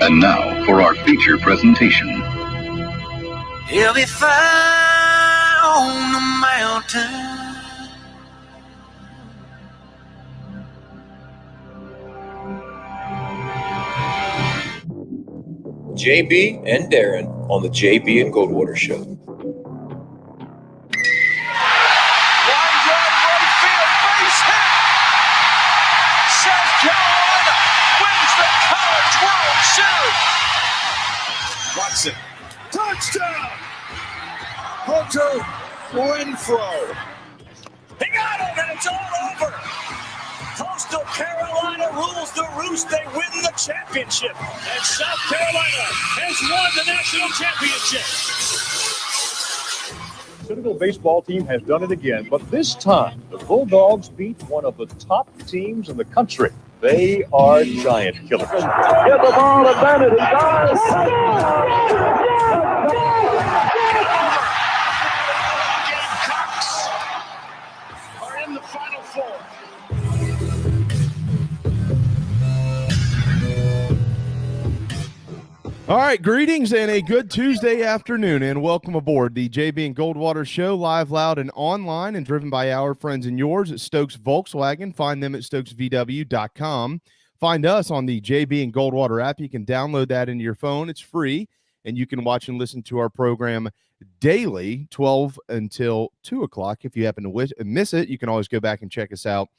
And now for our feature presentation. He'll be fine on the mountain. JB and Darren on the JB and Goldwater Show. Line drive right field, base hit. South Carolina wins the College World Series. Watson, touchdown. Hunter Renfrow. He got him, and it's all over. Coastal Carolina rules the roost. They win the championship. And South Carolina has won the national championship. The Citadel baseball team has done it again, but this time the Bulldogs beat one of the top teams in the country. They are giant killers. Get the ball to Bennett. He does. Gamecocks are in the Final Four. All right, greetings and a good Tuesday afternoon, and welcome aboard the JB and Goldwater Show, live, loud, and online, and driven by our friends and yours at Stokes Volkswagen. Find them at stokesvw.com. Find us on the JB and Goldwater app. You can download that into your phone. It's free, and you can watch and listen to our program daily, 12 until 2 o'clock. If you happen to miss it, you can always go back and check us out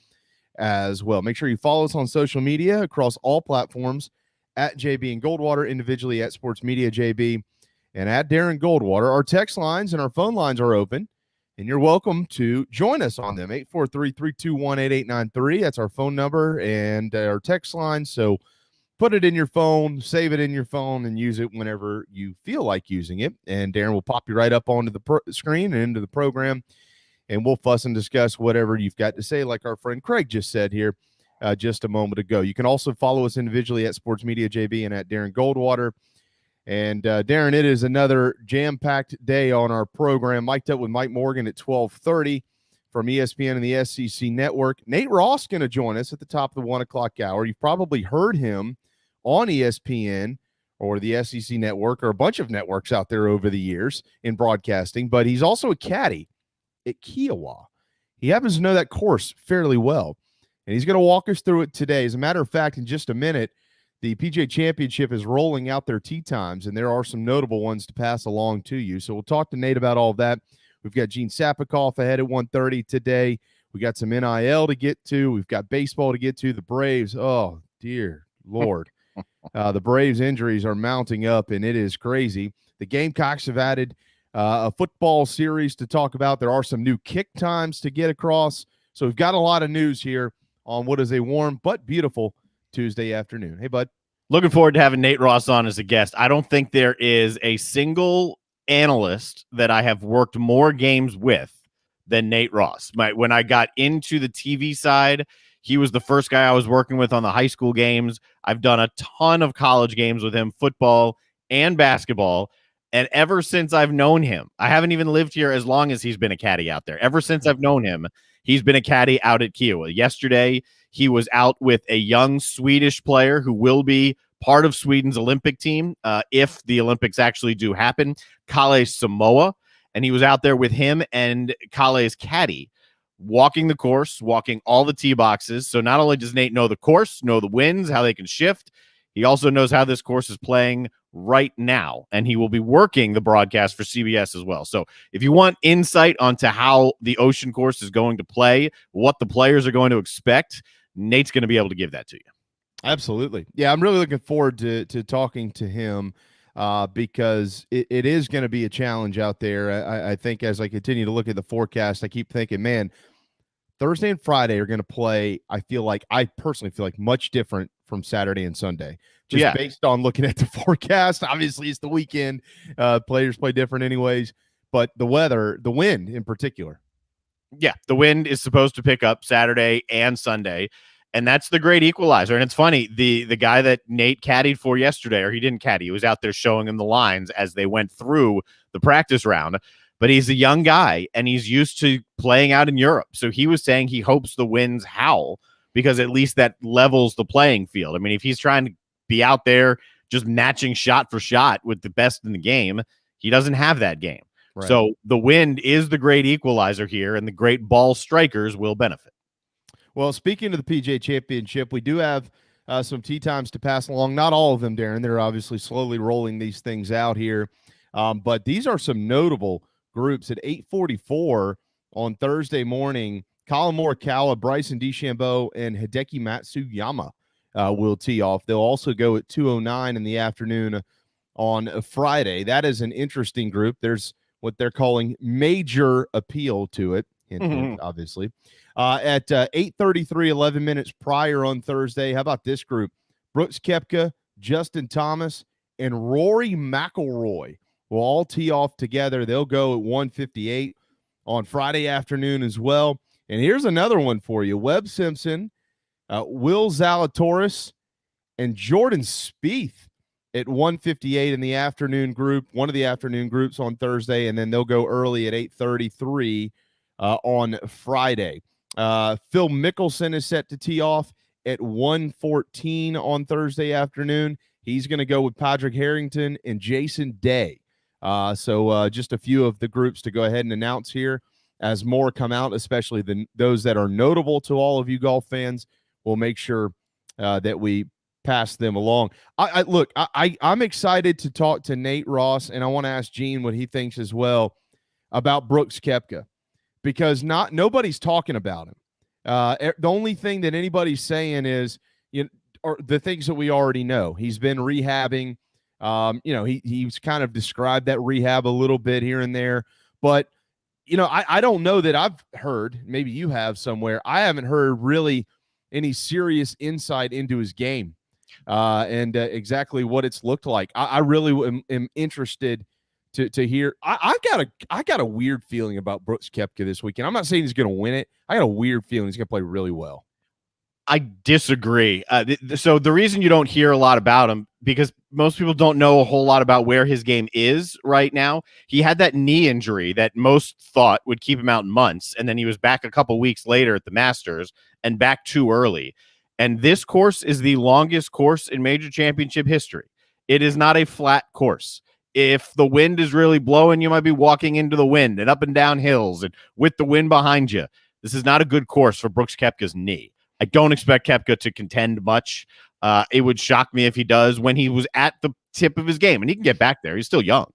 as well. Make sure you follow us on social media across all platforms, at JB and Goldwater, individually at Sports Media JB, and at Darren Goldwater. Our text lines and our phone lines are open, and you're welcome to join us on them. 843-321-8893. That's our phone number and our text line. So put it in your phone, save it in your phone, and use it whenever you feel like using it. And Darren will pop you right up onto the screen and into the program, and we'll fuss and discuss whatever you've got to say, like our friend Craig just said here just a moment ago. You can also follow us individually at Sports Media JB and at Darren Goldwater. And Darren, it is another jam-packed day on our program. Mic'd up with Mike Morgan at 12:30 from ESPN and the SEC Network. Nate Ross going to join us at the top of the 1 o'clock hour. You've probably heard him on ESPN or the SEC Network or a bunch of networks out there over the years in broadcasting, but he's also a caddy at Kiawah. He happens to know that course fairly well, and he's going to walk us through it today. As a matter of fact, in just a minute, the PGA Championship is rolling out their tee times, and there are some notable ones to pass along to you. So we'll talk to Nate about all of that. We've got Gene Sapakoff ahead at 1:30 today. We got some NIL to get to. We've got baseball to get to. The Braves, oh, dear Lord. The Braves injuries are mounting up, and it is crazy. The Gamecocks have added a football series to talk about. There are some new kick times to get across. So we've got a lot of news here on what is a warm but beautiful Tuesday afternoon. Hey, bud. Looking forward to having Nate Ross on as a guest. I don't think there is a single analyst that I have worked more games with than Nate Ross. When I got into the TV side, he was the first guy I was working with on the high school games. I've done a ton of college games with him, football and basketball. And ever since I've known him, I haven't even lived here as long as he's been a caddy out there. Ever since I've known him, he's been a caddy out at Kiawah. Yesterday, he was out with a young Swedish player who will be part of Sweden's Olympic team if the Olympics actually do happen, Kalle Samoa. And he was out there with him and Kalle's caddy, walking the course, walking all the tee boxes. So not only does Nate know the course, know the winds, how they can shift, he also knows how this course is playing right now, and he will be working the broadcast for CBS as well. So if you want insight onto how the Ocean course is going to play, what the players are going to expect, Nate's going to be able to give that to you. Absolutely. Yeah, I'm really looking forward to talking to him because it is going to be a challenge out there. I think as I continue to look at the forecast, I keep thinking, man, Thursday and Friday are going to play, I personally feel like much different from Saturday and Sunday. Just based on looking at the forecast. Obviously, it's the weekend. Players play different anyways. But the weather, the wind in particular. Yeah, the wind is supposed to pick up Saturday and Sunday. And that's the great equalizer. And it's funny, the guy that Nate caddied for yesterday, or he didn't caddy, he was out there showing him the lines as they went through the practice round. But he's a young guy, and he's used to playing out in Europe. So he was saying he hopes the winds howl because at least that levels the playing field. I mean, if he's trying to be out there just matching shot for shot with the best in the game. He doesn't have that game. Right. So the wind is the great equalizer here, and the great ball strikers will benefit. Well, speaking of the PGA Championship, we do have some tee times to pass along. Not all of them, Darren. They're obviously slowly rolling these things out here. But these are some notable groups. At 8:44 on Thursday morning, Colin Morikawa, Bryson DeChambeau, and Hideki Matsuyama will tee off. They'll also go at 2:09 in the afternoon on a Friday. That is an interesting group. There's what they're calling major appeal to it, obviously. At 8:33, 11 minutes prior on Thursday, how about this group? Brooks Koepka, Justin Thomas, and Rory McIlroy will all tee off together. They'll go at 1:58 on Friday afternoon as well. And here's another one for you. Webb Simpson, Will Zalatoris, and Jordan Spieth at 1:58 in the afternoon group, one of the afternoon groups on Thursday, and then they'll go early at 8:33 on Friday. Phil Mickelson is set to tee off at 1:14 on Thursday afternoon. He's going to go with Padraig Harrington and Jason Day. So just a few of the groups to go ahead and announce here as more come out, especially those that are notable to all of you golf fans. We'll make sure that we pass them along. I'm excited to talk to Nate Ross, and I want to ask Gene what he thinks as well about Brooks Koepka, because nobody's talking about him. The only thing that anybody's saying is, or the things that we already know. He's been rehabbing. He's kind of described that rehab a little bit here and there, but I don't know that I've heard, maybe you have somewhere, I haven't heard really any serious insight into his game and exactly what it's looked like. I really am interested to hear. I got a weird feeling about Brooks Koepka this weekend. I'm not saying he's going to win it. I got a weird feeling he's going to play really well. I disagree. So the reason you don't hear a lot about him, because most people don't know a whole lot about where his game is right now. He had that knee injury that most thought would keep him out in months, and then he was back a couple weeks later at the Masters and back too early. And this course is the longest course in major championship history. It is not a flat course. If the wind is really blowing, you might be walking into the wind and up and down hills and with the wind behind you. This is not a good course for Brooks Koepka's knee. I don't expect Koepka to contend much. It would shock me if he does when he was at the tip of his game, and he can get back there. He's still young,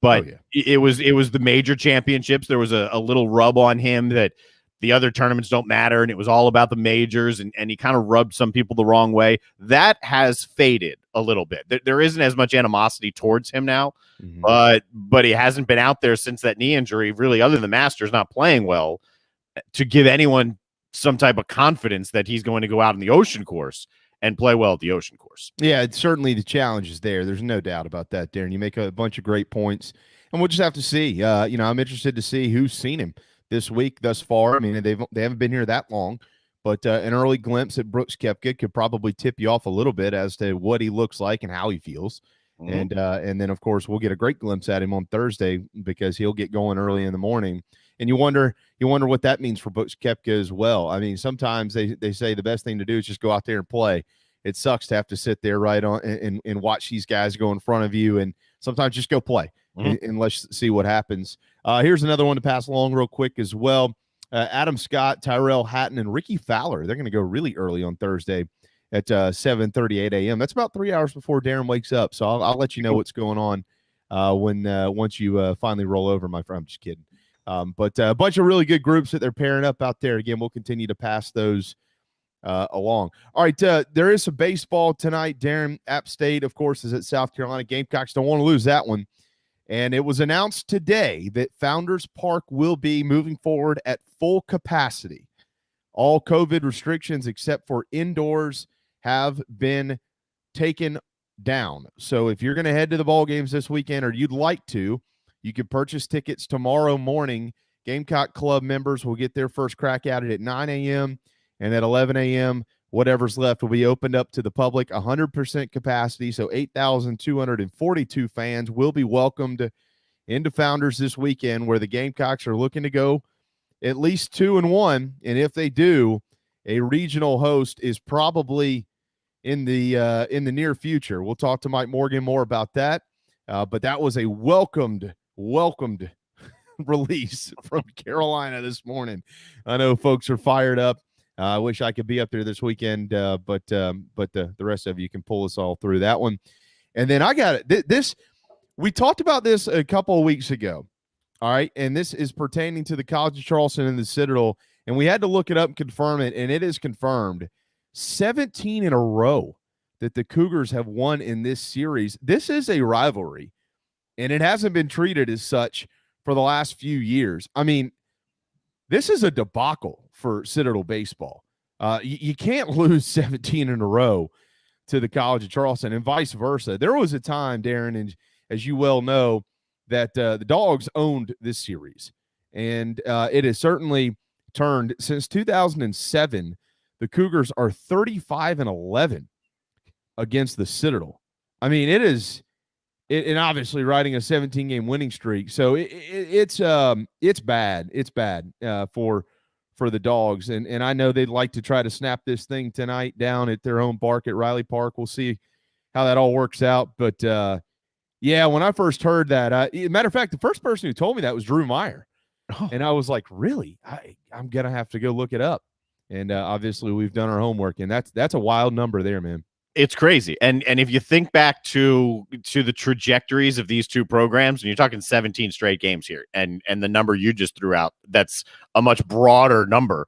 but it was the major championships. There was a little rub on him that the other tournaments don't matter, and it was all about the majors, and he kind of rubbed some people the wrong way. That has faded a little bit. There isn't as much animosity towards him now, but he hasn't been out there since that knee injury, really, other than the Masters not playing well, to give anyone some type of confidence that he's going to go out on the ocean course and play well at the ocean course. Yeah, it's certainly the challenge is there. There's no doubt about that, Darren. You make a bunch of great points, and we'll just have to see. I'm interested to see who's seen him this week thus far. I mean, they haven't been here that long, but an early glimpse at Brooks Koepka could probably tip you off a little bit as to what he looks like and how he feels. And then, of course, we'll get a great glimpse at him on Thursday because he'll get going early in the morning. And you wonder what that means for Brooks Koepka as well. I mean, sometimes they say the best thing to do is just go out there and play. It sucks to have to sit there right on and watch these guys go in front of you, and sometimes just go play and let's see what happens. Here's another one to pass along real quick as well. Adam Scott, Tyrell Hatton, and Ricky Fowler. They're going to go really early on Thursday at 7:38 a.m. That's about 3 hours before Darren wakes up. So I'll let you know what's going on once you finally roll over, my friend. I'm just kidding. But a bunch of really good groups that they're pairing up out there. Again, we'll continue to pass those along. All right, there is some baseball tonight. Darren, App State, of course, is at South Carolina. Gamecocks don't want to lose that one. And it was announced today that Founders Park will be moving forward at full capacity. All COVID restrictions except for indoors have been taken down. So if you're going to head to the ball games this weekend, or you'd like to, you can purchase tickets tomorrow morning. Gamecock Club members will get their first crack at it at 9 a.m. and at 11 a.m., whatever's left will be opened up to the public, 100% capacity. So 8,242 fans will be welcomed into Founders this weekend, where the Gamecocks are looking to go at least 2-1. And if they do, a regional host is probably in the near future. We'll talk to Mike Morgan more about that. But that was a welcomed release from Carolina this morning. I know folks are fired up. I wish I could be up there this weekend, but the rest of you can pull us all through that one. And then I got it. This we talked about this a couple of weeks ago. All right, and this is pertaining to the College of Charleston and the Citadel, and we had to look it up and confirm it, and it is confirmed. 17 in a row that the Cougars have won in this series. This is a rivalry, and it hasn't been treated as such for the last few years. I mean, this is a debacle for Citadel baseball. You can't lose 17 in a row to the College of Charleston and vice versa. There was a time, Darren, and as you well know, that the Dogs owned this series, and it has certainly turned since 2007. The Cougars are 35-11 against the Citadel. I mean, and obviously riding a 17-game winning streak. So it's bad. It's bad for the Dogs, and I know they'd like to try to snap this thing tonight down at their home park at Riley Park. We'll see how that all works out, but. Yeah, when I first heard that, matter of fact, the first person who told me that was Drew Meyer. Oh. And I was like, really? I'm going to have to go look it up. And obviously we've done our homework, and that's a wild number there, man. It's crazy. And if you think back to the trajectories of these two programs, and you're talking 17 straight games here, and the number you just threw out, that's a much broader number.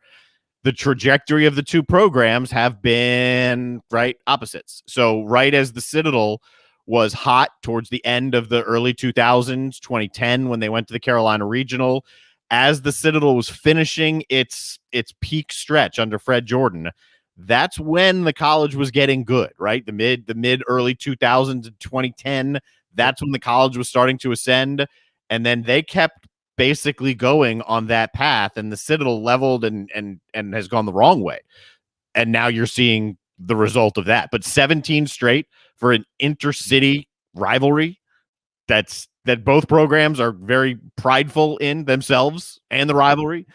The trajectory of the two programs have been right opposites. So right as the Citadel was hot towards the end of the early 2000s, 2010, when they went to the Carolina Regional, as the Citadel was finishing its peak stretch under Fred Jordan, that's when the College was getting good, right? The mid early 2000s, 2010, that's when the College was starting to ascend, and then they kept basically going on that path, and the Citadel leveled and has gone the wrong way, and now you're seeing the result of that. But 17 straight for an intercity rivalry that both programs are very prideful in themselves and the rivalry.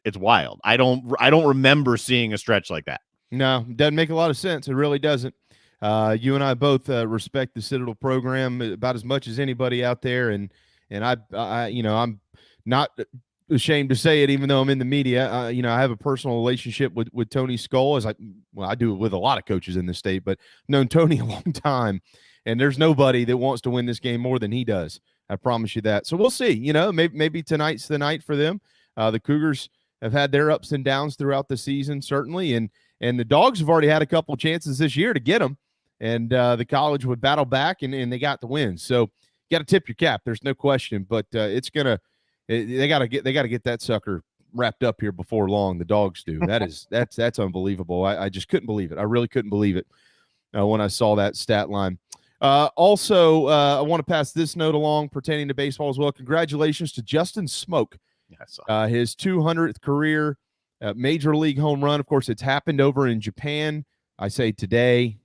It's wild. I don't remember seeing a stretch like that. No, it doesn't make a lot of sense. It really doesn't. You and I both respect the Citadel program about as much as anybody out there, and I I'm not ashamed to say it, even though I'm in the media. I have a personal relationship with Tony Skull, I do with a lot of coaches in this state, but known Tony a long time, and there's nobody that wants to win this game more than he does. I promise you that. So we'll see. Maybe tonight's the night for them. The Cougars have had their ups and downs throughout the season, certainly, and the Dogs have already had a couple of chances this year to get them, and the College would battle back, and they got the win. So you got to tip your cap. There's no question, but it's gonna. They got to get that sucker wrapped up here before long. The Dogs do. That's unbelievable. I just couldn't believe it. I really couldn't believe it when I saw that stat line. Also, I want to pass this note along pertaining to baseball as well. Congratulations to Justin Smoke. His 200th career major league home run. Of course, it's happened over in Japan. I say today.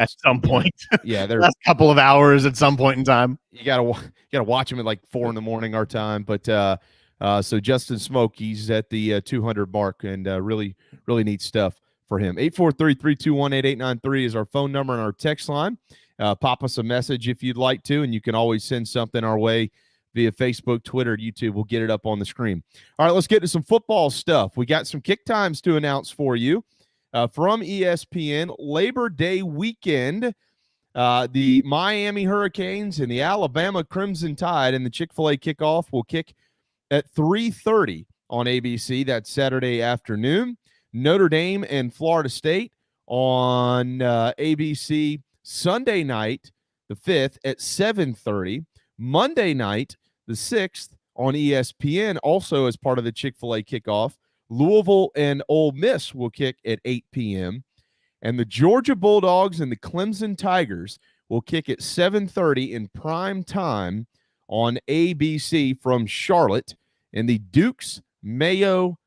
At some point, yeah, there's a couple of hours at some point in time. You gotta watch him at like 4 a.m. our time. But so Justin Smoke, he's at the 200 mark, and really neat stuff for him. 843-321-8893 is our phone number and our text line. Pop us a message if you'd like to, and you can always send something our way via Facebook, Twitter, YouTube. We'll get it up on the screen. All right, let's get to some football stuff. We got some kick times to announce for you. From ESPN, Labor Day weekend, the Miami Hurricanes and the Alabama Crimson Tide and the Chick-fil-A kickoff will kick at 3:30 on ABC. That's Saturday afternoon. Notre Dame and Florida State on ABC Sunday night, the 5th, at 7:30. Monday night, the 6th, on ESPN, also as part of the Chick-fil-A kickoff. Louisville and Ole Miss will kick at 8 p.m. And the Georgia Bulldogs and the Clemson Tigers will kick at 7:30 in prime time on ABC from Charlotte in the Dukes Mayo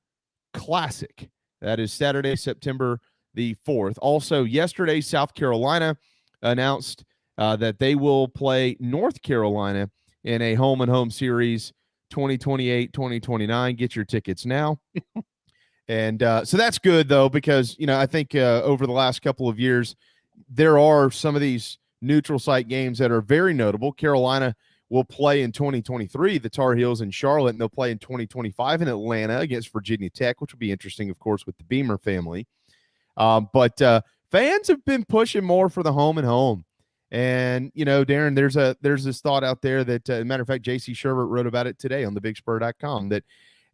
Classic. That is Saturday, September the 4th. Also, yesterday, South Carolina announced that they will play North Carolina in a home-and-home series 2028-2029. Get your tickets now. And so that's good, though, because, I think over the last couple of years, there are some of these neutral site games that are very notable. Carolina will play in 2023, the Tar Heels in Charlotte, and they'll play in 2025 in Atlanta against Virginia Tech, which will be interesting, of course, with the Beamer family. But fans have been pushing more for the home and home. And, Darren, there's this thought out there that, as a matter of fact, J.C. Sherbert wrote about it today on thebigspur.com, that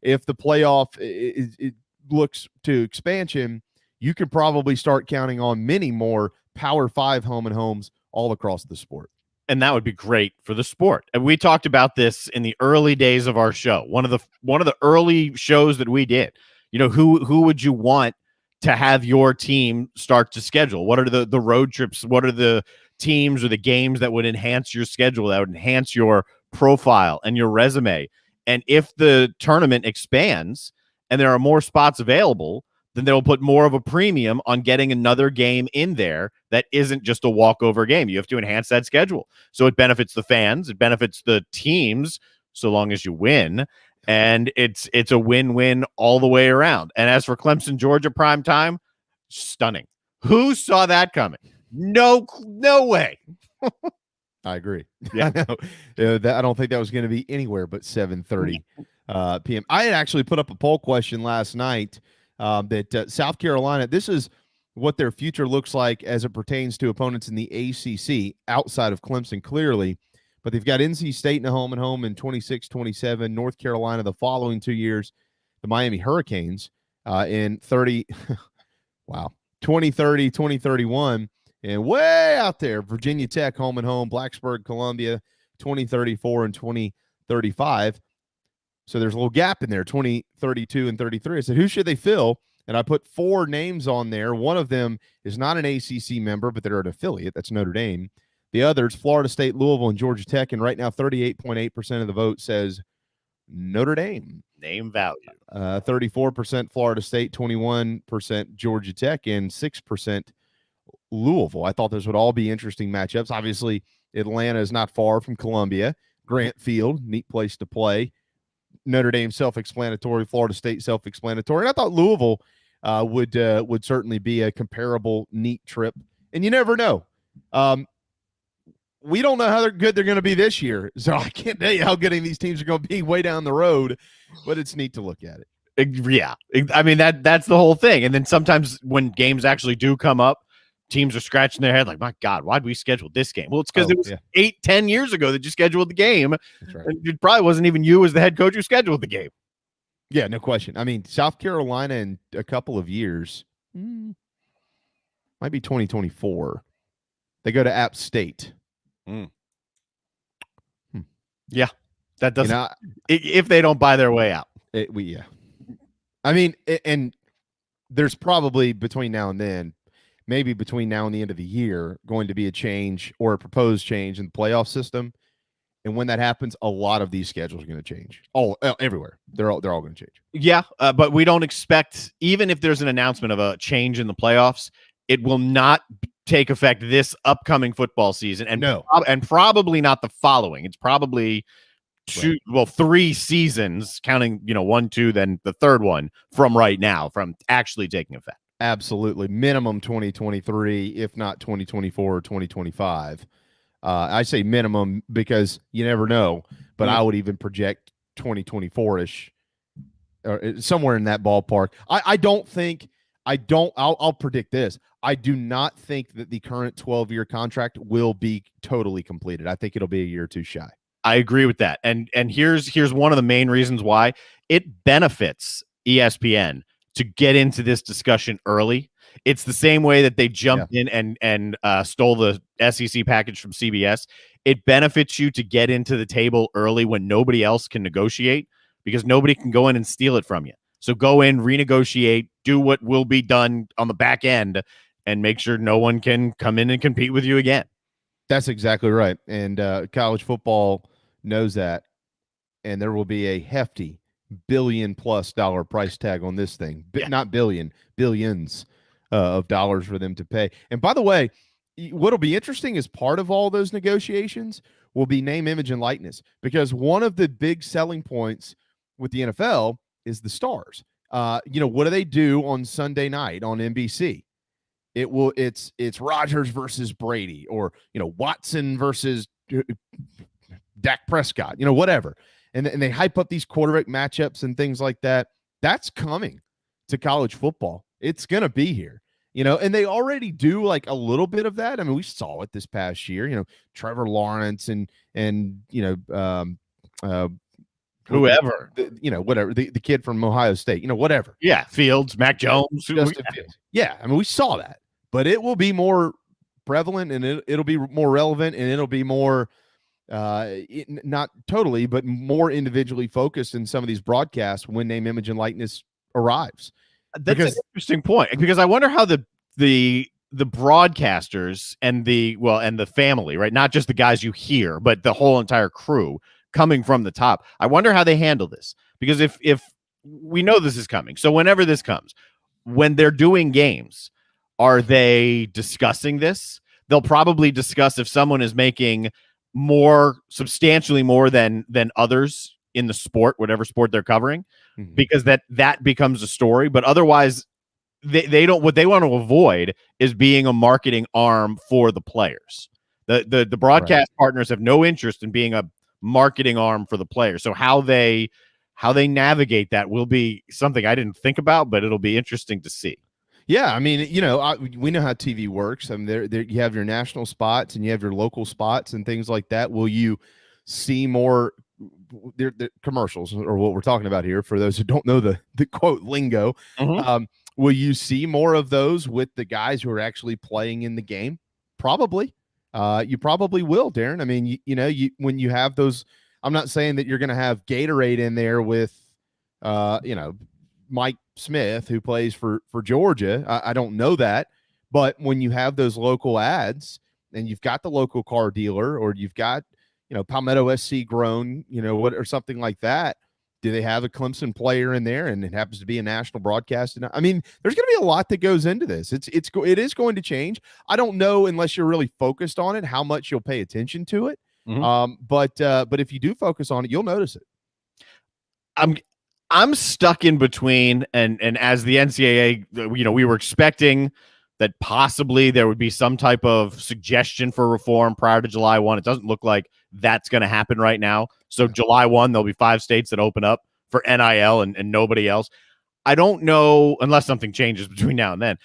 if the playoff it looks to expansion, you could probably start counting on many more Power 5 home and homes all across the sport. And that would be great for the sport. And we talked about this in the early days of our show. One of the early shows that we did. Who would you want to have your team start to schedule? What are the road trips? What are the teams or the games that would enhance your schedule, that would enhance your profile and your resume? And if the tournament expands and there are more spots available, then they'll put more of a premium on getting another game in there that isn't just a walkover game. You have to enhance that schedule. So it benefits the fans, it benefits the teams, so long as you win. And it's a win-win all the way around. And as for Clemson, Georgia prime time, stunning. Who saw that coming? No way. I agree. Yeah. I don't think that was going to be anywhere but 7:30 p.m. I had actually put up a poll question last night that South Carolina, this is what their future looks like as it pertains to opponents in the ACC outside of Clemson, clearly. But they've got NC State in a home and home in 26-27, North Carolina the following 2 years, the Miami Hurricanes in 2030, 2031, and way out there, Virginia Tech home and home, Blacksburg, Columbia, 2034 and 2035. So there's a little gap in there, 2032 and 33. I said, who should they fill? And I put 4 names on there. One of them is not an ACC member, but they're an affiliate. That's Notre Dame. The others, Florida State, Louisville, and Georgia Tech. And right now, 38.8% of the vote says Notre Dame. Name value. 34% Florida State, 21% Georgia Tech, and 6% Louisville. I thought those would all be interesting matchups. Obviously, Atlanta is not far from Columbia. Grant Field, neat place to play. Notre Dame, self-explanatory. Florida State, self-explanatory. And I thought Louisville would certainly be a comparable, neat trip. And you never know. We don't know how good they're going to be this year, so I can't tell you how good these teams are going to be way down the road, but it's neat to look at it. Yeah. I mean, that's the whole thing. And then sometimes when games actually do come up, teams are scratching their head like, my God, why'd we schedule this game? Well, it's because it was 8-10 years ago that you scheduled the game. That's right. And it probably wasn't even you as the head coach who scheduled the game. Yeah, no question. I mean, South Carolina in a couple of years, might be 2024. They go to App State. Yeah, that doesn't. If they don't buy their way out, I mean, and there's probably between now and then, maybe between now and the end of the year, going to be a change or a proposed change in the playoff system. And when that happens, a lot of these schedules are going to change. Everywhere. They're all going to change. Yeah, but we don't expect, even if there's an announcement of a change in the playoffs, it will not take effect this upcoming football season, and probably not the following. It's probably 3 seasons, counting 1, 2, then the third one from right now, from actually taking effect. Absolutely, minimum 2023, if not 2024 or 2025. I say minimum because you never know, but I would even project 2024-ish, or somewhere in that ballpark. I'll predict this. I do not think that the current 12-year contract will be totally completed. I think it'll be a year or two shy. I agree with that. And here's one of the main reasons why it benefits ESPN to get into this discussion early. It's the same way that they jumped in and stole the SEC package from CBS. It benefits you to get into the table early when nobody else can negotiate, because nobody can go in and steal it from you. So go in, renegotiate, do what will be done on the back end, and make sure no one can come in and compete with you again. That's exactly right. And college football knows that. And there will be a hefty $1 billion+ price tag on this thing. Not billion, billions of dollars for them to pay. And by the way, what'll be interesting is part of all those negotiations will be name, image, and likeness, because one of the big selling points with the NFL is the stars. What do they do on Sunday night on NBC? It's Rodgers versus Brady, or Watson versus Dak Prescott, whatever. And they hype up these quarterback matchups and things like that. That's coming to college football. It's going to be here, and they already do like a little bit of that. I mean, we saw it this past year, Trevor Lawrence and whoever, whatever, the kid from Ohio State, whatever. Yeah. Fields, Mac Jones. Justin Fields. Yeah. I mean, we saw that, but it will be more prevalent, and it'll be more relevant, and it'll be more, not totally, but more individually focused in some of these broadcasts when name, image, and likeness arrives. That's an interesting point, because I wonder how the broadcasters and the family, right? Not just the guys you hear, but the whole entire crew coming from the top. I wonder how they handle this, because if we know this is coming, so whenever this comes, when they're doing games, are they discussing this? They'll probably discuss if someone is making substantially more than others in the sport, whatever sport they're covering, because that becomes a story. But otherwise, they don't. What they want to avoid is being a marketing arm for the players. The broadcast partners have no interest in being a marketing arm for the players. So how they navigate that will be something I didn't think about, but it'll be interesting to see. Yeah, I mean, we know how TV works. I mean, there you have your national spots and you have your local spots and things like that. Will you see more? The commercials are what we're talking about here. For those who don't know the quote lingo, will you see more of those with the guys who are actually playing in the game? Probably. You probably will, Darren. I mean, when you have those, I'm not saying that you're going to have Gatorade in there with, Mike Smith, who plays for Georgia. I don't know that, but when you have those local ads and you've got the local car dealer, or you've got, Palmetto SC grown, or something like that, do they have a Clemson player in there and it happens to be a national broadcast? I mean, there's going to be a lot that goes into this. It is going to change. I don't know, unless you're really focused on it, how much you'll pay attention to it. But if you do focus on it, you'll notice it. I'm stuck in between, and as the NCAA, we were expecting that possibly there would be some type of suggestion for reform prior to July 1. It doesn't look like that's going to happen right now. So July 1, there'll be 5 states that open up for NIL and nobody else. I don't know, unless something changes between now and then.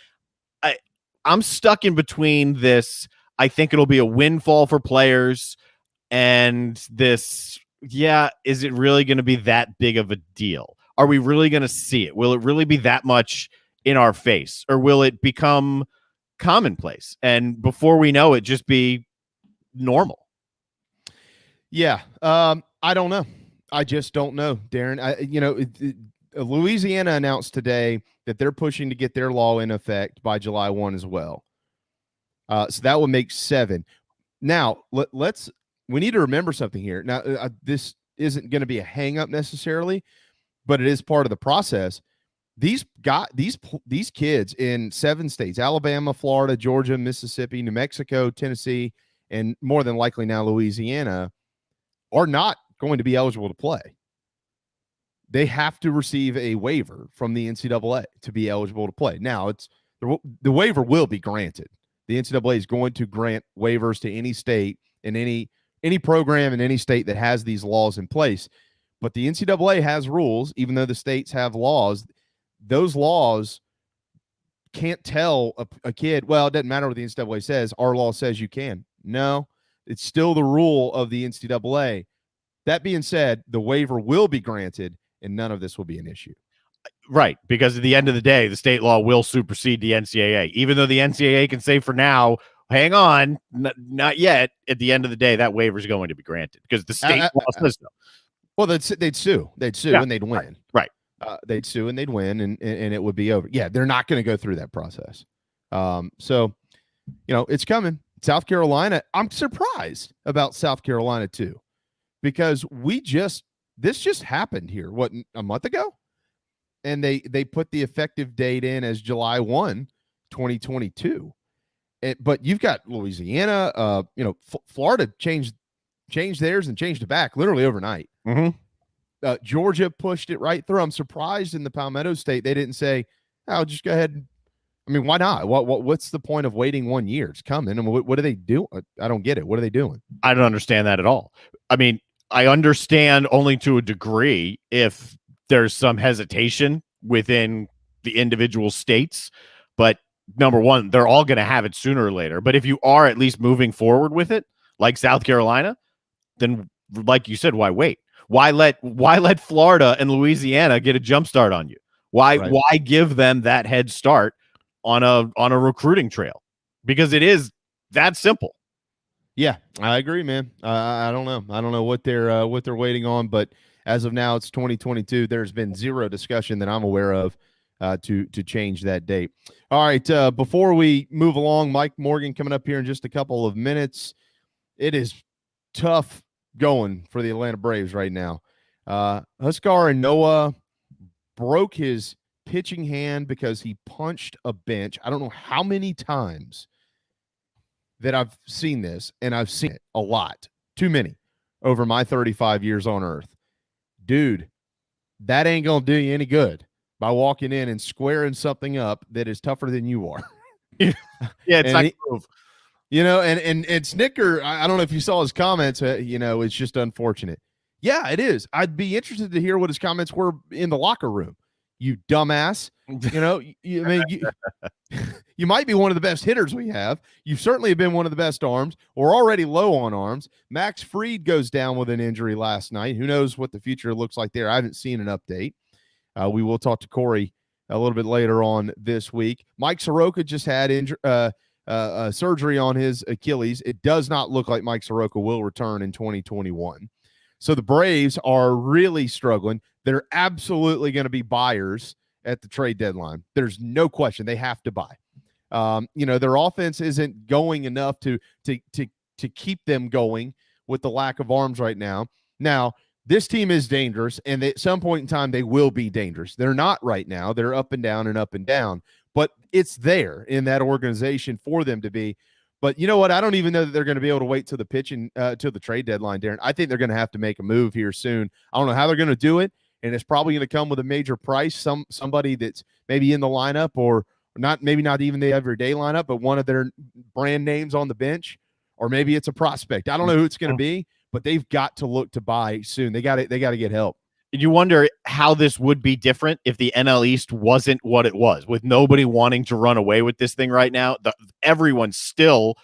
I'm stuck in between this. I think it'll be a windfall for players, and this, is it really going to be that big of a deal? Are we really going to see it? Will it really be that much in our face, or will it become commonplace? And before we know it, just be normal. Yeah. I don't know. I just don't know, Darren. Louisiana announced today that they're pushing to get their law in effect by July 1 as well. So that will make 7. Now, we need to remember something here. Now, this isn't going to be a hang up necessarily, but it is part of the process. These kids in 7 states, Alabama, Florida, Georgia, Mississippi, New Mexico, Tennessee, and more than likely now Louisiana, are not going to be eligible to play. They have to receive a waiver from the NCAA to be eligible to play. Now, the waiver will be granted. The NCAA is going to grant waivers to any state and any program in any state that has these laws in place. But the NCAA has rules, even though the states have laws. Those laws can't tell a kid, well, it doesn't matter what the NCAA says. Our law says you can. No, it's still the rule of the NCAA. That being said, the waiver will be granted, and none of this will be an issue. Right, because at the end of the day, the state law will supersede the NCAA. Even though the NCAA can say for now, hang on, not yet, at the end of the day, that waiver is going to be granted because the state law says so. Well, they'd sue, and they'd win. Right. They'd sue and they'd win, and it would be over. Yeah, they're not going to go through that process. So, it's coming. South Carolina, I'm surprised about South Carolina too, because this just happened here, a month ago? And they put the effective date in as July 1, 2022. But you've got Louisiana, Florida changed theirs and changed it back literally overnight. Georgia pushed it right through. I'm surprised in the Palmetto State they didn't say, "Oh, just go ahead." I mean, why not? What's the point of waiting 1 year? It's coming. I mean, what do they do? I don't get it. What are they doing? I don't understand that at all. I mean, I understand only to a degree if there's some hesitation within the individual states, but number one, they're all going to have it sooner or later. But if you are at least moving forward with it, like South Carolina, then like you said, why wait? Why let Florida and Louisiana get a jump start on you? Why give them that head start on a recruiting trail? Because it is that simple. Yeah, I agree, man. I don't know. I don't know what they're waiting on, but as of now, it's 2022. There's been zero discussion that I'm aware of to change that date. All right, before we move along, Mike Morgan coming up here in just a couple of minutes. It is tough going for the Atlanta Braves right now. Huskar and Noah broke his pitching hand because he punched a bench. I don't know how many times that I've seen this, and I've seen it a lot, too many, over my 35 years on Earth. Dude, that ain't going to do you any good by walking in and squaring something up that is tougher than you are. Yeah, it's not move. You know, and Snicker, I don't know if you saw his comments, it's just unfortunate. Yeah, it is. I'd be interested to hear what his comments were in the locker room. You dumbass. You might be one of the best hitters we have. You've certainly been one of the best arms. We're already low on arms. Max Fried goes down with an injury last night. Who knows what the future looks like there? I haven't seen an update. We will talk to Corey a little bit later on this week. Mike Soroka just had surgery on his Achilles. It does not look like Mike Soroka will return in 2021. So the Braves are really struggling. They're absolutely going to be buyers at the trade deadline. There's no question. They have to buy. Their offense isn't going enough to keep them going with the lack of arms right now. Now, this team is dangerous, and at some point in time, they will be dangerous. They're not right now. They're up and down and up and down, but it's there in that organization for them to be. But you know what? I don't even know that they're going to be able to wait till the pitching, till the trade deadline, Darren. I think they're going to have to make a move here soon. I don't know how they're going to do it, and it's probably going to come with a major price. Somebody that's maybe in the lineup, or not, maybe not even the everyday lineup, but one of their brand names on the bench, or maybe it's a prospect. I don't know who it's going to be, but they've got to look to buy soon. They got to get help. You wonder how this would be different if the NL East wasn't what it was, with nobody wanting to run away with this thing right now. Everyone's still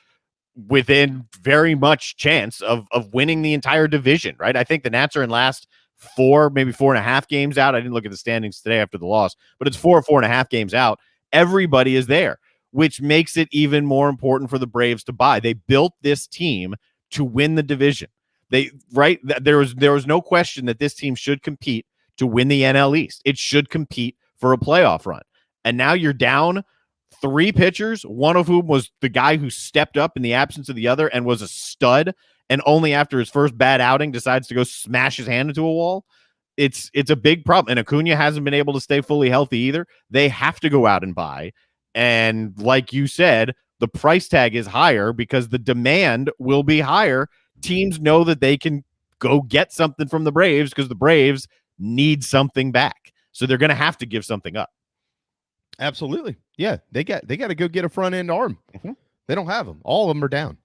within very much chance of winning the entire division, right? I think the Nats are in last 4, maybe 4.5 games out. I didn't look at the standings today after the loss, but it's 4.5 games out. Everybody is there, which makes it even more important for the Braves to buy. They built this team to win the division. There was no question that this team should compete to win the NL East. It should compete for a playoff run. And now you're down 3 pitchers, one of whom was the guy who stepped up in the absence of the other and was a stud, and only after his first bad outing decides to go smash his hand into a wall. It's a big problem. And Acuna hasn't been able to stay fully healthy either. They have to go out and buy. And like you said, the price tag is higher because the demand will be higher. Teams know that they can go get something from the Braves because the Braves need something back. So they're going to have to give something up. Absolutely. Yeah. They got to go get a front end arm. Mm-hmm. They don't have them. All of them are down.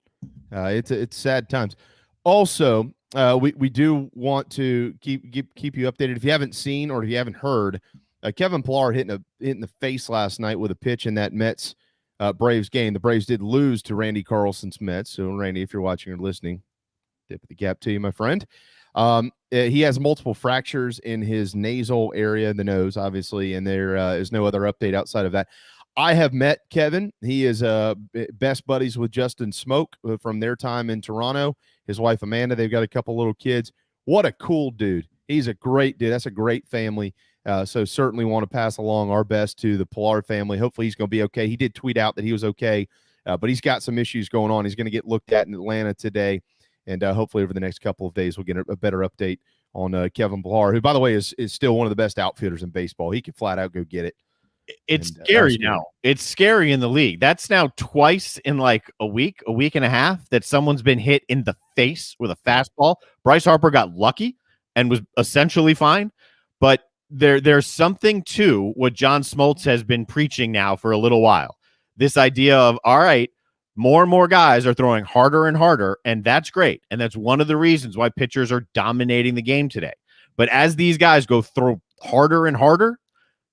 It's sad times. Also, we do want to keep you updated. If you haven't seen or if you haven't heard, Kevin Pillar hit in the face last night with a pitch in that Mets Braves game. The Braves did lose to Randy Carlson's Mets. So Randy, if you're watching or listening, tip of the cap to you, my friend. He has multiple fractures in his nasal area, the nose, obviously, and there is no other update outside of that. I have met Kevin. He is best buddies with Justin Smoke from their time in Toronto. His wife, Amanda, they've got a couple little kids. What a cool dude. He's a great dude. That's a great family. So certainly want to pass along our best to the Pillar family. Hopefully he's going to be okay. He did tweet out that he was okay, but he's got some issues going on. He's going to get looked at in Atlanta today. And hopefully over the next couple of days, we'll get a better update on Kevin Pillar, who, by the way, is still one of the best outfielders in baseball. He can flat out go get it. It's scary now. It's scary in the league. That's now twice in like a week and a half that someone's been hit in the face with a fastball. Bryce Harper got lucky and was essentially fine. But there's something to what John Smoltz has been preaching now for a little while. This idea of, all right, more and more guys are throwing harder and harder, and that's great. And that's one of the reasons why pitchers are dominating the game today. But as these guys go throw harder and harder,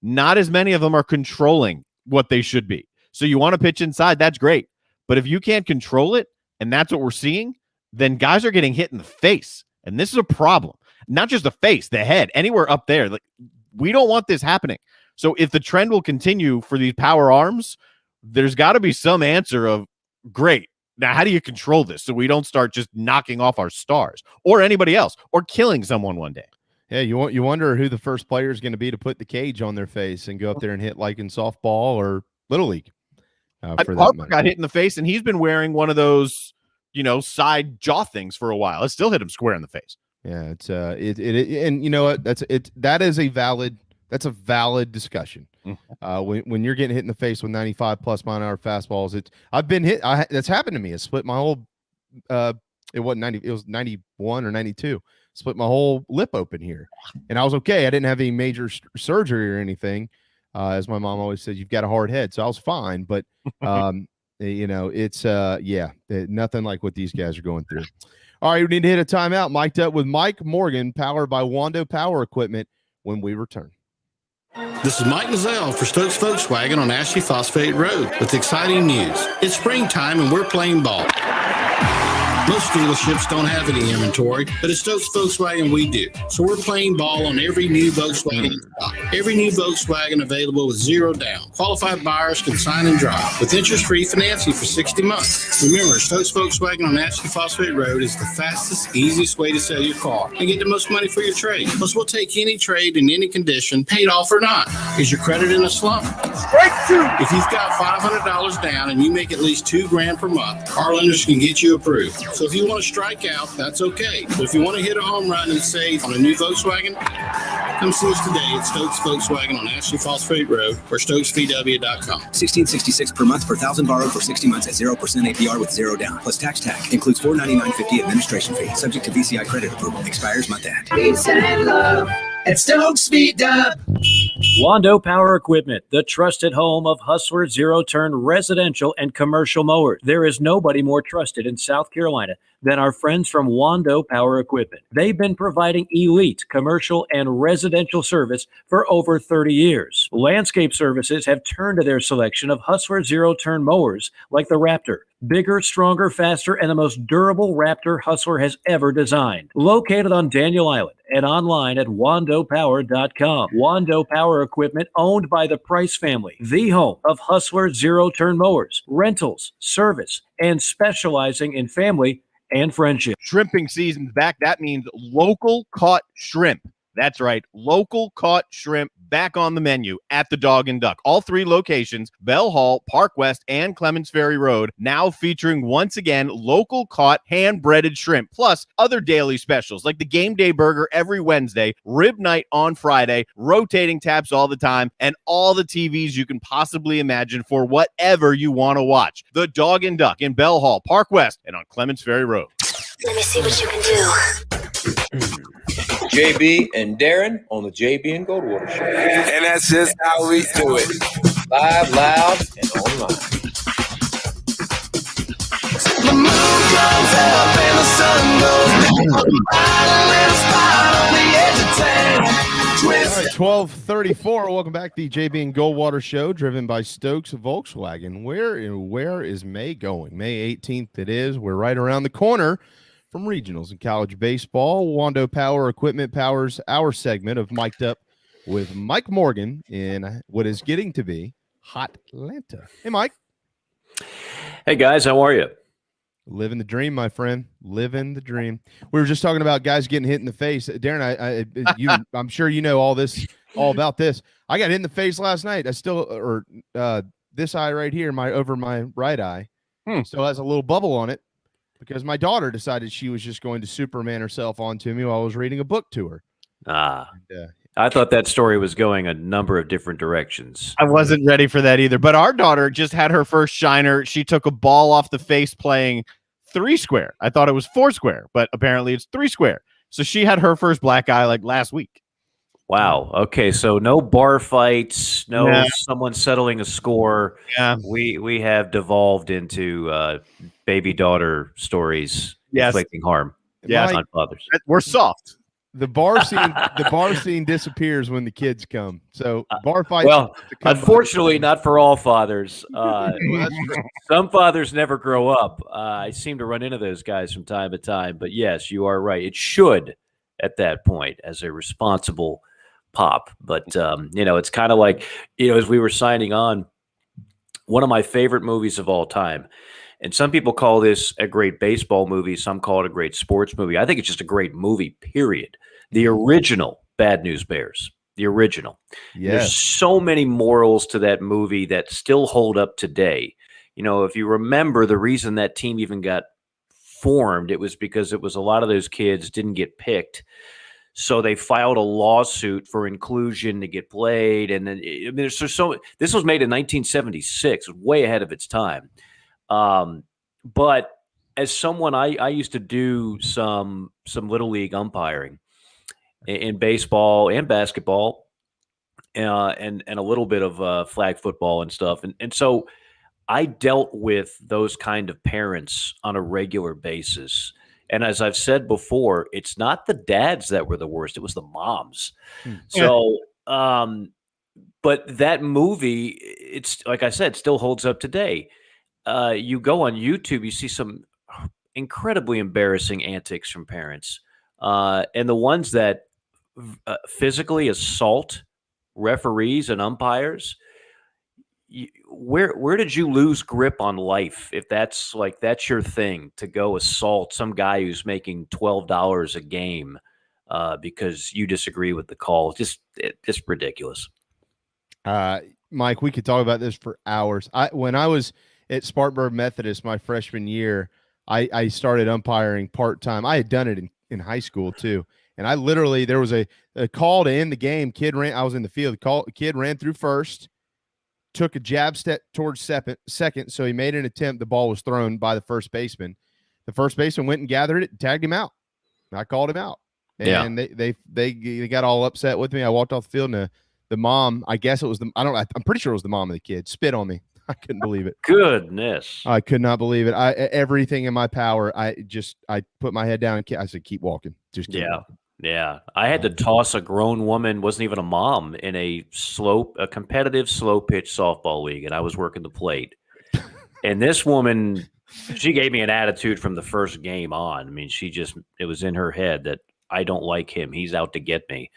not as many of them are controlling what they should be. So you want to pitch inside, that's great. But if you can't control it, and that's what we're seeing, then guys are getting hit in the face. And this is a problem. Not just the face, the head, anywhere up there. Like, we don't want this happening. So if the trend will continue for these power arms, there's got to be some answer of, great, now how do you control this so we don't start just knocking off our stars or anybody else or killing someone one day? Yeah, you wonder who the first player is going to be to put the cage on their face and go up there and hit, like in softball or Little League. Harper got hit in the face, and he's been wearing one of those, side jaw things for a while. It still hit him square in the face. Yeah, it's and you know what? That is a valid discussion. When you're getting hit in the face with 95 plus mile an hour fastballs, I've been hit. That's happened to me. It split my whole. It wasn't 90. It was 91 or 92. Split my whole lip open here, and I was okay. I didn't have any major surgery or anything. As my mom always said, you've got a hard head, so I was fine. But it's nothing like what these guys are going through. All right, we need to hit a timeout. Mic'd up with Mike Morgan, powered by Wando Power Equipment, when we return. This is Mike Mazzell for Stokes Volkswagen on Ashley Phosphate Road with exciting news. It's springtime and we're playing ball. Most dealerships don't have any inventory, but at Stokes Volkswagen we do. So we're playing ball on every new Volkswagen in stock. Every new Volkswagen available with zero down. Qualified buyers can sign and drive with interest-free financing for 60 months. Remember, Stokes Volkswagen on Ashley Phosphate Road is the fastest, easiest way to sell your car and get the most money for your trade. Plus, we'll take any trade in any condition, paid off or not. Is your credit in a slump? If you've got $500 down and you make at least $2,000 per month, our lenders can get you approved. So if you want to strike out, that's okay. But if you want to hit a home run and save on a new Volkswagen, come see us today at Stokes Volkswagen on Ashley Phosphate Road or StokesVW.com. $1,666 per month per $1,000 borrowed for 60 months at 0% APR with zero down. Plus tax tag. Includes $499.50 administration fee. Subject to VCI credit approval. Expires month end. Peace and love at Stokes VW. Wando Power Equipment, the trusted home of Hustler zero-turn residential and commercial mowers. There is nobody more trusted in South Carolina than our friends from Wando Power Equipment. They've been providing elite commercial and residential service for over 30 years. Landscape Services have turned to their selection of Hustler zero-turn mowers like the Raptor. Bigger, stronger, faster, and the most durable Raptor Hustler has ever designed. Located on Daniel Island and online at wandopower.com. Wando Power Equipment, owned by the Price family, the home of Hustler zero-turn mowers, rentals, service, and specializing in family and friendship. Shrimping season's back. That means local caught shrimp. That's right. Local caught shrimp back on the menu at the Dog and Duck. All three locations, Bell Hall, Park West, and Clements Ferry Road, now featuring once again local caught hand-breaded shrimp, plus other daily specials like the Game Day Burger every Wednesday, Rib Night on Friday, rotating taps all the time, and all the TVs you can possibly imagine for whatever you want to watch. The Dog and Duck in Bell Hall, Park West, and on Clements Ferry Road. Let me see what you can do. JB and Darren on the JB and Goldwater Show. And that's just how we do it. Live, loud, and online. The moon comes up and the sun goes down. Little spot on the edge of town. All right, 12:34. Welcome back to the JB and Goldwater Show, driven by Stokes Volkswagen. Where is May going? May 18th it is. We're right around the corner from regionals in college baseball. Wando Power Equipment powers our segment of Mic'd Up with Mike Morgan in what is getting to be hot Atlanta. Hey, Mike. Hey, guys. How are you? Living the dream, my friend. Living the dream. We were just talking about guys getting hit in the face. Darren, I'm sure you know all about this. I got hit in the face last night. This eye right here, over my right eye, still has a little bubble on it because my daughter decided she was just going to Superman herself onto me while I was reading a book to her. I thought that story was going a number of different directions. I wasn't ready for that either. But our daughter just had her first shiner. She took a ball off the face playing 3 square. I thought it was 4 square, but apparently it's 3 square. So she had her first black eye like last week. Wow. Okay, so no bar fights, no Yeah. someone settling a score. Yeah. We have devolved into baby daughter stories inflicting harm on fathers. We're soft. The bar scene disappears when the kids come. So bar fights. Well, unfortunately, not for all fathers. Some fathers never grow up. I seem to run into those guys from time to time. But yes, you are right. It should, at that point, as a responsible pop. But it's kind of like, as we were signing on, one of my favorite movies of all time. And some people call this a great baseball movie. Some call it a great sports movie. I think it's just a great movie, period. The original Bad News Bears. The original. Yes. There's so many morals to that movie that still hold up today. If you remember, the reason that team even got formed, it was because it was a lot of those kids didn't get picked. So they filed a lawsuit for inclusion to get played. And then this was made in 1976, way ahead of its time. But as someone, I used to do some little league umpiring in baseball and basketball, and a little bit of flag football and stuff. And so I dealt with those kind of parents on a regular basis. And as I've said before, it's not the dads that were the worst. It was the moms. So, but that movie, it's like I said, still holds up today. You go on YouTube, you see some incredibly embarrassing antics from parents. And the ones that physically assault referees and umpires, where did you lose grip on life if that's your thing, to go assault some guy who's making $12 a game because you disagree with the call? Just ridiculous. Mike, we could talk about this for hours. When I was at Spartanburg Methodist my freshman year, I started umpiring part-time. I had done it in high school too. And I literally, there was a call to end the game. I was in the field. Kid ran through first, took a jab step towards second. So he made an attempt. The ball was thrown by the first baseman. The first baseman went and gathered it, tagged him out. I called him out. And they got all upset with me. I walked off the field, and the mom, I guess it was I'm pretty sure it was the mom of the kid, spit on me. I couldn't believe it. Goodness. I could not believe it. Everything in my power, I put my head down and I said, keep walking. Just keep walking. Yeah. I had to toss a grown woman, wasn't even a mom, in a competitive slow pitch softball league, and I was working the plate. And this woman, she gave me an attitude from the first game on. I mean, it was in her head that I don't like him. He's out to get me.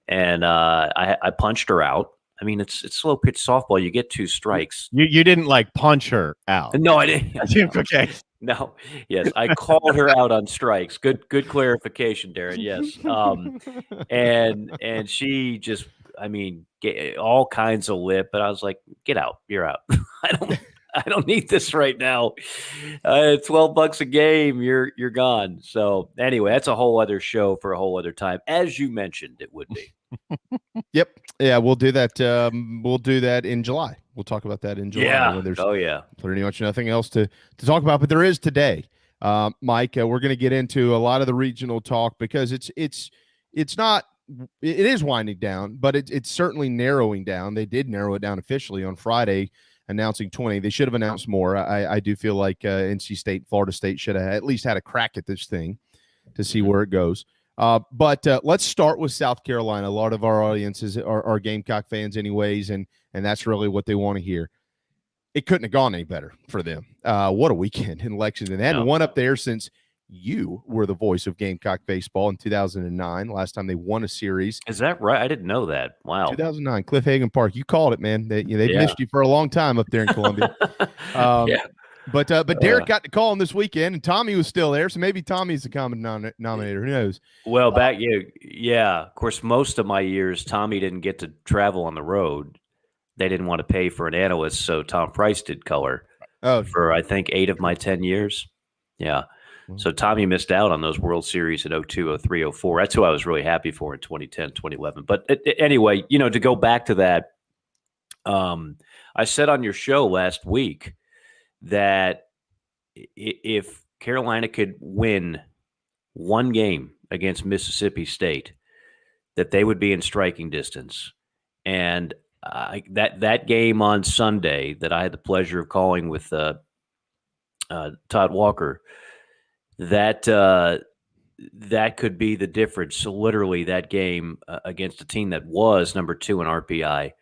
And I punched her out. I mean, it's slow pitch softball. You get 2 strikes. You didn't punch her out. No, I didn't. Okay. No. Yes, I called her out on strikes. Good clarification, Darren. Yes. And she just, get all kinds of lip. And I was like, get out. You're out. I don't need this right now. $12 a game. You're gone. So anyway, that's a whole other show for a whole other time. As you mentioned, it would be. Yep. Yeah, we'll do that. We'll do that in July. We'll talk about that in July. Yeah. There's pretty much nothing else to talk about, but there is today. Mike, we're going to get into a lot of the regional talk because it is winding down, but it's certainly narrowing down. They did narrow it down officially on Friday, announcing 20. They should have announced more. I do feel like NC State, Florida State should have at least had a crack at this thing to see where it goes. But let's start with South Carolina. A lot of our audiences are Gamecock fans anyways, and that's really what they want to hear. It couldn't have gone any better for them. What a weekend in Lexington. They hadn't won up there since you were the voice of Gamecock baseball in 2009, last time they won a series. Is that right? I didn't know that. Wow. 2009, Cliff Hagan Park. You called it, man. They missed you for a long time up there in Columbia. But Derek got to call him this weekend, and Tommy was still there, so maybe Tommy's the common nominator. Who knows? Well, of course, most of my years, Tommy didn't get to travel on the road. They didn't want to pay for an analyst, so Tom Price did color for, I think, 8 of my 10 years. Yeah. So Tommy missed out on those World Series in 02, 03, 04. That's who I was really happy for in 2010, 2011. But anyway, to go back to that, I said on your show last week that if Carolina could win one game against Mississippi State, that they would be in striking distance. And that game on Sunday that I had the pleasure of calling with Todd Walker, that could be the difference. So literally that game against a team that was number 2 in RPI,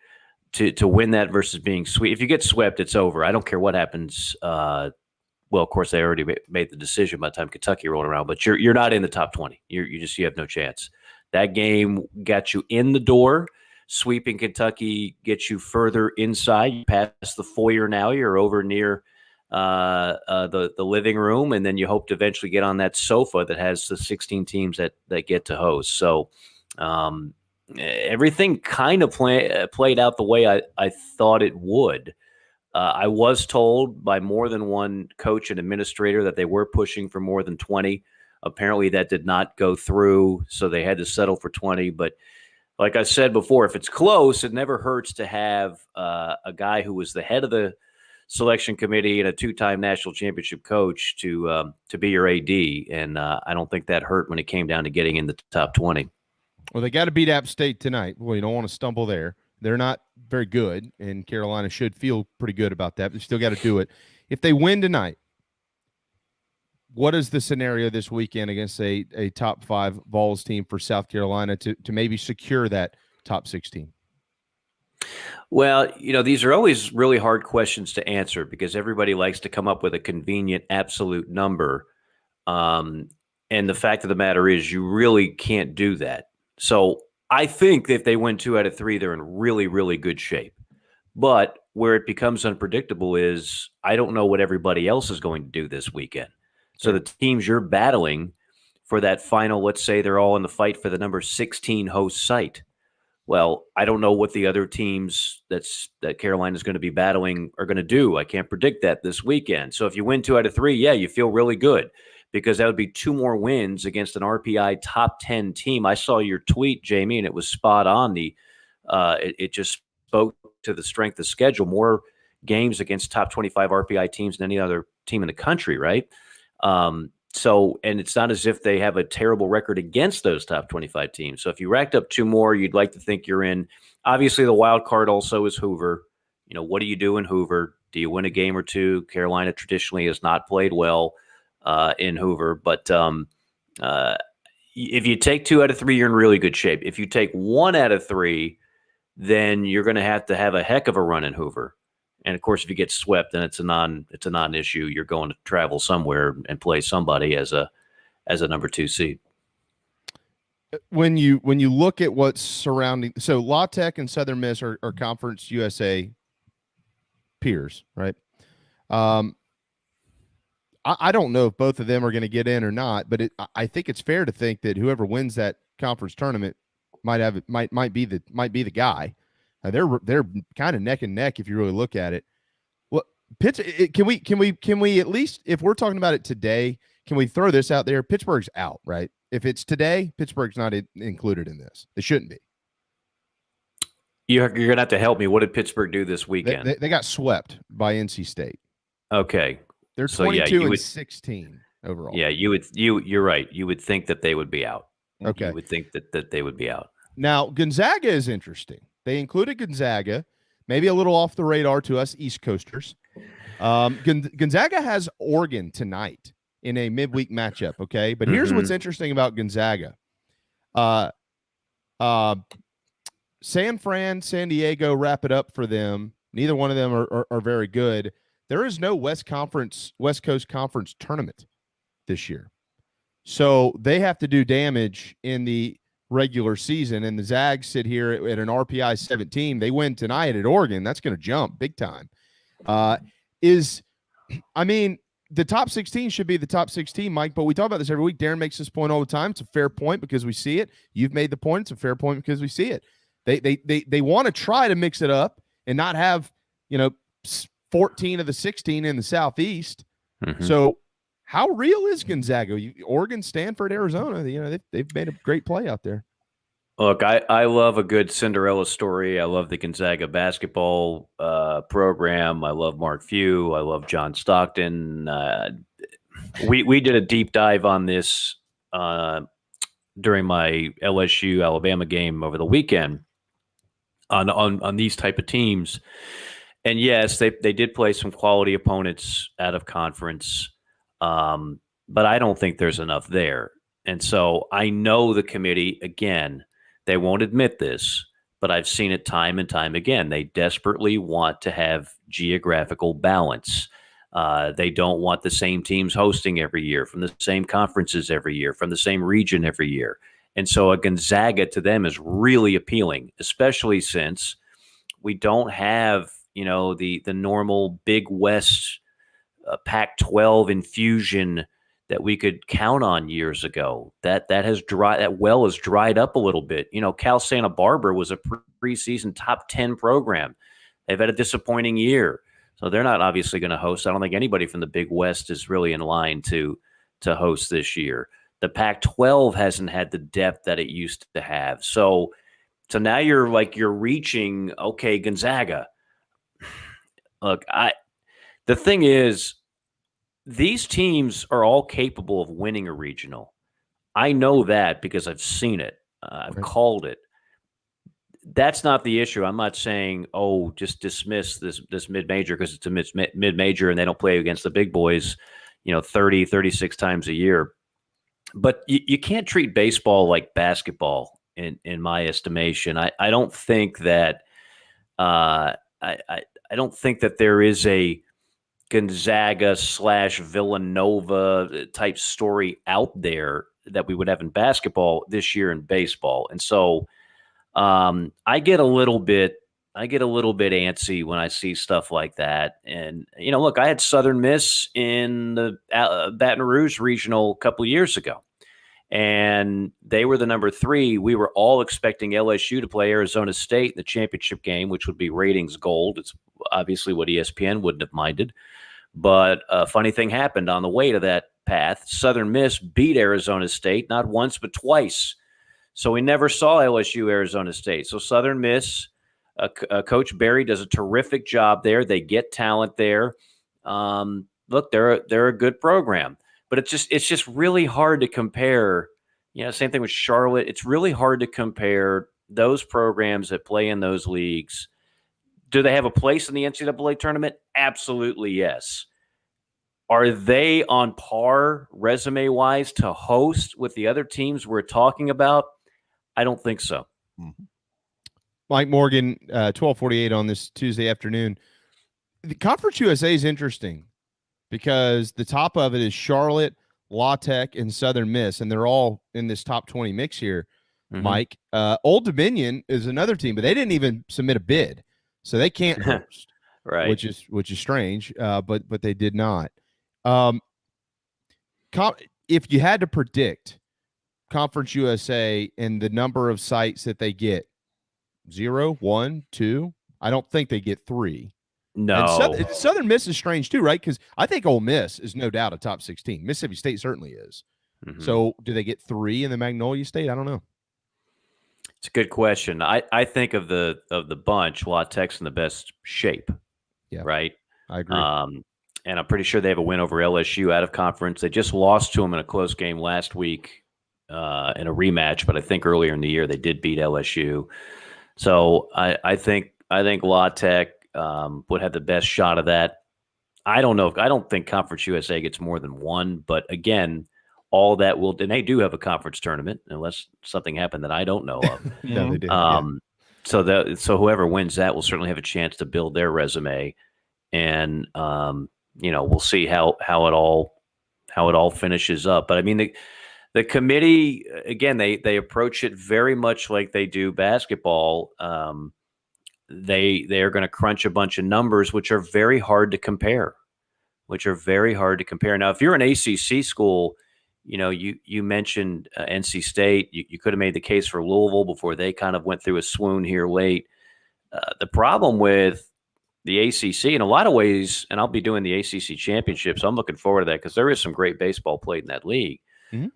to win that versus being swept. If you get swept, it's over. I don't care what happens. Well, of course, they already made the decision by the time Kentucky rolled around, but you're not in the top 20. You have no chance. That game got you in the door. Sweeping Kentucky gets you further inside. You pass the foyer now. You're over near the living room, and then you hope to eventually get on that sofa that has the 16 teams that get to host. So everything kind of played out the way I thought it would. I was told by more than one coach and administrator that they were pushing for more than 20. Apparently that did not go through, so they had to settle for 20. But like I said before, if it's close, it never hurts to have a guy who was the head of the selection committee and a 2-time national championship coach to be your AD. And I don't think that hurt when it came down to getting in the top 20. Well, they got to beat App State tonight. Well, you don't want to stumble there. They're not very good, and Carolina should feel pretty good about that. But they still got to do it. If they win tonight, what is the scenario this weekend against a top 5 Vols team for South Carolina to maybe secure that top 16? Well, these are always really hard questions to answer because everybody likes to come up with a convenient absolute number. And the fact of the matter is you really can't do that. So I think that if they win 2 out of 3, they're in really, really good shape. But where it becomes unpredictable is I don't know what everybody else is going to do this weekend. So the teams you're battling for that final, let's say they're all in the fight for the number 16 host site. Well, I don't know what the other teams that Carolina is going to be battling are going to do. I can't predict that this weekend. So if you win 2 out of 3, yeah, you feel really good because that would be 2 more wins against an RPI top 10 team. I saw your tweet, Jamie, and it was spot on. It just spoke to the strength of schedule. More games against top 25 RPI teams than any other team in the country, right? And it's not as if they have a terrible record against those top 25 teams. So if you racked up 2 more, you'd like to think you're in. Obviously, the wild card also is Hoover. What do you do in Hoover? Do you win a game or 2? Carolina traditionally has not played well in Hoover. But if you take 2 out of 3, you're in really good shape. If you take 1 out of 3, then you're going to have a heck of a run in Hoover. And of course, if you get swept, then it's a non-issue. You're going to travel somewhere and play somebody as a number 2 seed. When you look at what's surrounding, so La Tech and Southern Miss are Conference USA peers, right? I don't know if both of them are going to get in or not, but I think it's fair to think that whoever wins that conference tournament might be the guy. They're kind of neck and neck if you really look at it. Well, can we at least, if we're talking about it today, can we throw this out there? Pittsburgh's out, right? If it's today, Pittsburgh's not included in this. They shouldn't be. You're going to have to help me. What did Pittsburgh do this weekend? They got swept by NC State. Okay, they're 22 and 16 overall. Yeah, you're right. You would think that they would be out. Okay, you would think that they would be out. Now Gonzaga is interesting. They included Gonzaga, maybe a little off the radar to us East Coasters. Gonzaga has Oregon tonight in a midweek matchup, okay? But here's what's interesting about Gonzaga. San Fran, San Diego wrap it up for them. Neither one of them are very good. There is no West Coast Conference tournament this year. So they have to do damage in the regular season, and the Zags sit here at an RPI 17. They win tonight at Oregon. That's going to jump big time. The top 16 should be the top 16, Mike, but we talk about this every week. Darren makes this point all the time. It's a fair point because we see it. You've made the point. It's a fair point because we see it. They want to try to mix it up and not have, 14 of the 16 in the Southeast. So how real is Gonzaga? Oregon, Stanford, Arizona, they've made a great play out there. Look, I love a good Cinderella story. I love the Gonzaga basketball program. I love Mark Few. I love John Stockton. We did a deep dive on this during my LSU Alabama game over the weekend on these type of teams. And yes, they did play some quality opponents out of conference, but I don't think there's enough there. And so I know the committee, again, they won't admit this, but I've seen it time and time again. They desperately want to have geographical balance. They don't want the same teams hosting every year, from the same conferences every year, from the same region every year. And so a Gonzaga to them is really appealing, especially since we don't have, the normal Big West Pac-12 infusion that we could count on years ago. That well has dried up a little bit. Cal Santa Barbara was a preseason top 10 program. They've had a disappointing year. So they're not obviously going to host. I don't think anybody from the Big West is really in line to host this year. The Pac-12 hasn't had the depth that it used to have. So now you're reaching, okay, Gonzaga. Look, the thing is, these teams are all capable of winning a regional. I know that because I've seen it. I've called it. That's not the issue. I'm not saying, just dismiss this mid-major because it's a mid-major and they don't play against the big boys, 30, 36 times a year. But you can't treat baseball like basketball in my estimation. I don't think that I don't think that there is a Gonzaga / Villanova type story out there that we would have in basketball this year in baseball. And so I get a little bit antsy when I see stuff like that. And, look, I had Southern Miss in the Baton Rouge regional a couple of years ago, and they were the number 3. We were all expecting LSU to play Arizona State in the championship game, which would be ratings gold. It's obviously what ESPN wouldn't have minded. But a funny thing happened on the way to that path. Southern Miss beat Arizona State not once but twice. So we never saw LSU Arizona State. So Southern Miss, Coach Barry does a terrific job there. They get talent there. Look, they're a good program, but it's just really hard to compare. Same thing with Charlotte. It's really hard to compare those programs that play in those leagues. Do they have a place in the NCAA tournament? Absolutely, yes. Are they on par resume-wise to host with the other teams we're talking about? I don't think so. Mm-hmm. Mike Morgan, 12:48 on this Tuesday afternoon. The Conference USA is interesting because the top of it is Charlotte, La Tech, and Southern Miss, and they're all in this top 20 mix here, Mike. Old Dominion is another team, but they didn't even submit a bid. So they can't host, right? Which is strange, but they did not. If you had to predict Conference USA and the number of sites that they get, 0, 1, 2, I don't think they get 3. No, and Southern Miss is strange too, right? Because I think Ole Miss is no doubt a top 16. Mississippi State certainly is. So do they get 3 in the Magnolia State? I don't know. It's a good question. I think of the bunch, La Tech's in the best shape. Yeah, right. I agree. And I'm pretty sure they have a win over LSU out of conference. They just lost to them in a close game last week in a rematch, but I think earlier in the year they did beat LSU. So I think La Tech would have the best shot of that. I don't know. I don't think Conference USA gets more than 1, but again, all that will, and they do have a conference tournament, unless something happened that I don't know of. No, they do. So whoever wins that will certainly have a chance to build their resume, and we'll see how it all finishes up. But I mean, the committee, again, they approach it very much like they do basketball. They are going to crunch a bunch of numbers, which are very hard to compare. Now, if you're an ACC school, you mentioned NC State. You could have made the case for Louisville before they kind of went through a swoon here late. The problem with the ACC in a lot of ways, and I'll be doing the ACC championship, so I'm looking forward to that because there is some great baseball played in that league.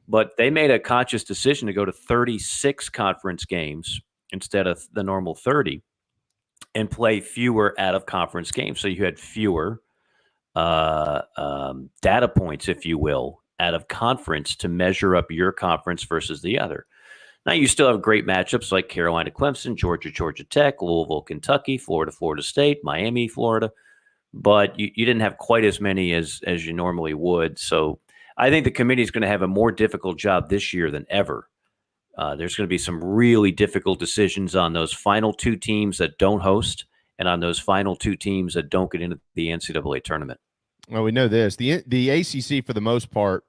But they made a conscious decision to go to 36 conference games instead of the normal 30 and play fewer out-of-conference games. So you had fewer data points, if you will, out of conference to measure up your conference versus the other. Now, you still have great matchups like Carolina, Clemson, Georgia, Georgia Tech, Louisville, Kentucky, Florida, Florida State, Miami, Florida, but you didn't have quite as many as you normally would. So I think the committee is going to have a more difficult job this year than ever. There's going to be some really difficult decisions on those final two teams that don't host and on those final two teams that don't get into the NCAA tournament. Well, we know this. The ACC, for the most part,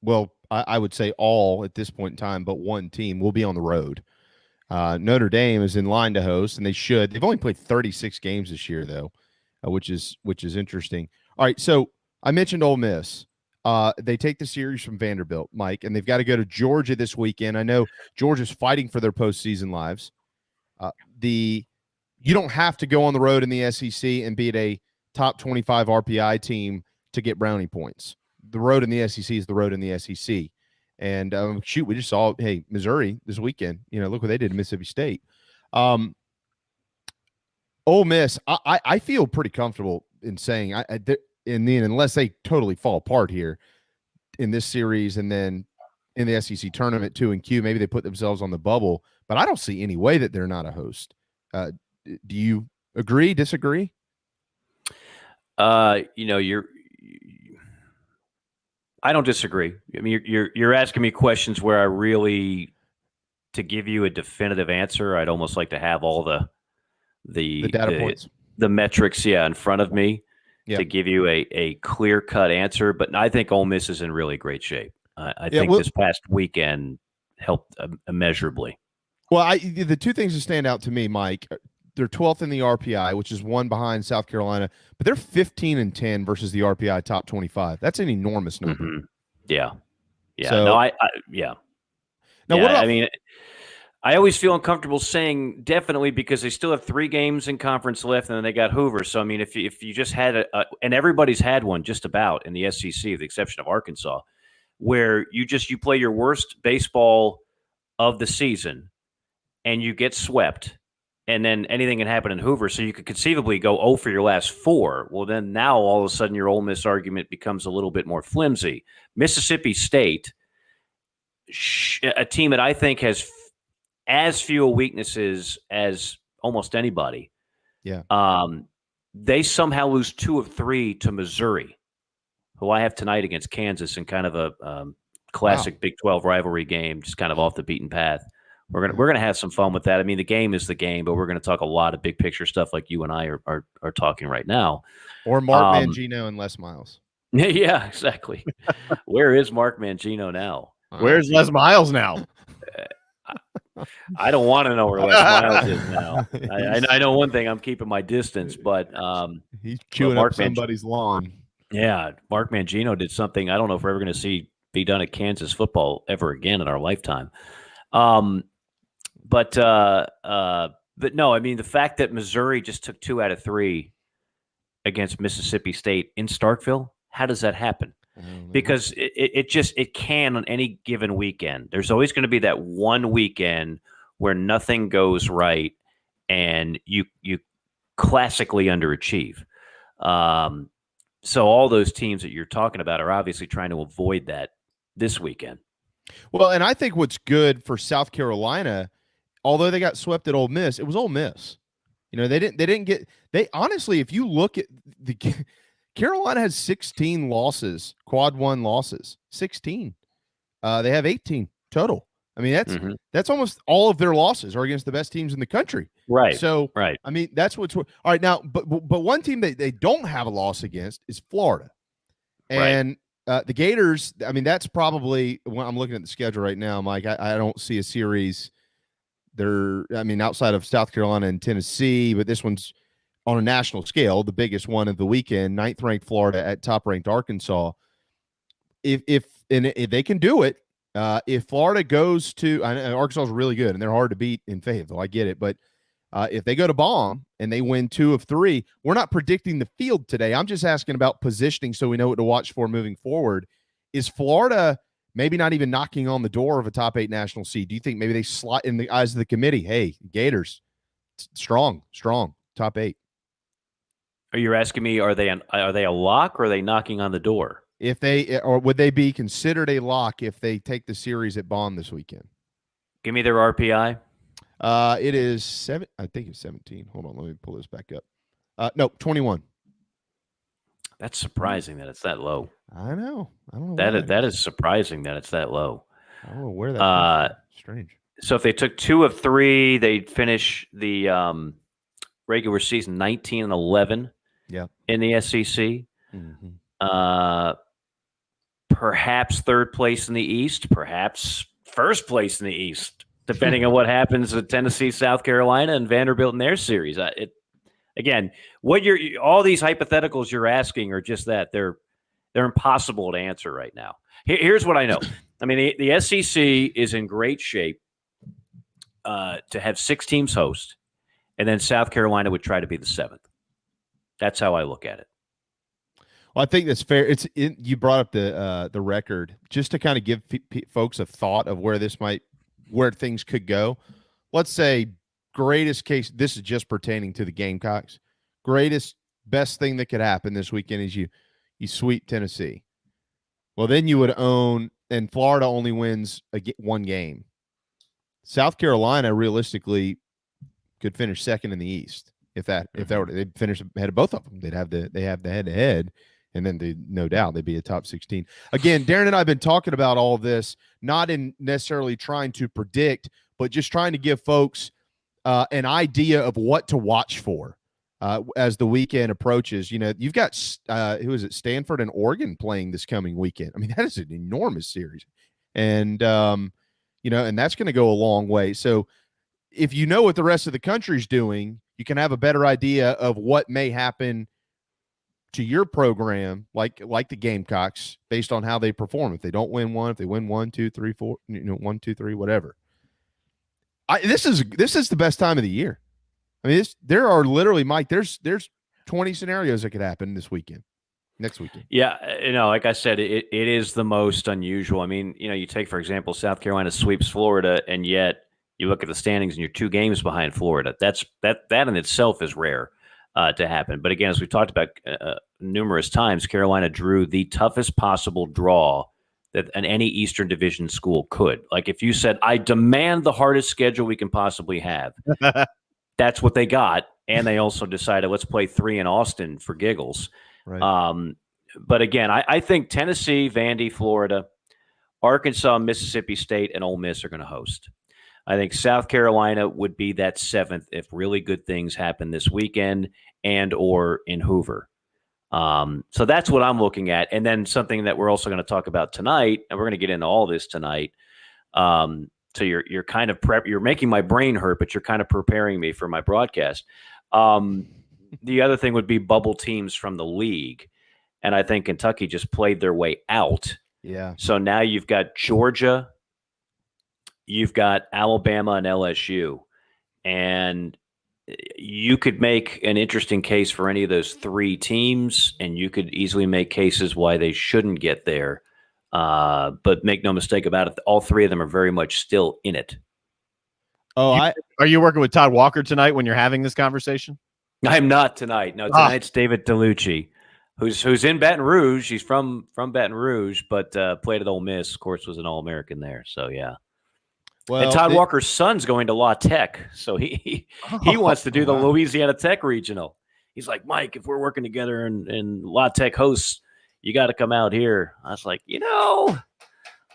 well, I would say all at this point in time, but one team will be on the road. Notre Dame is in line to host, and they should. They've only played 36 games this year, though, which is interesting. All right, so I mentioned Ole Miss. They take the series from Vanderbilt, Mike, and they've got to go to Georgia this weekend. I know Georgia's fighting for their postseason lives. You don't have to go on the road in the SEC and beat a top 25 RPI team to get brownie points. The road in the SEC is the road in the SEC. And we just saw, hey, Missouri this weekend, look what they did to Mississippi State. Ole Miss, I feel pretty comfortable in saying, unless they totally fall apart here in this series and then in the SEC tournament 2-Q, maybe they put themselves on the bubble, but I don't see any way that they're not a host. Do you agree, disagree? I don't disagree. I mean, you're asking me questions where I really, to give you a definitive answer, I'd almost like to have all the data points, the metrics, in front of me to give you a clear-cut answer. But I think Ole Miss is in really great shape. I think this past weekend helped immeasurably. Well, the two things that stand out to me, Mike, they're 12th in the RPI, which is one behind South Carolina, but they're 15-10 versus the RPI top 25. That's an enormous number. Mm-hmm. Yeah. So, Now, what about, I mean, I always feel uncomfortable saying definitely because they still have 3 games in conference left, and then they got Hoover. So, I mean, if you just had and everybody's had one just about in the SEC, with the exception of Arkansas, where you play your worst baseball of the season and you get swept, and then anything can happen in Hoover, so you could conceivably go 0 for your last 4. Well, then now all of a sudden your Ole Miss argument becomes a little bit more flimsy. Mississippi State, a team that I think has as few weaknesses as almost anybody. Yeah. They somehow lose 2 of 3 to Missouri, who I have tonight against Kansas in kind of a classic Big 12 rivalry game, just kind of off the beaten path. We're gonna have some fun with that. I mean, the game is the game, but we're gonna talk a lot of big picture stuff like you and I are talking right now. Or Mark Mangino and Les Miles. Yeah, exactly. Where is Mark Mangino now? Where's Les Miles now? I don't want to know where Les Miles is now. I know one thing: I'm keeping my distance, but he's chewing up somebody's lawn. Yeah, Mark Mangino did something I don't know if we're ever going to see be done at Kansas football ever again in our lifetime. But no, I mean, the fact that Missouri just took 2 out of 3 against Mississippi State in Starkville, how does that happen? Because it can on any given weekend. There's always going to be that one weekend where nothing goes right and you classically underachieve. So all those teams that you're talking about are obviously trying to avoid that this weekend. Well, and I think what's good for South Carolina, although they got swept at Ole Miss, it was Ole Miss. They honestly, if you look at the Carolina has 16 losses, quad 1 losses, 16. They have 18 total. I mean, that's almost all of their losses are against the best teams in the country. Right. So, right. I mean, that's what's all right now. But one team that they don't have a loss against is Florida, and the Gators. I mean, that's probably when I'm looking at the schedule right now, Mike. I don't see a series. Outside of South Carolina and Tennessee, but this one's on a national scale, the biggest one of the weekend. 9th ranked Florida at top ranked Arkansas. If they can do it. If Florida goes to, I know Arkansas is really good and they're hard to beat in Fayetteville, I get it, but if they go to Baum and they win 2 of 3, we're not predicting the field today. I'm just asking about positioning so we know what to watch for moving forward. Is Florida maybe not even knocking on the door of a top 8 national seed? Do you think maybe they slot in the eyes of the committee? Hey, Gators, strong, top 8. Are you asking me? Are they a lock or are they knocking on the door? if they, or would they be considered a lock if they take the series at Bond this weekend? Give me their RPI. It is 7. I think it's 17. Hold on, let me pull this back up. No, 21. That's surprising that it's that low. I know. I don't know. That is surprising that it's that low. I don't know where that. Strange. So if they took 2 of 3, they'd finish the regular season 19-11. Yeah. In the SEC. Mm-hmm. Perhaps 3rd place in the East. Perhaps 1st place in the East, depending on what happens with Tennessee, South Carolina, and Vanderbilt in their series. Again, all these hypotheticals you're asking are just that they're impossible to answer right now. Here's what I know. I mean, the SEC is in great shape to have 6 teams host, and then South Carolina would try to be the 7th. That's how I look at it. Well, I think that's fair. You brought up the record just to kind of give folks a thought of where things could go. Let's say greatest case. This is just pertaining to the Gamecocks. Best thing that could happen this weekend is you sweep Tennessee. Well, then you would own, and Florida only wins one game. South Carolina realistically could finish 2nd in the East if they'd finish ahead of both of them. They have the head-to-head, and then no doubt they'd be a top 16. Again, Darren and I have been talking about all of this, not in necessarily trying to predict, but just trying to give folks an idea of what to watch for as the weekend approaches. You know, you've got Stanford and Oregon playing this coming weekend. I mean, that is an enormous series, and and that's going to go a long way. So if you know what the rest of the country's doing, you can have a better idea of what may happen to your program, like the Gamecocks, based on how they perform. If they don't win one, if they win 1, 2, 3, 4, 1, 2, 3, whatever. This is the best time of the year. I mean, there are literally, Mike, there's 20 scenarios that could happen next weekend. Yeah, like I said, it is the most unusual. I mean, you take, for example, South Carolina sweeps Florida, and yet you look at the standings and you're 2 games behind Florida. That in itself is rare to happen. But again, as we've talked about numerous times, Carolina drew the toughest possible draw that any Eastern Division school could. Like if you said, I demand the hardest schedule we can possibly have, that's what they got. And they also decided, let's play 3 in Austin for giggles. Right. But again, I think Tennessee, Vandy, Florida, Arkansas, Mississippi State, and Ole Miss are going to host. I think South Carolina would be that 7th if really good things happen this weekend and or in Hoover. So that's what I'm looking at. And then something that we're also going to talk about tonight, and we're going to get into all this tonight. So you're kind of you're making my brain hurt, but you're kind of preparing me for my broadcast. The other thing would be bubble teams from the league. And I think Kentucky just played their way out. Yeah. So now you've got Georgia, you've got Alabama and LSU, and you could make an interesting case for any of those 3 teams, and you could easily make cases why they shouldn't get there. But make no mistake about it, all 3 of them are very much still in it. Oh, are you working with Todd Walker tonight when you're having this conversation? I'm not tonight. No, tonight's David DeLucci, who's in Baton Rouge. He's from Baton Rouge, but played at Ole Miss. Of course, was an All-American there. So yeah. Well, and Todd Walker's son's going to La Tech, so he wants to do the Louisiana Tech regional. He's like, Mike, if we're working together and La Tech hosts, you got to come out here. I was like,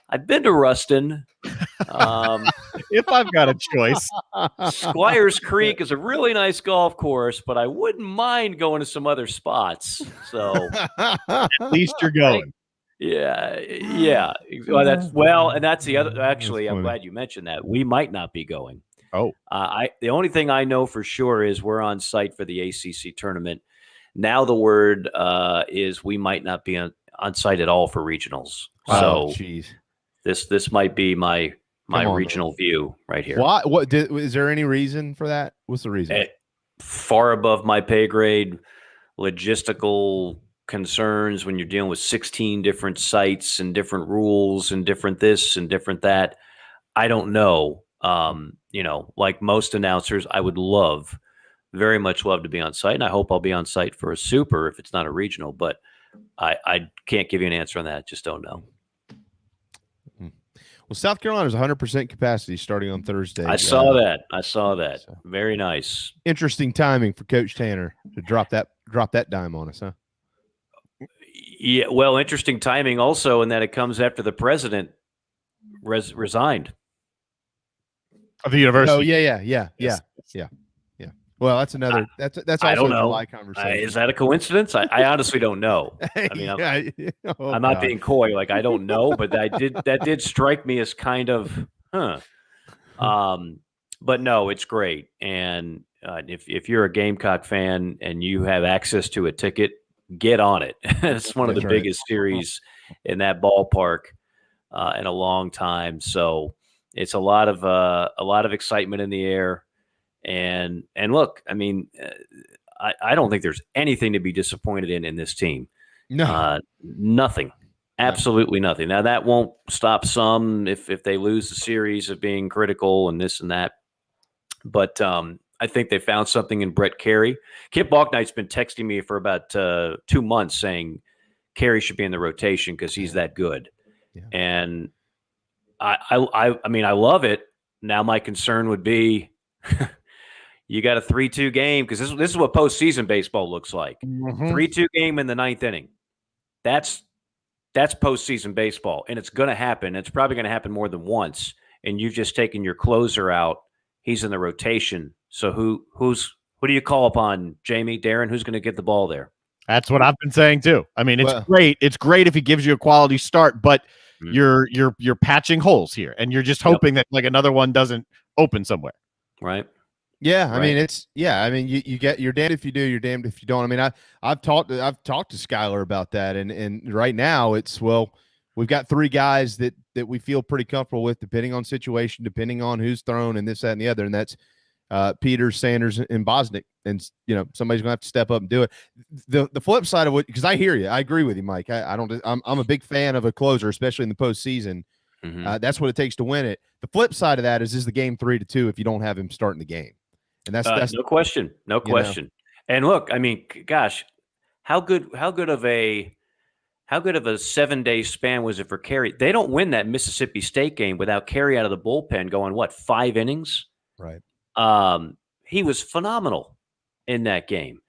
I've been to Ruston. If I've got a choice, Squires Creek is a really nice golf course, but I wouldn't mind going to some other spots. So at least you're going. Yeah. And that's the other. Actually, I'm glad you mentioned that. We might not be going. Oh, the only thing I know for sure is we're on site for the ACC tournament. Now the word is we might not be on site at all for regionals. So this might be my regional view right here. Why? Is there any reason for that? What's the reason? Far above my pay grade, logistical concerns when you're dealing with 16 different sites and different rules and different this and different that. I don't know. Like most announcers, I would very much love to be on site, and I hope I'll be on site for a super if it's not a regional. But I can't give you an answer on that. Just don't know. Well, South Carolina's 100% capacity starting on Thursday. I saw that. So. Very nice. Interesting timing for Coach Tanner to drop that dime on us, huh? Yeah, well, interesting timing also in that it comes after the president resigned. Of the university. Oh, yeah. Well, that's another. That's also I don't a know. July conversation. Is that a coincidence? I honestly don't know. I mean, I'm not being coy. Like, I don't know, but that did strike me as kind of, but no, it's great. And if you're a Gamecock fan and you have access to a ticket, get on it. It's one of the biggest series in that ballpark in a long time. So it's a lot of excitement in the air. And look, I mean, I don't think there's anything to be disappointed in this team. No, nothing, absolutely nothing. Now that won't stop some if they lose the series of being critical and this and that. But I think they found something in Brett Carey. Kip Balknight's been texting me for about 2 months saying Carey should be in the rotation because he's that good. Yeah. And I mean, I love it. Now my concern would be. You got a 3-2 game because this is what postseason baseball looks like. 3-2 game in the 9th inning. That's postseason baseball, and it's going to happen. It's probably going to happen more than once. And you've just taken your closer out. He's in the rotation. So who do you call upon, Jamie, Darren? Who's going to get the ball there? That's what I've been saying too. I mean, it's great. It's great if he gives you a quality start, but you're patching holes here, and you're just hoping that like another one doesn't open somewhere. Right. Yeah, I mean you get you're damned if you do, you're damned if you don't. I mean, I've talked to Skylar about that, and right now it's we've got 3 guys that we feel pretty comfortable with, depending on situation, depending on who's thrown, and this, that, and the other, and that's Peters, Sanders, and Bosnick, and somebody's gonna have to step up and do it. The flip side of what, because I hear you, I agree with you, Mike. I'm a big fan of a closer, especially in the postseason. That's what it takes to win it. The flip side of that is the game 3-2 if you don't have him starting the game. And that's no question. And look, I mean, gosh, how good of a 7-day span was it for Carey? They don't win that Mississippi State game without Carey out of the bullpen going 5 innings? Right. He was phenomenal in that game.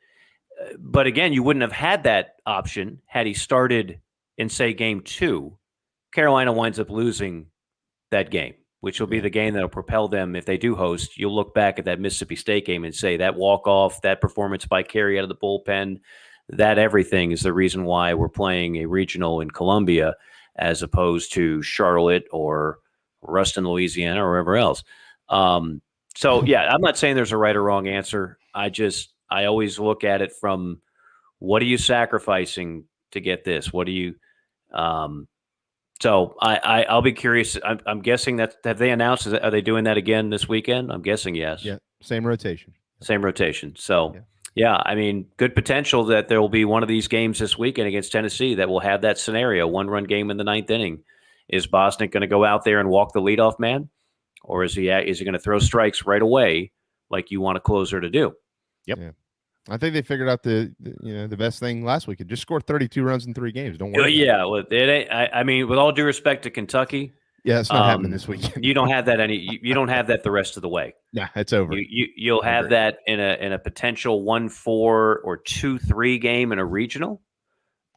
But again, you wouldn't have had that option had he started in, say, game 2. Carolina winds up losing that game, which will be the game that will propel them if they do host. You'll look back at that Mississippi State game and say that walk-off, that performance by Carey out of the bullpen, that everything is the reason why we're playing a regional in Columbia as opposed to Charlotte or Ruston, Louisiana, or wherever else. So, yeah, I'm not saying there's a right or wrong answer. I always look at it from what are you sacrificing to get this? What do you So I'll be curious. I'm guessing that have they announced? Are they doing that again this weekend? I'm guessing yes. Yeah, same rotation. So yeah, I mean, good potential that there will be one of these games this weekend against Tennessee that will have that scenario: 1-run game in the 9th inning. Is Bosnick going to go out there and walk the leadoff man, or is he going to throw strikes right away like you want a closer to do? Yep. Yeah. I think they figured out the best thing last week. Just score 32 runs in 3 games. Don't worry. Yeah, well, it ain't. I mean, with all due respect to Kentucky, yeah, it's not happening this weekend. You don't have that you don't have that the rest of the way. Nah, it's over. You'll have that in a potential 1-4 or 2-3 game in a regional,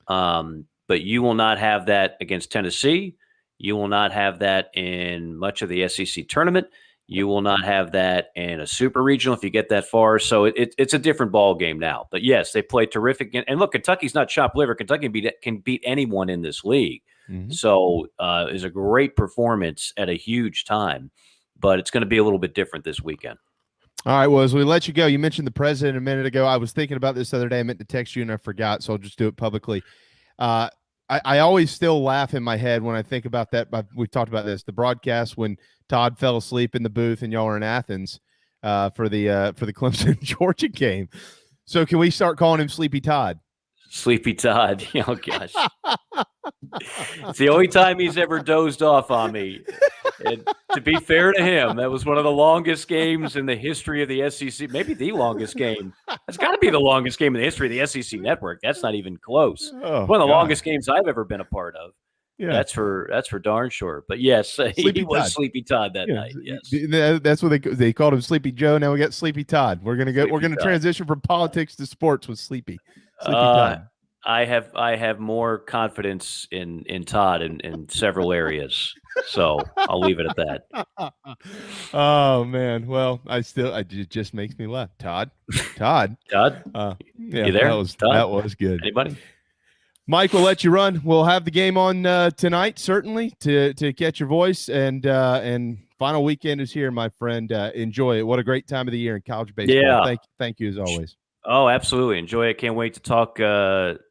but you will not have that against Tennessee. You will not have that in much of the SEC tournament. You will not have that in a super regional if you get that far. So it's a different ball game now. But yes, they play terrific. And look, Kentucky's not chopped liver. Kentucky can beat anyone in this league. Mm-hmm. So it's a great performance at a huge time. But it's going to be a little bit different this weekend. All right, well, as we let you go, you mentioned the president a minute ago. I was thinking about this the other day. I meant to text you and I forgot, so I'll just do it publicly. I always still laugh in my head when I think about that. We've talked about this, the broadcast when Todd fell asleep in the booth and y'all were in Athens for the Clemson Georgia game. So can we start calling him Sleepy Todd? Sleepy Todd. Oh gosh. It's the only time he's ever dozed off on me. And to be fair to him, that was one of the longest games in the history of the SEC. Maybe the longest game. It's got to be the longest game in the history of the SEC network. That's not even close. Oh, one of the God. longest games I've ever been a part of. Yeah. That's for darn sure. But yes, he was Sleepy Todd that night. Yes, that's what they called him, Sleepy Joe. Now we got Sleepy Todd. We're gonna transition from politics to sports with Sleepy Todd. I have more confidence in Todd in several areas, so I'll leave it at that. Oh man, well, it just makes me laugh. Todd. Yeah, you there? That was good. Anybody? Mike, we'll let you run. We'll have the game on tonight, certainly, to catch your voice. And final weekend is here, my friend. Enjoy it. What a great time of the year in college baseball. Yeah. Thank you as always. Oh, absolutely. Enjoy it. Can't wait to talk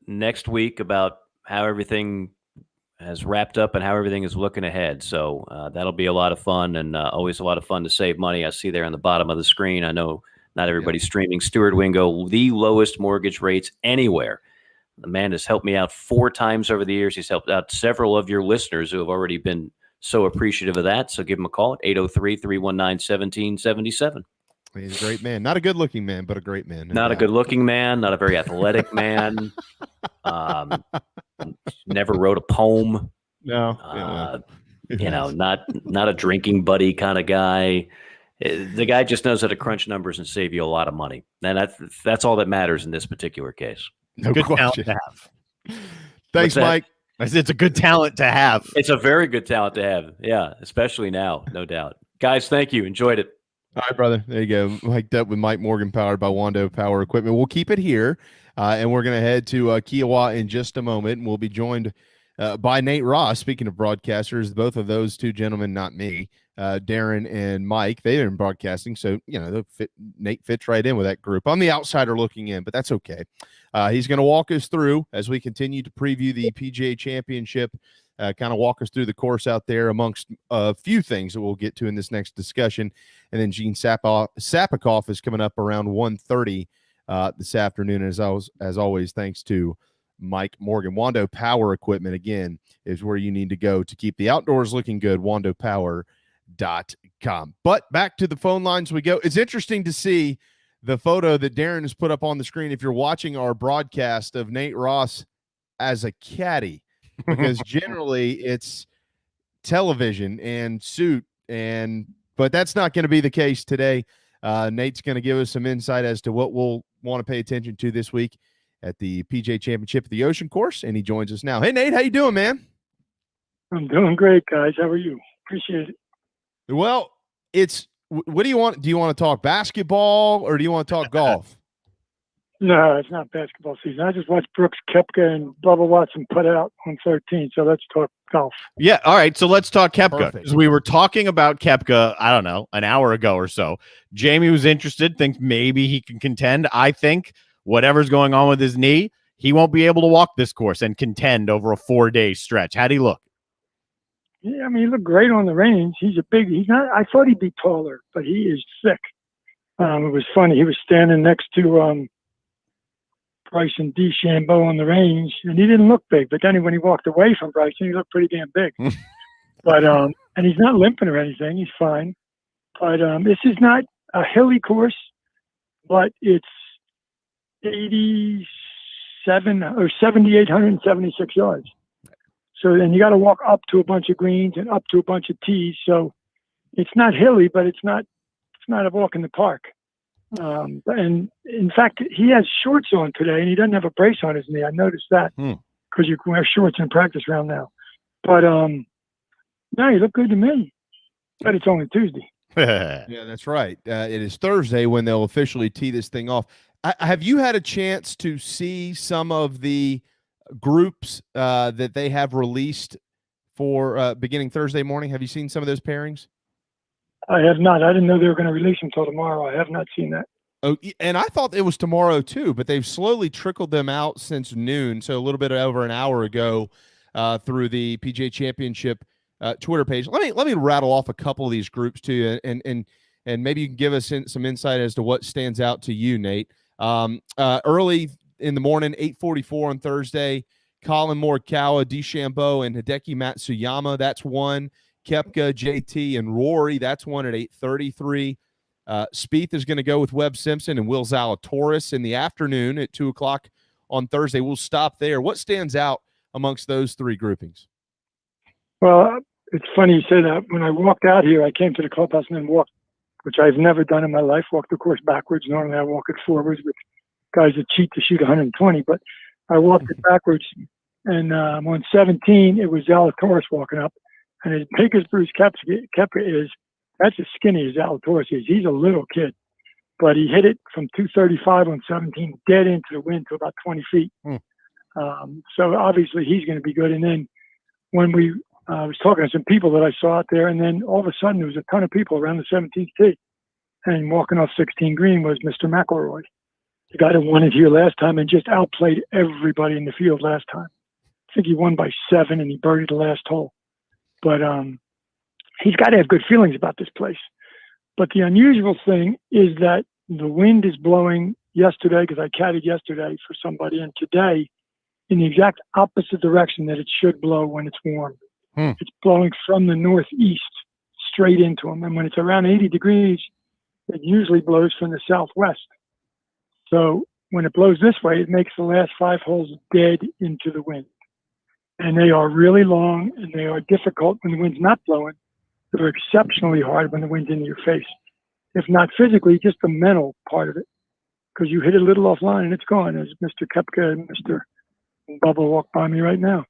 next week about how everything has wrapped up and how everything is looking ahead. So that'll be a lot of fun, and always a lot of fun to save money. I see there on the bottom of the screen. I know not everybody's streaming. Stuart Wingo, the lowest mortgage rates anywhere. The man has helped me out 4 times over the years. He's helped out several of your listeners who have already been so appreciative of that. So give him a call at 803-319-1777. He's a great man. Not a good-looking man, but a great man. Not a good-looking man. Not a very athletic man. Never wrote a poem. No. Not a drinking buddy kind of guy. The guy just knows how to crunch numbers and save you a lot of money. And that's all that matters in this particular case. No good question. Talent to have. Thanks, Mike. I said it's a good talent to have. It's a very good talent to have. Yeah, especially now, no doubt. Guys, thank you. Enjoyed it. All right, brother. There you go. Mic'd up with Mike Morgan, powered by Wando Power Equipment. We'll keep it here, and we're going to head to Kiawah in just a moment, and we'll be joined by Nate Ross. Speaking of broadcasters, both of those two gentlemen, not me, Darren and Mike, they've been broadcasting, so Nate fits right in with that group. I'm the outsider looking in, but that's okay. He's going to walk us through as we continue to preview the PGA Championship, kind of walk us through the course out there amongst a few things that we'll get to in this next discussion. And then Gene Sapakoff is coming up around 1:30 this afternoon. As always, thanks to Mike Morgan. Wando Power Equipment, again, is where you need to go to keep the outdoors looking good, wandopower.com. But back to the phone lines we go. It's interesting to see the photo that Darren has put up on the screen if you're watching our broadcast of Nate Ross as a caddy, because generally it's television and suit, but that's not going to be the case today. Nate's going to give us some insight as to what we'll want to pay attention to this week at the PGA Championship at the Ocean Course, and he joins us now. Hey, Nate, how you doing, man? I'm doing great, guys. How are you? Appreciate it. Well, what do you want? Do you want to talk basketball or do you want to talk golf? No, it's not basketball season. I just watched Brooks Koepka and Bubba Watson put out on 13, so let's talk golf. Yeah, all right, so let's talk Koepka. Perfect. Because we were talking about Koepka, I don't know, an hour ago or so. Jamie was interested, thinks maybe he can contend. I think whatever's going on with his knee, he won't be able to walk this course and contend over a 4-day stretch. How'd he look? Yeah, I mean, he looked great on the range. He's not, I thought he'd be taller, but he is thick. It was funny. He was standing next to Bryson DeChambeau on the range, and he didn't look big. But then when he walked away from Bryson, he looked pretty damn big. But and he's not limping or anything. He's fine. But this is not a hilly course, but it's 7,876 yards. So then you got to walk up to a bunch of greens and up to a bunch of tees. So it's not hilly, but it's not a walk in the park. And in fact, he has shorts on today, and he doesn't have a brace on his knee. I noticed that because you can wear shorts in practice round now. But no, he looked good to me. But it's only Tuesday. Yeah, that's right. It is Thursday when they'll officially tee this thing off. Have you had a chance to see some of the groups that they have released for beginning Thursday morning? Have you seen some of those pairings? I have not. I didn't know they were going to release them until tomorrow. I have not seen that. Oh, and I thought it was tomorrow too, but they've slowly trickled them out since noon, so a little bit over an hour ago, through the PGA Championship Twitter page. Let me rattle off a couple of these groups to you, and maybe you can give us some insight as to what stands out to you, Nate. Early in the morning, 8:44 on Thursday, Colin Morikawa, DeChambeau, and Hideki Matsuyama. That's one. Koepka, JT, and Rory. That's one at 8:33. Spieth is going to go with Webb Simpson and Will Zalatoris in the afternoon at 2 o'clock on Thursday. We'll stop there. What stands out amongst those three groupings? Well, it's funny you say that. When I walked out here, I came to the clubhouse and then walked, which I've never done in my life, walked the course backwards. Normally I walk it forwards with guys that cheat to shoot 120, but I walked it backwards. And on 17, it was Zalatoris walking up. And as big as Bruce Koepka is, that's as skinny as Zalatoris is. He's a little kid. But he hit it from 235 on 17, dead into the wind to about 20 feet. So obviously he's going to be good. And then when we was talking to some people that I saw out there, and then all of a sudden there was a ton of people around the 17th tee. And walking off 16 green was Mr. McIlroy, the guy that won it here last time and just outplayed everybody in the field last time. I think he won by 7 and he birdied the last hole. But he's got to have good feelings about this place. But the unusual thing is that the wind is blowing yesterday, because I caddied yesterday for somebody, and today in the exact opposite direction that it should blow when it's warm. It's blowing from the northeast straight into them. And when it's around 80 degrees, it usually blows from the southwest. So when it blows this way, it makes the last 5 holes dead into the wind. And they are really long, and they are difficult when the wind's not blowing. They're exceptionally hard when the wind's in your face. If not physically, just the mental part of it. Because you hit it a little offline and it's gone, as Mr. Koepka and Mr. Bubba walk by me right now.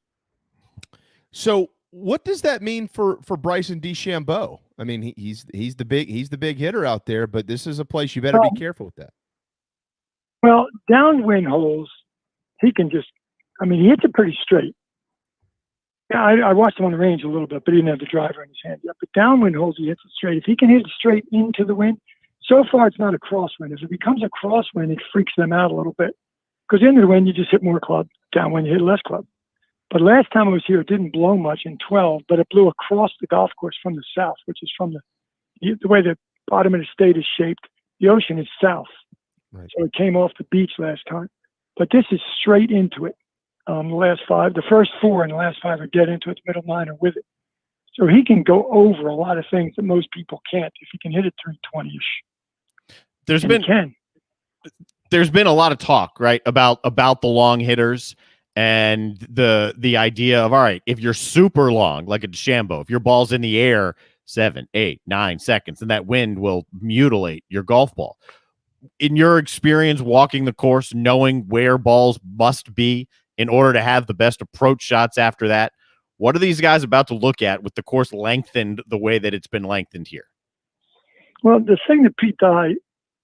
So what does that mean for Bryson DeChambeau? I mean, he's the big hitter out there, but this is a place you better be careful with that. Well, downwind holes, he can just, he hits it pretty straight. Yeah, I watched him on the range a little bit, but he didn't have the driver in his hand yet. But downwind holes, he hits it straight. If he can hit it straight into the wind, so far it's not a crosswind. If it becomes a crosswind, it freaks them out a little bit. Because into the wind, you just hit more club. Downwind, you hit less club. But last time I was here, it didn't blow much in 12, but it blew across the golf course from the south, which is from the way the bottom of the state is shaped. The ocean is south. Right. So it came off the beach last time. But this is straight into it. The last 5, the first 4 and the last 5 are dead into it. The middle 9 are with it. So he can go over a lot of things that most people can't if he can hit it 320-ish. There's been a lot of talk, right, about the long hitters and the idea of, all right, if you're super long, like a DeChambeau, if your ball's in the air 7, 8, 9 seconds, then that wind will mutilate your golf ball. In your experience walking the course, knowing where balls must be in order to have the best approach shots after that, what are these guys about to look at with the course lengthened the way that it's been lengthened here? Well, the thing that Pete Dye,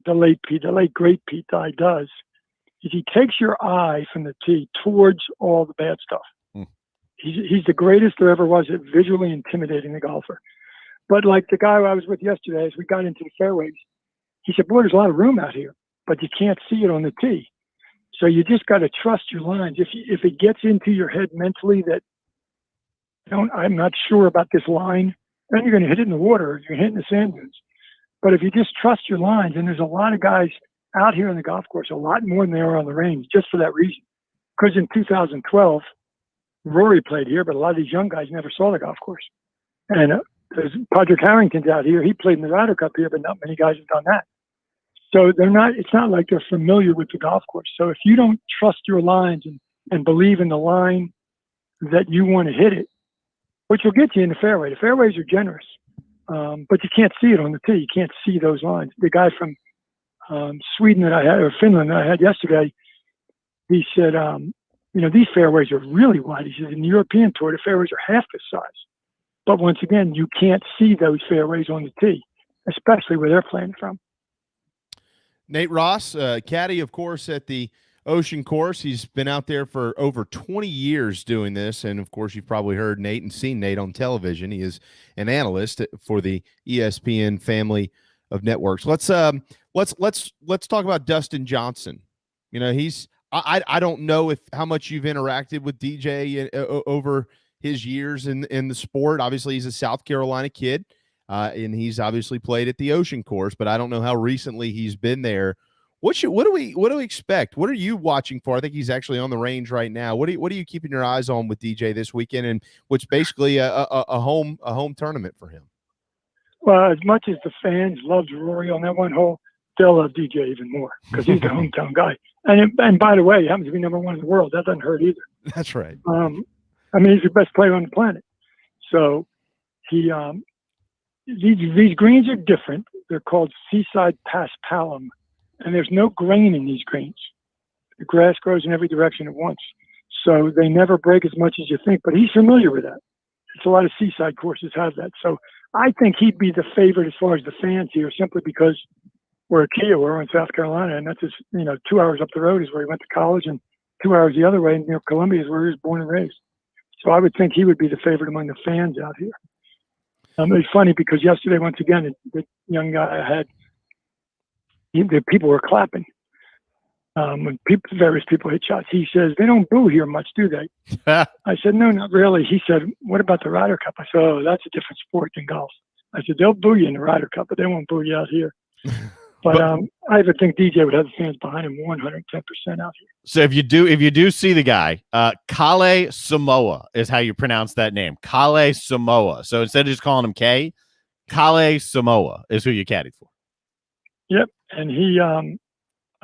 the late great Pete Dye does is he takes your eye from the tee towards all the bad stuff. He's the greatest there ever was at visually intimidating the golfer. But like the guy I was with yesterday, as we got into the fairways, he said, boy, there's a lot of room out here, but you can't see it on the tee. So you just got to trust your lines. If it gets into your head mentally that I'm not sure about this line, then you're going to hit it in the water, or you're hitting the sand dunes. But if you just trust your lines, and there's a lot of guys out here on the golf course, a lot more than they are on the range, just for that reason. Because in 2012, Rory played here, but a lot of these young guys never saw the golf course. And there's Padraig Harrington's out here. He played in the Ryder Cup here, but not many guys have done that. So it's not like they're familiar with the golf course. So if you don't trust your lines and believe in the line that you want to hit it, which will get you in the fairway. The fairways are generous, but you can't see it on the tee. You can't see those lines. The guy from Sweden or Finland that I had yesterday, he said, these fairways are really wide. He said, in the European Tour, the fairways are half this size. But once again, you can't see those fairways on the tee, especially where they're playing from. Nate Ross, caddy, of course, at the Ocean Course. He's been out there for over 20 years doing this, and of course, you've probably heard Nate and seen Nate on television. He is an analyst for the ESPN family of networks. Let's talk about Dustin Johnson. I don't know how much you've interacted with DJ over his years in the sport. Obviously, he's a South Carolina kid. And he's obviously played at the Ocean Course, but I don't know how recently he's been there. What do we expect? What are you watching for? I think he's actually on the range right now. What are you keeping your eyes on with DJ this weekend, and what's basically a home tournament for him? Well, as much as the fans loved Rory on that one hole, they'll love DJ even more because he's the hometown guy. And by the way, he happens to be number one in the world. That doesn't hurt either. That's right. I mean, he's the best player on the planet. So he these greens are different. They're called Seaside Paspalum, and there's no grain in these greens. The grass grows in every direction at once, so they never break as much as you think. But he's familiar with that. It's a lot of seaside courses have that. So I think he'd be the favorite as far as the fans here, simply because we're at Kiawah, we're in South Carolina, and that's just 2 hours up the road is where he went to college, and 2 hours the other way near Columbia is where he was born and raised. So I would think he would be the favorite among the fans out here. It's funny because yesterday, once again, the young guy the people were clapping. When various people hit shots, he says, they don't boo here much, do they? I said, no, not really. He said, what about the Ryder Cup? I said, oh, that's a different sport than golf. I said, they'll boo you in the Ryder Cup, but they won't boo you out here. But I would think DJ would have the fans behind him 110% out here. So if you do see the guy, Kale Samoa is how you pronounce that name. Kale Samoa. So instead of just calling him K, Kale Samoa is who you caddied for. Yep. And he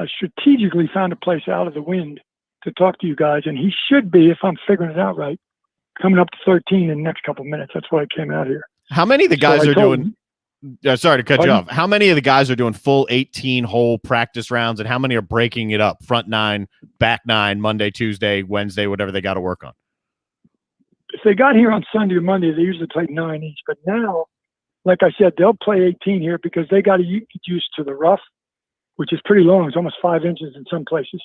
strategically found a place out of the wind to talk to you guys. And he should be, if I'm figuring it out right, coming up to 13 in the next couple of minutes. That's why I came out here. How many of the guys are doing... sorry to cut you off. How many of the guys are doing full 18-hole practice rounds, and how many are breaking it up? Front 9, back 9, Monday, Tuesday, Wednesday, whatever they got to work on. If they got here on Sunday or Monday, they usually play 9 each. But now, like I said, they'll play 18 here because they got to get used to the rough, which is pretty long. It's almost 5 inches in some places.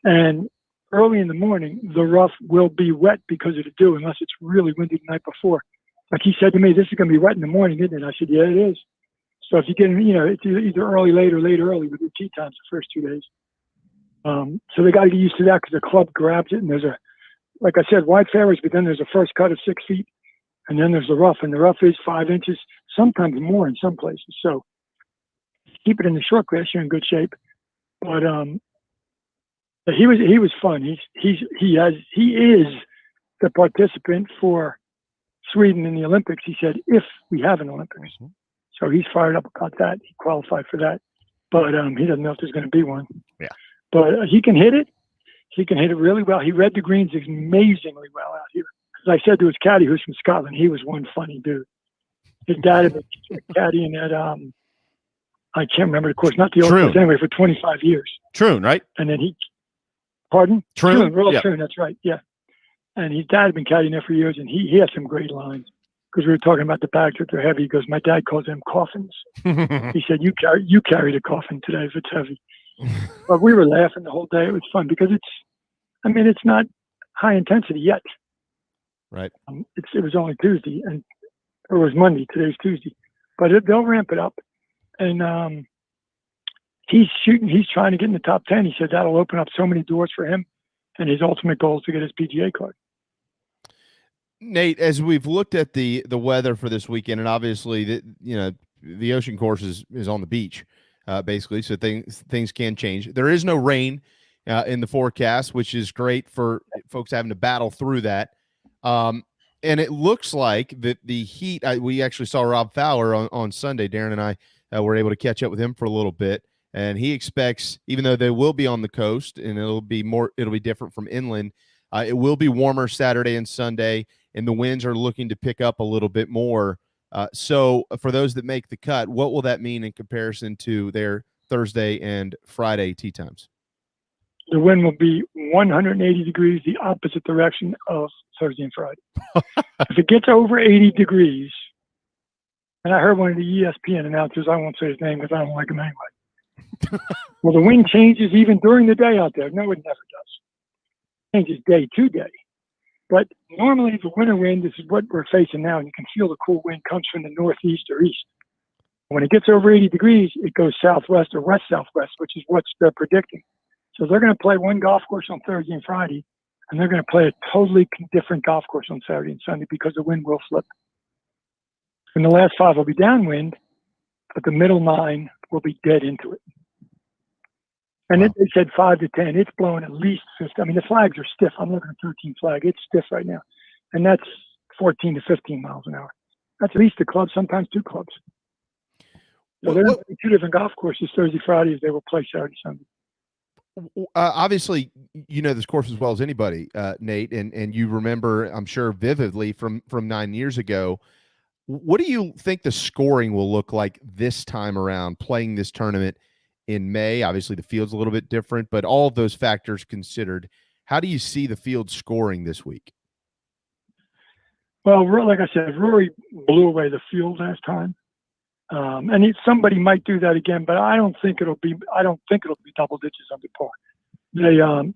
And early in the morning, the rough will be wet because of the dew, unless it's really windy the night before. Like he said to me, this is going to be wet in the morning, isn't it? I said, yeah, it is. So if you get, it's either early, late, or late, early with your tee times the first 2 days. So they got to get used to that because the club grabs it. And there's like I said, wide fairways, but then there's a first cut of 6 feet. And then there's the rough. And the rough is 5 inches, sometimes more in some places. So keep it in the short grass, you're in good shape. But he was fun. He is the participant for Sweden in the Olympics. He said, if we have an Olympics. So he's fired up about that. He qualified for that. But he doesn't know if there's going to be one. Yeah. But he can hit it. He can hit it really well. He read the greens amazingly well out here. Because I said to his caddy, who's from Scotland, he was one funny dude. His dad had been caddying at, I can't remember the course, not the old course anyway, for 25 years. Troon, right? And then pardon? Troon? Royal Troon, that's right, yeah. And his dad had been caddying there for years, and he had some great lines. Because we were talking about the bags that they're heavy. He goes, my dad calls them coffins. He said, you carried a coffin today if it's heavy. But we were laughing the whole day. It was fun because it's not high intensity yet. Right. It was only Tuesday, or it was Monday. Today's Tuesday. But they'll ramp it up. And he's trying to get in the top 10. He said that'll open up so many doors for him. And his ultimate goal is to get his PGA card. Nate, as we've looked at the weather for this weekend, and obviously the ocean course is on the beach, basically, so things can change. There is no rain in the forecast, which is great for folks having to battle through that. And it looks like that the heat. We actually saw Rob Fowler on Sunday. Darren and I were able to catch up with him for a little bit. And he expects, even though they will be on the coast and it'll be different from inland, it will be warmer Saturday and Sunday, and the winds are looking to pick up a little bit more. So for those that make the cut, what will that mean in comparison to their Thursday and Friday tee times? The wind will be 180 degrees, the opposite direction of Thursday and Friday. If it gets over 80 degrees, and I heard one of the ESPN announcers, I won't say his name because I don't like him anyway. Well, the wind changes even during the day out there. No, it never does. It changes day to day. But normally the winter wind, this is what we're facing now, and you can feel the cool wind comes from the northeast or east. When it gets over 80 degrees, it goes southwest or west-southwest, which is what they're predicting. So they're going to play one golf course on Thursday and Friday, and they're going to play a totally different golf course on Saturday and Sunday because the wind will flip. And the last 5 will be downwind, but the middle 9 will be dead into it. And they said 5 to 10. It's blowing at least 50. I mean, the flags are stiff. I'm looking at 13 flag. It's stiff right now. And that's 14 to 15 miles an hour. That's at least a club, sometimes 2 clubs. So there's 2 different golf courses, Thursday, Friday, as they will play Saturday, Sunday. Obviously, you know this course as well as anybody, Nate, and you remember, I'm sure, vividly from 9 years ago. What do you think the scoring will look like this time around playing this tournament in May? Obviously, the field's a little bit different, but all of those factors considered, how do you see the field scoring this week? Well, like I said, Rory blew away the field last time. And somebody might do that again, but I don't think it'll be double digits under par.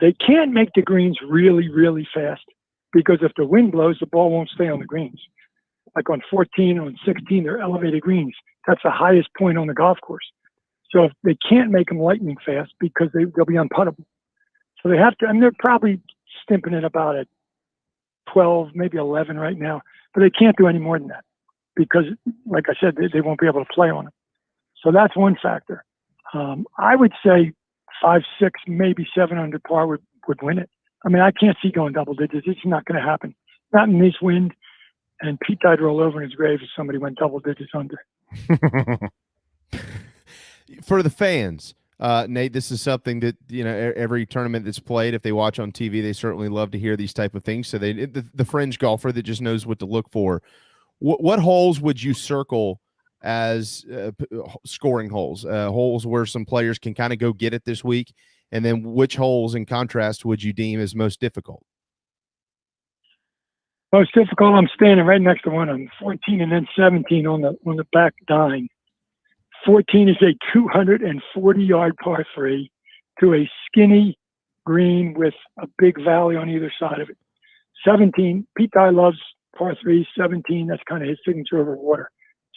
They can't make the greens really, really fast, because if the wind blows, the ball won't stay on the greens. Like on 14, on 16, they're elevated greens. That's the highest point on the golf course. So if they can't make them lightning fast, because they'll be unputtable. So they have to, and they're probably stimping it about at 12, maybe 11 right now, but they can't do any more than that, because, like I said, they won't be able to play on it. So that's one factor. I would say 5, 6, maybe 7 under par would win it. I mean, I can't see going double digits. It's not going to happen. Not in this wind. And Pete died roll over in his grave if somebody went double digits under. For the fans, Nate, this is something that, you know, every tournament that's played, if they watch on TV, they certainly love to hear these type of things. So the fringe golfer that just knows what to look for. What holes would you circle as scoring holes? Holes where some players can kind of go get it this week, and then which holes, in contrast, would you deem as most difficult? Most difficult, I'm standing right next to one of them, 14 and then 17 on the back nine. 14 is a 240-yard par 3 to a skinny green with a big valley on either side of it. 17, Pete Dye loves par 3. 17, that's kind of his signature over water.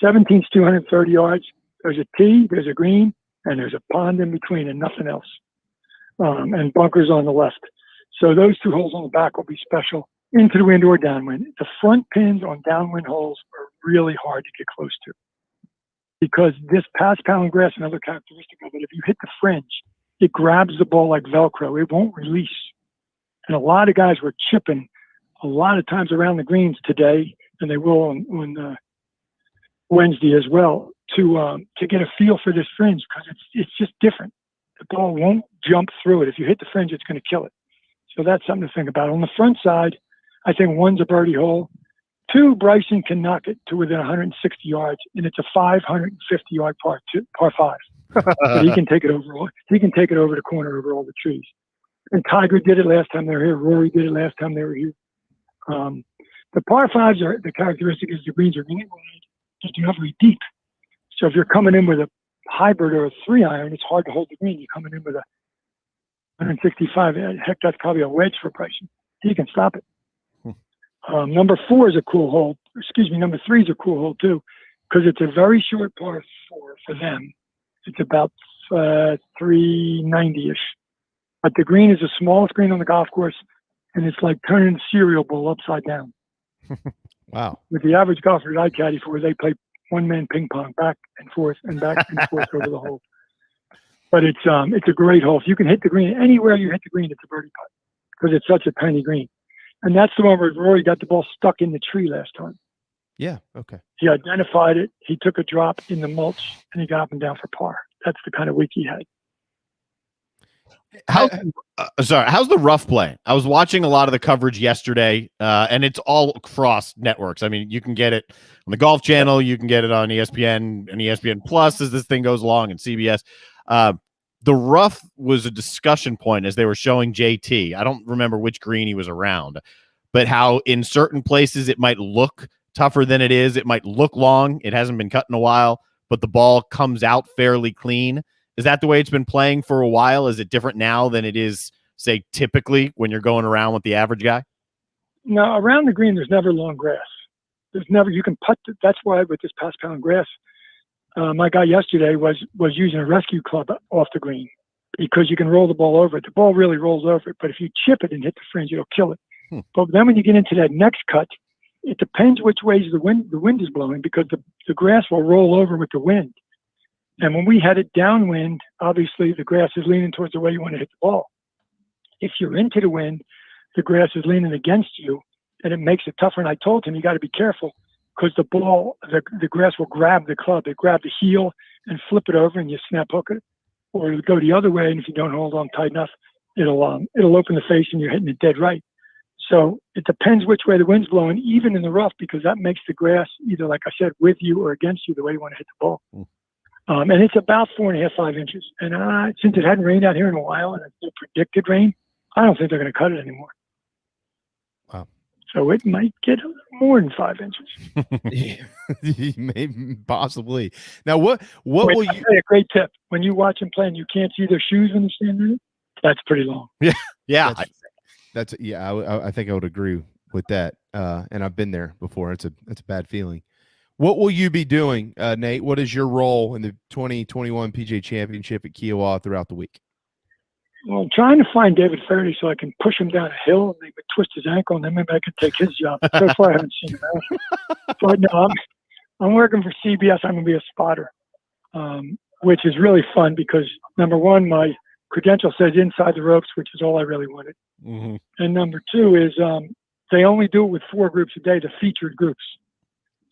17 is 230 yards. There's a tee, there's a green, and there's a pond in between and nothing else. And bunkers on the left. So those 2 holes on the back will be special. Into the wind or downwind. The front pins on downwind holes are really hard to get close to, because this pass-pound grass, another characteristic of it, if you hit the fringe, it grabs the ball like Velcro. It won't release. And a lot of guys were chipping a lot of times around the greens today, and they will on Wednesday as well, to get a feel for this fringe, because it's just different. The ball won't jump through it. If you hit the fringe, it's going to kill it. So that's something to think about. On the front side, I think 1's a birdie hole. 2, Bryson can knock it to within 160 yards, and it's a 550-yard par 5. But he can take it over. He can take it over the corner over all the trees. And Tiger did it last time they were here. Rory did it last time they were here. The par 5s are, the characteristic is the greens are really wide, just not very deep. So if you're coming in with a hybrid or a 3-iron, it's hard to hold the green. You're coming in with a 165. Heck, that's probably a wedge for Bryson. He can stop it. Number 4 is a cool hole. Number 3 is a cool hole too, because it's a very short par 4 for them. It's about 390-ish. But the green is the smallest green on the golf course, and it's like turning the cereal bowl upside down. Wow. With the average golfer that I caddy for, they play one-man ping pong back and forth over the hole. But it's a great hole. If you can hit the green, anywhere you hit the green, it's a birdie putt, because it's such a tiny green. And that's the one where Rory got the ball stuck in the tree last time. Yeah, okay. He identified it. He took a drop in the mulch, and he got up and down for par. That's the kind of week he had. How's the rough play? I was watching a lot of the coverage yesterday, and it's all across networks. I mean, you can get it on the Golf Channel, you can get it on ESPN and ESPN Plus as this thing goes along, and CBS. The rough was a discussion point as they were showing JT. I don't remember which green he was around, but how in certain places it might look tougher than it is. It might look long. It hasn't been cut in a while, but the ball comes out fairly clean. Is that the way it's been playing for a while? Is it different now than it is, say, typically when you're going around with the average guy? No, around the green, there's never long grass. There's never, you can putt. That's why with this pass-pound grass, my guy yesterday was using a rescue club off the green, because you can roll the ball over it. The ball really rolls over it, but if you chip it and hit the fringe, it'll kill it. But then when you get into that next cut, it depends which ways the wind is blowing, because the grass will roll over with the wind. And when we had it downwind, obviously the grass is leaning towards the way you want to hit the ball. If you're into the wind, the grass is leaning against you, and it makes it tougher. And I told him, you got to be careful because the grass will grab the club. It grab the heel and flip it over, and you snap hook it, or it'll go the other way. And if you don't hold on tight enough, it'll open the face, and you're hitting it dead right. So it depends which way the wind's blowing, even in the rough, because that makes the grass either, like I said, with you or against you, the way you want to hit the ball. And it's about 4.5, 5 inches. And since it hadn't rained out here in a while, and it's predicted rain, I don't think they're going to cut it anymore. Wow. So it might get more than 5 inches. Maybe, possibly. Now, what will you? A great tip: when you watch them play and you can't see their shoes when they're standing there, that's pretty long. Yeah. That's I think I would agree with that. And I've been there before. It's a bad feeling. What will you be doing, Nate? What is your role in the 2021 PGA Championship at Kiawah throughout the week? Well, I'm trying to find David Faraday so I can push him down a hill and maybe twist his ankle, and then maybe I could take his job. So far, I haven't seen him out. But no, I'm working for CBS. I'm going to be a spotter, which is really fun because, number one, my credential says inside the ropes, which is all I really wanted. Mm-hmm. And number two is they only do it with 4 groups a day, the featured groups.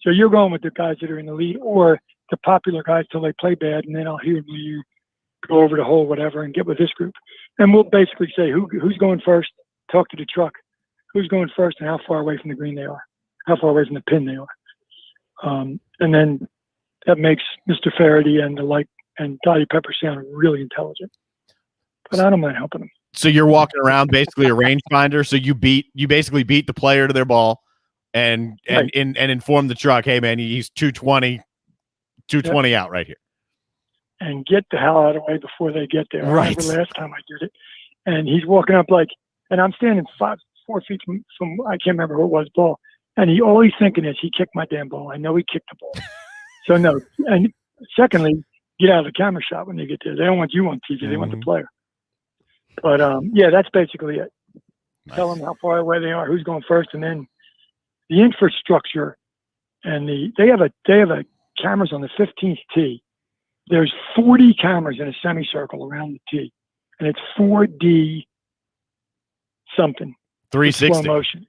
So you're going with the guys that are in the lead or the popular guys till they play bad, and then I'll hear you go over the hole, whatever, and get with this group. And we'll basically say who's going first, talk to the truck, who's going first and how far away from the green they are, how far away from the pin they are. And then that makes Mr. Faraday and Dottie Pepper sound really intelligent. But I don't mind helping them. So you're walking around basically a rangefinder. So you basically beat the player to their ball and inform the truck, hey man, he's 220 out right here. And get the hell out of the way before they get there. Right. I remember last time I did it. And he's walking up and I'm standing 4 feet from I can't remember who it was, ball. And all he's thinking is, he kicked my damn ball. I know he kicked the ball. So no. And secondly, get out of the camera shot when they get there. They don't want you on TV. They want the player. But that's basically it. Nice. Tell them how far away they are, who's going first, and then the infrastructure and they have cameras on the 15th tee. There's 40 cameras in a semicircle around the tee, and it's 4D something. 360. Slow motion.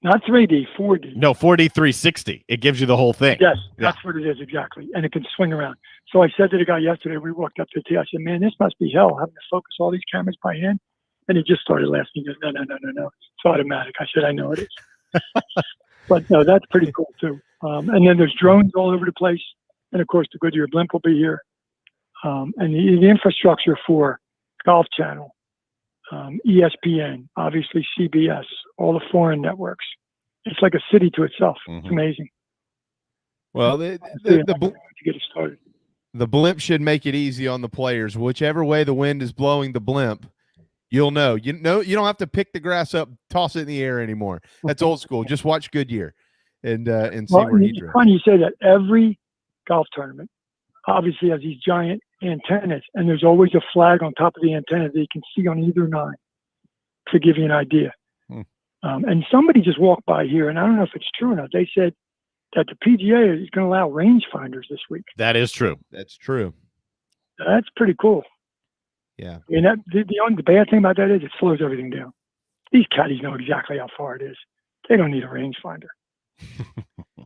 Not 3D, 4D. No, 4D 360. It gives you the whole thing. Yes, that's what it is exactly, and it can swing around. So I said to the guy yesterday, we walked up to the tee, I said, man, this must be hell, having to focus all these cameras by hand. And he just started laughing. He goes, no. It's automatic. I said, I know it is. But no, that's pretty cool too. And then there's drones all over the place. And of course, the Goodyear blimp will be here. And the infrastructure for Golf Channel, ESPN, obviously CBS, all the foreign networks. It's like a city to itself. It's amazing. Well, to get it started. The blimp should make it easy on the players. Whichever way the wind is blowing the blimp, you'll know. You don't have to pick the grass up, toss it in the air anymore. That's old school. Just watch Goodyear and see where he drifts. It's funny you say that. Every golf tournament obviously has these giant antennas, and there's always a flag on top of the antenna that you can see on either 9 to give you an idea. And somebody just walked by here, and I don't know if it's true or not. They said that the PGA is going to allow rangefinders this week. That is true. That's true. That's pretty cool. Yeah. I mean, the bad thing about that is it slows everything down. These caddies know exactly how far it is. They don't need a rangefinder.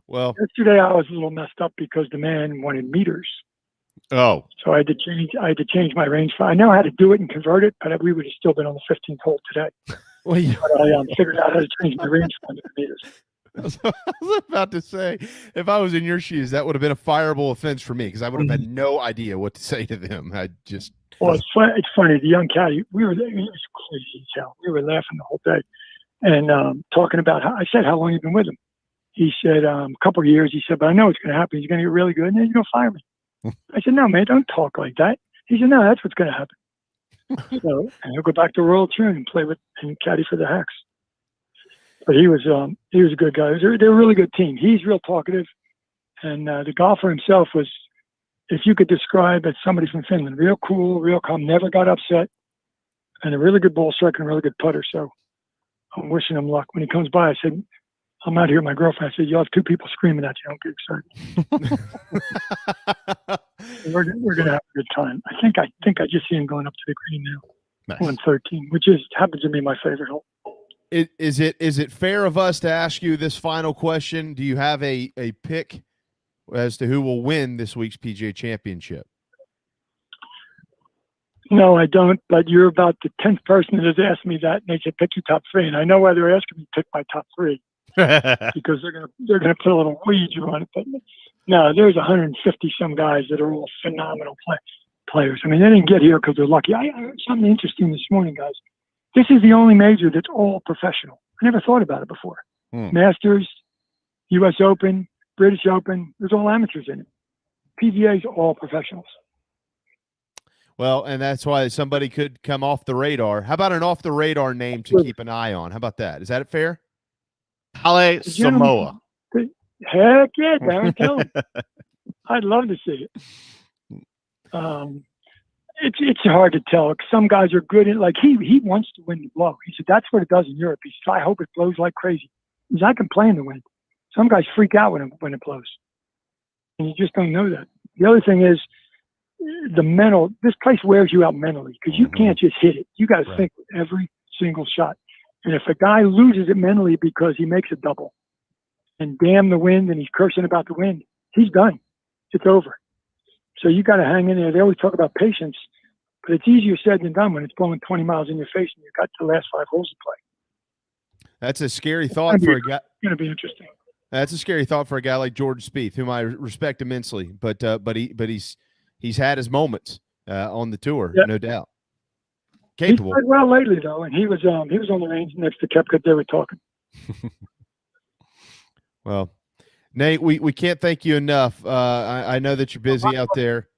Well, yesterday I was a little messed up because the man wanted meters. Oh. So I had to change my rangefinder. I know how to do it and convert it, but we would have still been on the 15th hole today. Well, but I figured out how to change my rangefinder to meters. I was about to say, if I was in your shoes, that would have been a fireable offense for me because I would have had no idea what to say to them. Well, it's funny. The young caddy, it was crazy as hell. We were laughing the whole day and talking about I said, how long you been with him? He said, a couple of years. He said, but I know it's going to happen. He's going to get really good, and then he's going to fire me. I said, no, man, don't talk like that. He said, no, that's what's going to happen. So, and he'll go back to Royal Troon and play with and caddy for the Hacks. But he was a good guy. They're a really good team. He's real talkative, and the golfer himself was, if you could describe as somebody from Finland, real cool, real calm, never got upset, and a really good ball striker and a really good putter. So I'm wishing him luck. When he comes by, I said, I'm out here with my girlfriend. I said, you'll have 2 people screaming at you. Don't get excited. We're gonna have a good time. I think I just see him going up to the green now. Nice. 113, which happens to be my favorite hole. Is it fair of us to ask you this final question? Do you have a pick as to who will win this week's PGA Championship? No, I don't. But you're about the 10th person that has asked me that, and they said pick your top three. And I know why they're asking me to pick my top three because they're gonna put a little wager on it. But no, there's 150 some guys that are all phenomenal players. I mean, they didn't get here because they're lucky. I heard something interesting this morning, guys. This is the only major that's all professional. I never thought about it before. Masters, U.S. Open, British Open, there's all amateurs in it. PGA is all professionals. Well, and that's why somebody could come off the radar. How about an off the radar name to keep an eye on? How about that? Is that fair? Ale Samoa. Heck yeah, Darren, tell him. I'd love to see it. It's hard to tell. Some guys are good in, like he wants to win the blow. He said that's what it does in Europe. He said, I hope it blows like crazy. He said, I can play in the wind. Some guys freak out when it blows, and you just don't know that. The other thing is the mental. This place wears you out mentally because you can't just hit it. You got to think with every single shot. And if a guy loses it mentally because he makes a double, and damn the wind, and he's cursing about the wind, he's done. It's over. So you got to hang in there. They always talk about patience, but it's easier said than done when it's blowing 20 miles in your face and you've got the last 5 holes to play. That's a scary thought for a guy. It's going to be interesting. That's a scary thought for a guy like Jordan Spieth, whom I respect immensely. But he's had his moments on the tour, no doubt. Capable. He's played well lately though, and he was on the range next to Koepka. They were talking. Well, Nate, we can't thank you enough. I know that you're busy out there.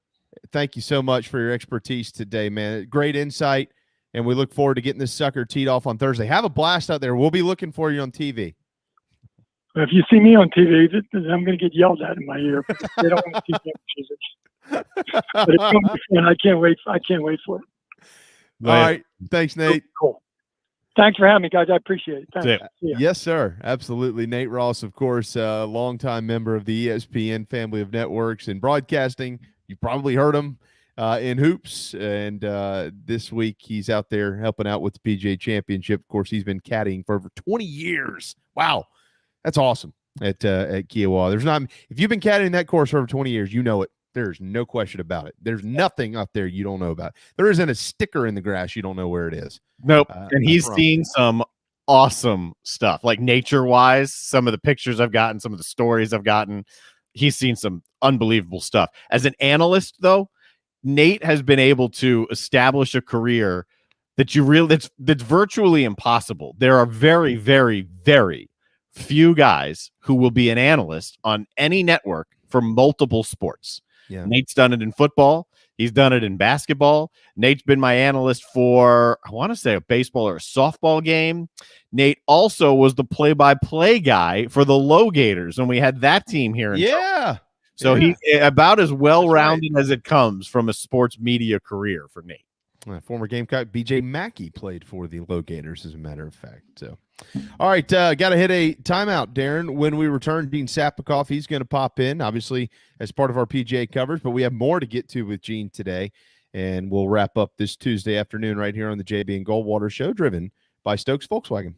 Thank you so much for your expertise today, man. Great insight, and we look forward to getting this sucker teed off on Thursday. Have a blast out there. We'll be looking for you on TV. If you see me on TV, I'm going to get yelled at in my ear. They don't want to see me. But it's going to be fun. I can't wait for it. All right. Thanks, Nate. Cool. Thanks for having me, guys. I appreciate it. Thanks. Yes, sir. Absolutely. Nate Ross, of course, a longtime member of the ESPN family of networks and broadcasting. You probably heard him in hoops. And this week he's out there helping out with the PGA Championship. Of course, he's been caddying for over 20 years. Wow. That's awesome at Kiawah. If you've been caddying that course for over 20 years, you know it. There's no question about it. There's nothing out there you don't know about. There isn't a sticker in the grass you don't know where it is. Nope. And he's seen some awesome stuff, like nature-wise, some of the pictures I've gotten, some of the stories I've gotten. He's seen some unbelievable stuff. As an analyst, though, Nate has been able to establish a career that's virtually impossible. There are very, very, very few guys who will be an analyst on any network for multiple sports. Yeah. Nate's done it in football. He's done it in basketball. Nate's been my analyst for, I want to say, a baseball or a softball game. Nate also was the play-by-play guy for the Low Gators when we had that team here. So he's about as well-rounded as it comes from a sports media career for Nate. Former Gamecock B.J. Mackey played for the Low Gators, as a matter of fact. So, all right, got to hit a timeout, Darren. When we return, Gene Sapakoff, he's going to pop in, obviously, as part of our PGA coverage, but we have more to get to with Gene today, and we'll wrap up this Tuesday afternoon right here on the JB and Goldwater Show, driven by Stokes Volkswagen.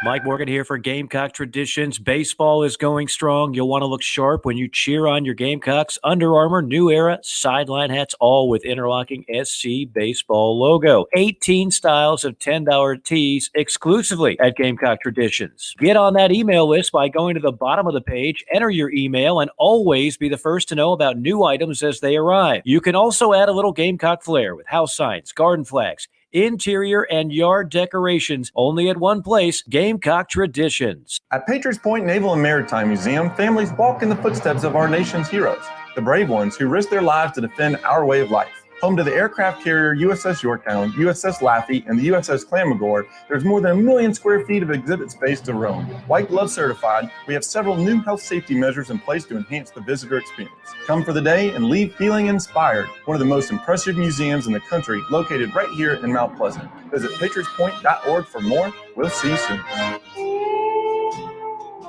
Mike Morgan here for Gamecock Traditions. Baseball is going strong. You'll want to look sharp when you cheer on your Gamecocks. Under Armour, New Era, sideline hats, all with interlocking SC Baseball logo. 18 styles of $10 tees exclusively at Gamecock Traditions. Get on that email list by going to the bottom of the page, enter your email, and always be the first to know about new items as they arrive. You can also add a little Gamecock flair with house signs, garden flags, interior and yard decorations, only at one place, Gamecock Traditions. At Patriots Point Naval and Maritime Museum, families walk in the footsteps of our nation's heroes, the brave ones who risked their lives to defend our way of life. Home to the aircraft carrier USS Yorktown, USS Laffey, and the USS Clamagore, there's more than 1 million square feet of exhibit space to roam. White Glove certified, we have several new health safety measures in place to enhance the visitor experience. Come for the day and leave feeling inspired. One of the most impressive museums in the country, located right here in Mount Pleasant. Visit patriotspoint.org for more. We'll see you soon.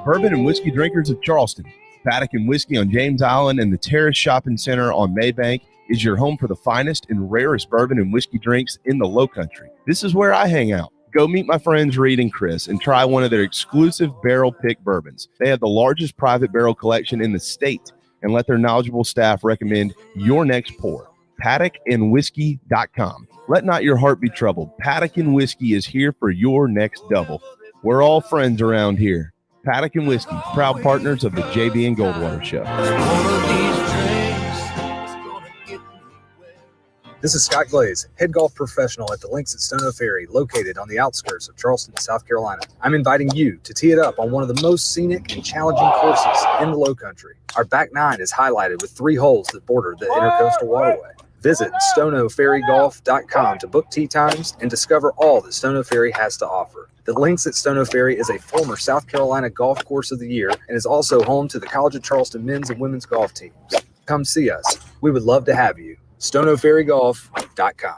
Bourbon and whiskey drinkers of Charleston, Paddock and Whiskey on James Island and the Terrace Shopping Center on Maybank is your home for the finest and rarest bourbon and whiskey drinks in the Low Country. This is where I hang out. Go meet my friends Reed and Chris and try one of their exclusive barrel pick bourbons. They have the largest private barrel collection in the state, and let their knowledgeable staff recommend your next pour. PaddockandWhiskey.com. Let not your heart be troubled. Paddock and Whiskey is here for your next double. We're all friends around here. Paddock and Whiskey, proud partners of the JB and Goldwater Show. This is Scott Glaze, head golf professional at the Links at Stono Ferry, located on the outskirts of Charleston, South Carolina. I'm inviting you to tee it up on one of the most scenic and challenging courses in the Low Country. Our back nine is highlighted with 3 holes that border the Intercoastal Waterway. Visit stonoferrygolf.com to book tee times and discover all that Stono Ferry has to offer. The Links at Stono Ferry is a former South Carolina Golf Course of the Year and is also home to the College of Charleston men's and women's golf teams. Come see us. We would love to have you. stonoferrygolf.com.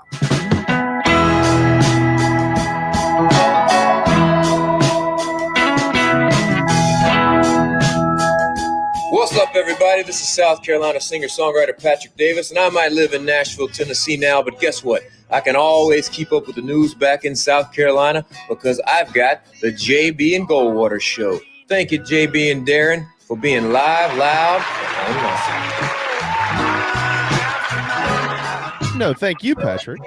What's up, everybody? This is South Carolina singer-songwriter Patrick Davis, and I might live in Nashville, Tennessee now, but guess what? I can always keep up with the news back in South Carolina because I've got the JB and Goldwater Show. Thank you, JB and Darren, for being live, loud, and awesome. No, thank you, Patrick.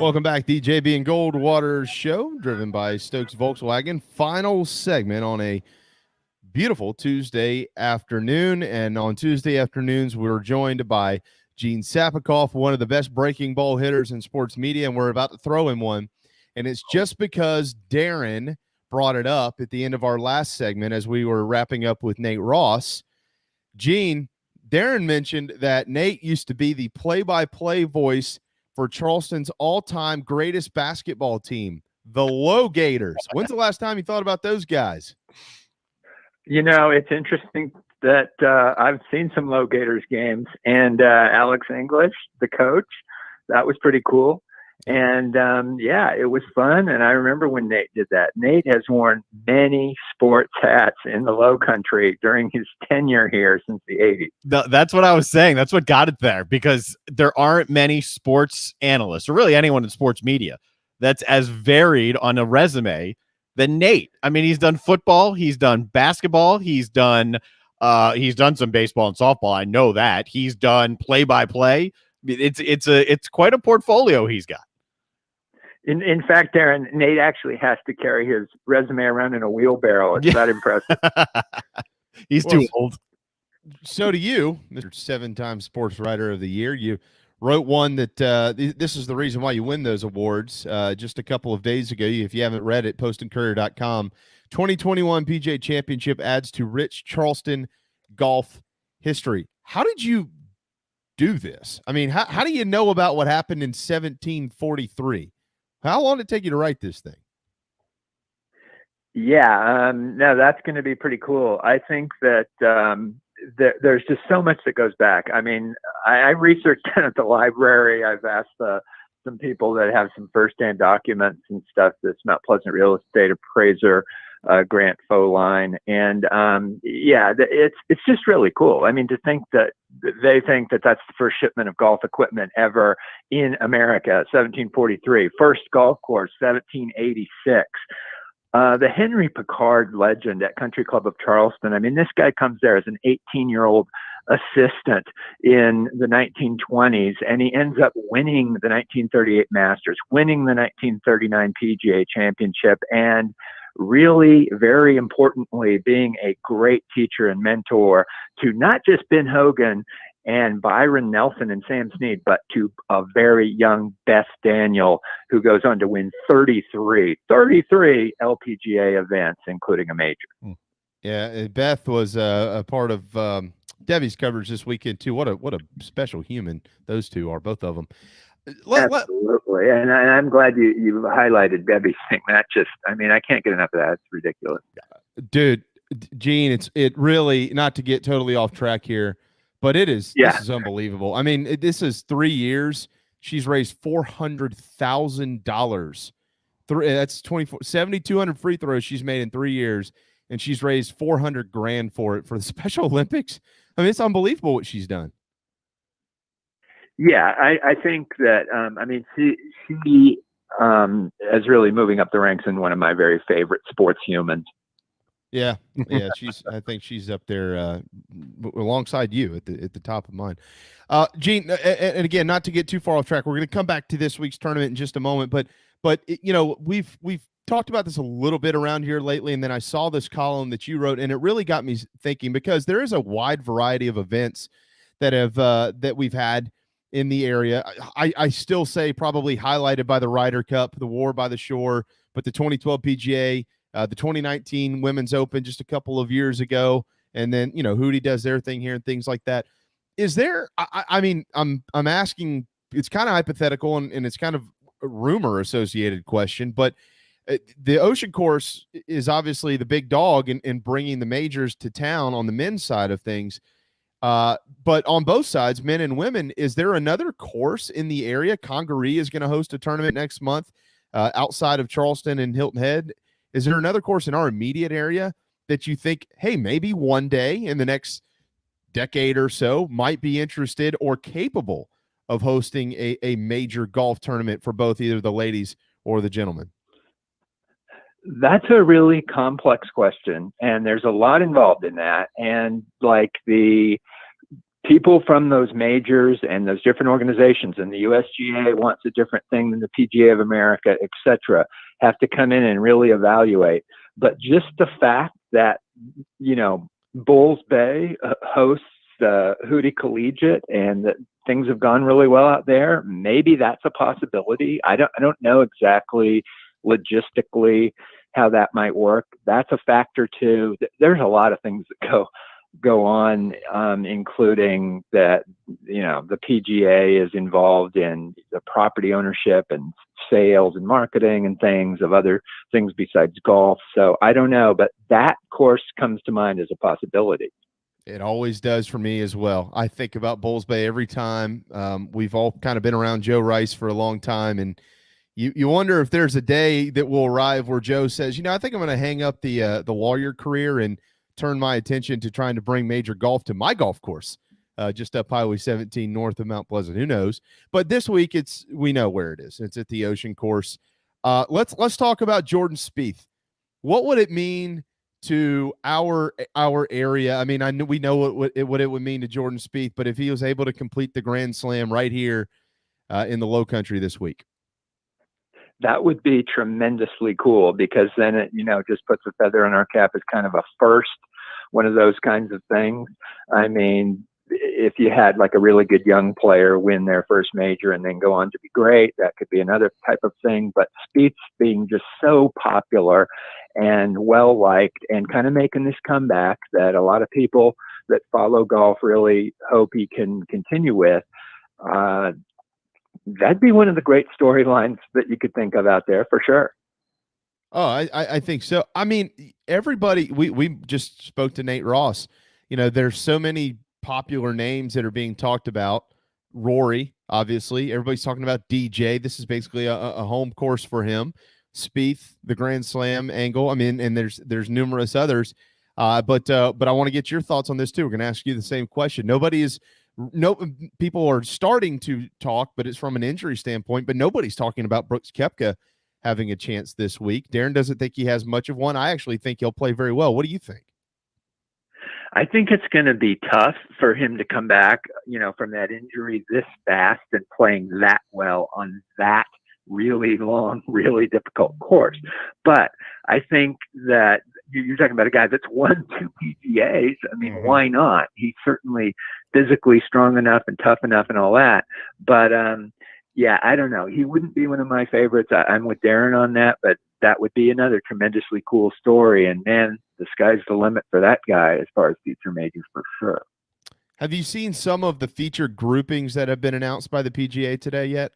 Welcome back, the JB and Goldwater Show, driven by Stokes Volkswagen. Final segment on a beautiful Tuesday afternoon. And on Tuesday afternoons, we're joined by Gene Sapakoff, one of the best breaking ball hitters in sports media, and we're about to throw him one. And it's just because Darren brought it up at the end of our last segment as we were wrapping up with Nate Ross. Gene, Darren mentioned that Nate used to be the play-by-play voice for Charleston's all-time greatest basketball team, the Low Gators. When's the last time you thought about those guys? You know, it's interesting that I've seen some Low Gators games, and Alex English, the coach, that was pretty cool. And yeah, it was fun. And I remember when Nate did that. Nate has worn many sports hats in the Low Country during his tenure here since the 80s. That's what I was saying. That's what got it there, because there aren't many sports analysts, or really anyone in sports media, that's as varied on a resume than Nate. I mean, he's done football, he's done basketball, he's done some baseball and softball. I know that. He's done play-by-play. It's quite a portfolio he's got. In fact, Darren, Nate actually has to carry his resume around in a wheelbarrow. It's that impressive. He's too old. So do you, Mr. 7-time sports writer of the year. You wrote one that this is the reason why you win those awards. Just a couple of days ago, if you haven't read it, postandcourier.com. 2021 PGA Championship adds to rich Charleston golf history. How did you do this? I mean, how do you know about what happened in 1743? How long did it take you to write this thing? Yeah, no, that's going to be pretty cool. I think that there's just so much that goes back. I mean, I researched at the library. I've asked some people that have some firsthand documents and stuff. This Mount Pleasant real estate appraiser, Grant Foline, and yeah, it's just really cool. I mean, to think that they think that that's the first shipment of golf equipment ever in America, 1743. First golf course, 1786. The Henry Picard legend at Country Club of Charleston. I mean, this guy comes there as an 18-year-old assistant in the 1920s, and he ends up winning the 1938 Masters, winning the 1939 PGA Championship, and really, very importantly, being a great teacher and mentor to not just Ben Hogan and Byron Nelson and Sam Snead, but to a very young Beth Daniel, who goes on to win 33 LPGA events, including a major. Yeah, Beth was a part of Debbie's coverage this weekend too. What a special human those two are, both of them. Absolutely, and I'm glad you highlighted Debbie's thing. That just, I mean, I can't get enough of that. It's ridiculous, dude. Gene, it really, not to get totally off track here, but it is. Yeah. This is unbelievable. I mean, this is 3 years. She's raised $400,000. That's 7,200 free throws she's made in 3 years, and she's raised $400,000 for it for the Special Olympics. I mean, it's unbelievable what she's done. Yeah, I think that she is really moving up the ranks and one of my very favorite sports humans. Yeah, I think she's up there alongside you at the top of mine. Gene, and again, not to get too far off track, we're going to come back to this week's tournament in just a moment. But we've talked about this a little bit around here lately, and then I saw this column that you wrote, and it really got me thinking, because there is a wide variety of events that we've had in the area. I still say probably highlighted by the Ryder Cup, the War by the Shore, but the 2012 PGA, the 2019 Women's Open just a couple of years ago, and then Hootie does their thing here and things like that. Is there? I'm asking. It's kind of hypothetical and it's kind of a rumor associated question, but the Ocean Course is obviously the big dog in bringing the majors to town on the men's side of things. But on both sides, men and women, is there another course in the area? Congaree is going to host a tournament next month outside of Charleston and Hilton Head. Is there another course in our immediate area that you think, hey, maybe one day in the next decade or so might be interested or capable of hosting a major golf tournament for both either the ladies or the gentlemen? That's a really complex question, and there's a lot involved in that. And like the people from those majors and those different organizations, and the USGA wants a different thing than the PGA of America, et cetera, have to come in and really evaluate. But just the fact that, Bulls Bay hosts Hootie Collegiate and that things have gone really well out there, maybe that's a possibility. I don't know exactly logistically how that might work. That's a factor too. There's a lot of things that go on, including that, the PGA is involved in the property ownership and sales and marketing and things of other things besides golf. So I don't know, but that course comes to mind as a possibility. It always does for me as well. I think about Bulls Bay every time. We've all kind of been around Joe Rice for a long time, and you wonder if there's a day that will arrive where Joe says, I think I'm going to hang up the lawyer career and turn my attention to trying to bring major golf to my golf course, just up Highway 17 north of Mount Pleasant. Who knows? But this week we know where it is. It's at the Ocean Course. Let's talk about Jordan Spieth. What would it mean to our area? I mean, we know what it would mean to Jordan Spieth, but if he was able to complete the Grand Slam right here in the Low Country this week. That would be tremendously cool, because then it, just puts a feather in our cap as kind of a first, one of those kinds of things. I mean, if you had like a really good young player win their first major and then go on to be great, that could be another type of thing. But Spieth's being just so popular and well-liked and kind of making this comeback that a lot of people that follow golf really hope he can continue with. That'd be one of the great storylines that you could think of out there for sure. Oh, I think so. I mean, everybody, we just spoke to Nate Ross. There's so many popular names that are being talked about. Rory, obviously. Everybody's talking about DJ. This is basically a home course for him. Spieth, the Grand Slam angle. I mean, and there's numerous others. But I want to get your thoughts on this too. We're going to ask you the same question. People are starting to talk, but it's from an injury standpoint, but nobody's talking about Brooks Koepka having a chance this week. Darren doesn't think he has much of one. I actually think he'll play very well. What do you think? I think it's going to be tough for him to come back, from that injury this fast and playing that well on that really long, really difficult course. But I think that you're talking about a guy that's won 2 PGAs. I mean, why not? He's certainly physically strong enough and tough enough and all that. But, I don't know. He wouldn't be one of my favorites. I'm with Darren on that, but that would be another tremendously cool story. And, man, the sky's the limit for that guy as far as future majors for sure. Have you seen some of the featured groupings that have been announced by the PGA today yet?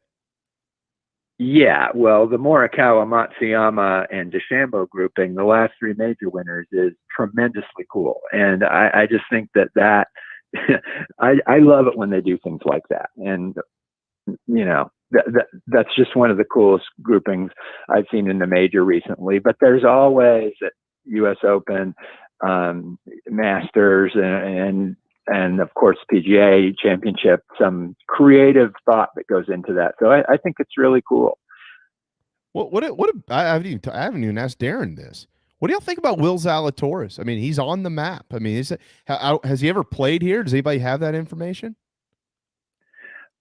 Yeah, well, the Morikawa, Matsuyama, and DeChambeau grouping, the last 3 major winners, is tremendously cool. And I just think that I love it when they do things like that. And, that's just one of the coolest groupings I've seen in the major recently. But there's always U.S. Open, Masters, and of course PGA Championship. Some creative thought that goes into that. So I think it's really cool. I haven't even asked Darren this. What do y'all think about Will Zalatoris? I mean, he's on the map. I mean, has he ever played here? Does anybody have that information?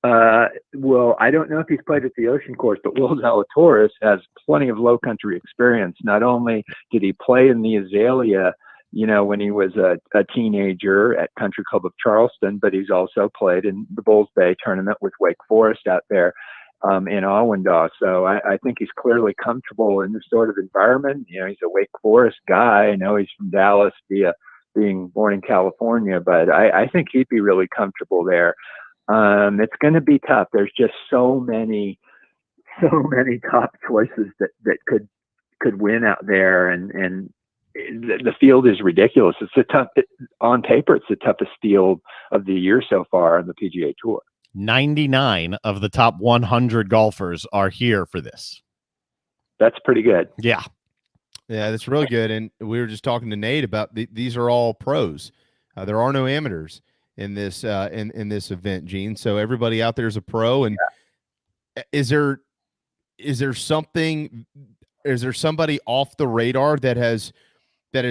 Well, I don't know if he's played at the Ocean Course, but Will Zalatoris has plenty of low country experience. Not only did he play in the Azalea, when he was a teenager at Country Club of Charleston, but he's also played in the Bulls Bay tournament with Wake Forest out there in Awendaw. So I think he's clearly comfortable in this sort of environment. He's a Wake Forest guy. I know he's from Dallas being born in California, but I think he'd be really comfortable there. It's going to be tough. There's just so many top choices that could win out there, and the field is ridiculous. On paper, it's the toughest field of the year so far on the PGA Tour. 99 of the top 100 golfers are here for this. That's pretty good. Yeah, that's really good. And we were just talking to Nate about these are all pros. There are no amateurs in this in this event, Gene. So everybody out there is a pro. And is there somebody off the radar that has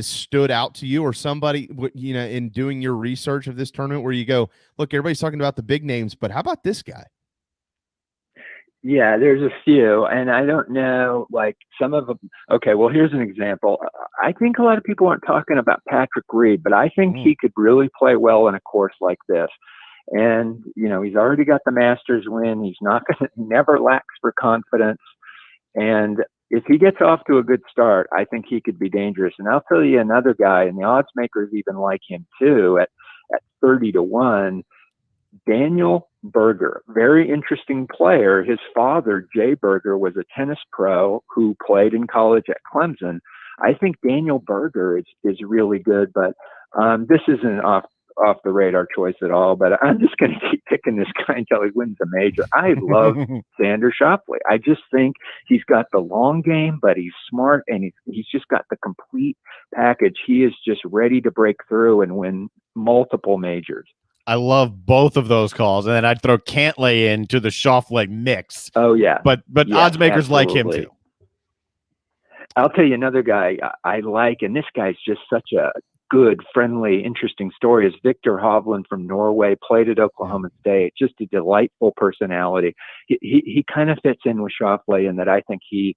stood out to you, or somebody, in doing your research of this tournament where you go, look, everybody's talking about the big names, but how about this guy? Yeah, there's a few, and I don't know, like some of them. Okay, well, here's an example. I think a lot of people aren't talking about Patrick Reed, but I think he could really play well in a course like this. And, he's already got the Masters win. He never lacks for confidence. And if he gets off to a good start, I think he could be dangerous. And I'll tell you another guy, and the odds makers even like him too, at 30-1, Daniel Berger, very interesting player. His father, Jay Berger, was a tennis pro who played in college at Clemson. I think Daniel Berger is really good, but this isn't off the radar choice at all, but I'm just going to keep picking this guy until he wins a major. I love Xander Schauffele. I just think he's got the long game, but he's smart, and he's just got the complete package. He is just ready to break through and win multiple majors. I love both of those calls, and then I'd throw Cantlay into the Schauffele mix. Oh yeah, but yeah, odds makers like him absolutely. too. I'll tell you another guy I like, and this guy's just such a good, friendly, interesting story, is Victor Hovland from Norway, played at Oklahoma State. Just a delightful personality. He kind of fits in with Schauffele in that I think he's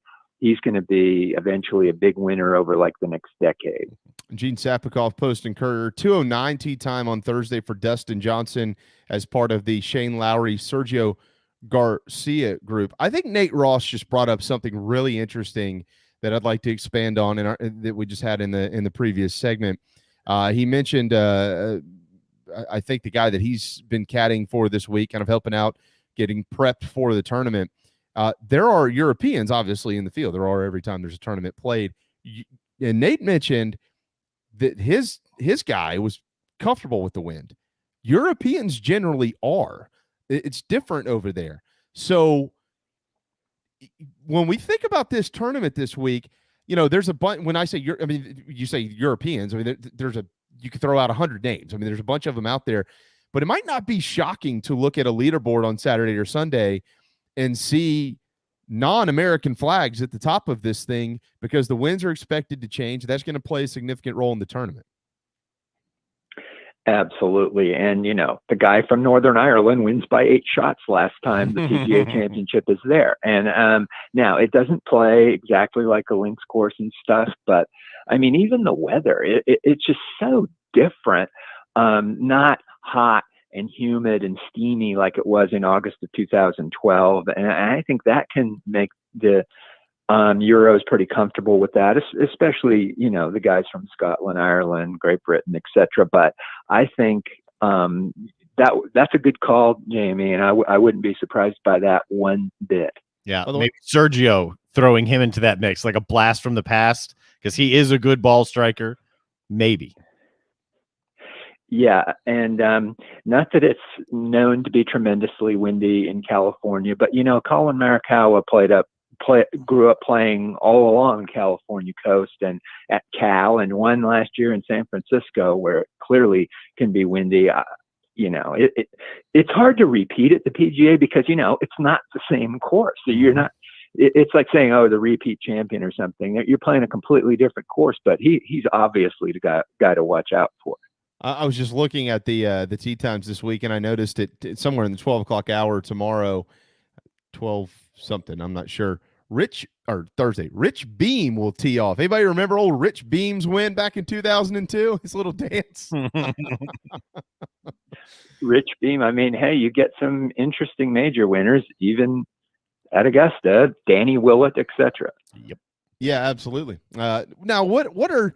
going to be eventually a big winner over like the next decade. Gene Sapakoff, Post and Courier, 2:09 tee time on Thursday for Dustin Johnson as part of the Shane Lowry, Sergio Garcia group. I think Nate Ross just brought up something really interesting that I'd like to expand on that we just had in the previous segment. He mentioned, I think the guy that he's been caddying for this week, kind of helping out, getting prepped for the tournament. There are Europeans, obviously, in the field. There are every time there's a tournament played. And Nate mentioned that his guy was comfortable with the wind. Europeans generally are. It's different over there. So when we think about this tournament this week, there's a bunch. When I say you say Europeans. I mean, you could throw out 100 names. I mean, there's a bunch of them out there, but it might not be shocking to look at a leaderboard on Saturday or Sunday and see non-American flags at the top of this thing, because the winds are expected to change. That's going to play a significant role in the tournament. Absolutely. And, the guy from Northern Ireland wins by 8 shots last time the PGA Championship is there. And now it doesn't play exactly like a links course and stuff, but I mean, even the weather, it's just so different. Not hot and humid and steamy like it was in August of 2012. And I think that can make the Euros pretty comfortable with that, especially, the guys from Scotland, Ireland, Great Britain, etc. But I think that's a good call, Jamie, and I wouldn't be surprised by that one bit. Yeah, maybe Sergio throwing him into that mix, like a blast from the past, because he is a good ball striker. Maybe. Yeah, and not that it's known to be tremendously windy in California, but Colin Morikawa played up grew up playing all along California coast and at Cal, and one last year in San Francisco where it clearly can be windy. It's hard to repeat at the PGA because, it's not the same course. So you're not, it's like saying, oh, the repeat champion or something. You're playing a completely different course, but he's obviously the guy to watch out for. I was just looking at the tee times this week, and I noticed it somewhere in the 12 o'clock hour tomorrow, 12 something, I'm not sure. Thursday, Rich Beam will tee off. Anybody remember old Rich Beam's win back in 2002? His little dance. Rich Beam. I mean, hey, you get some interesting major winners, even at Augusta, Danny Willett, etc. Yep. Yeah, absolutely. Now, what are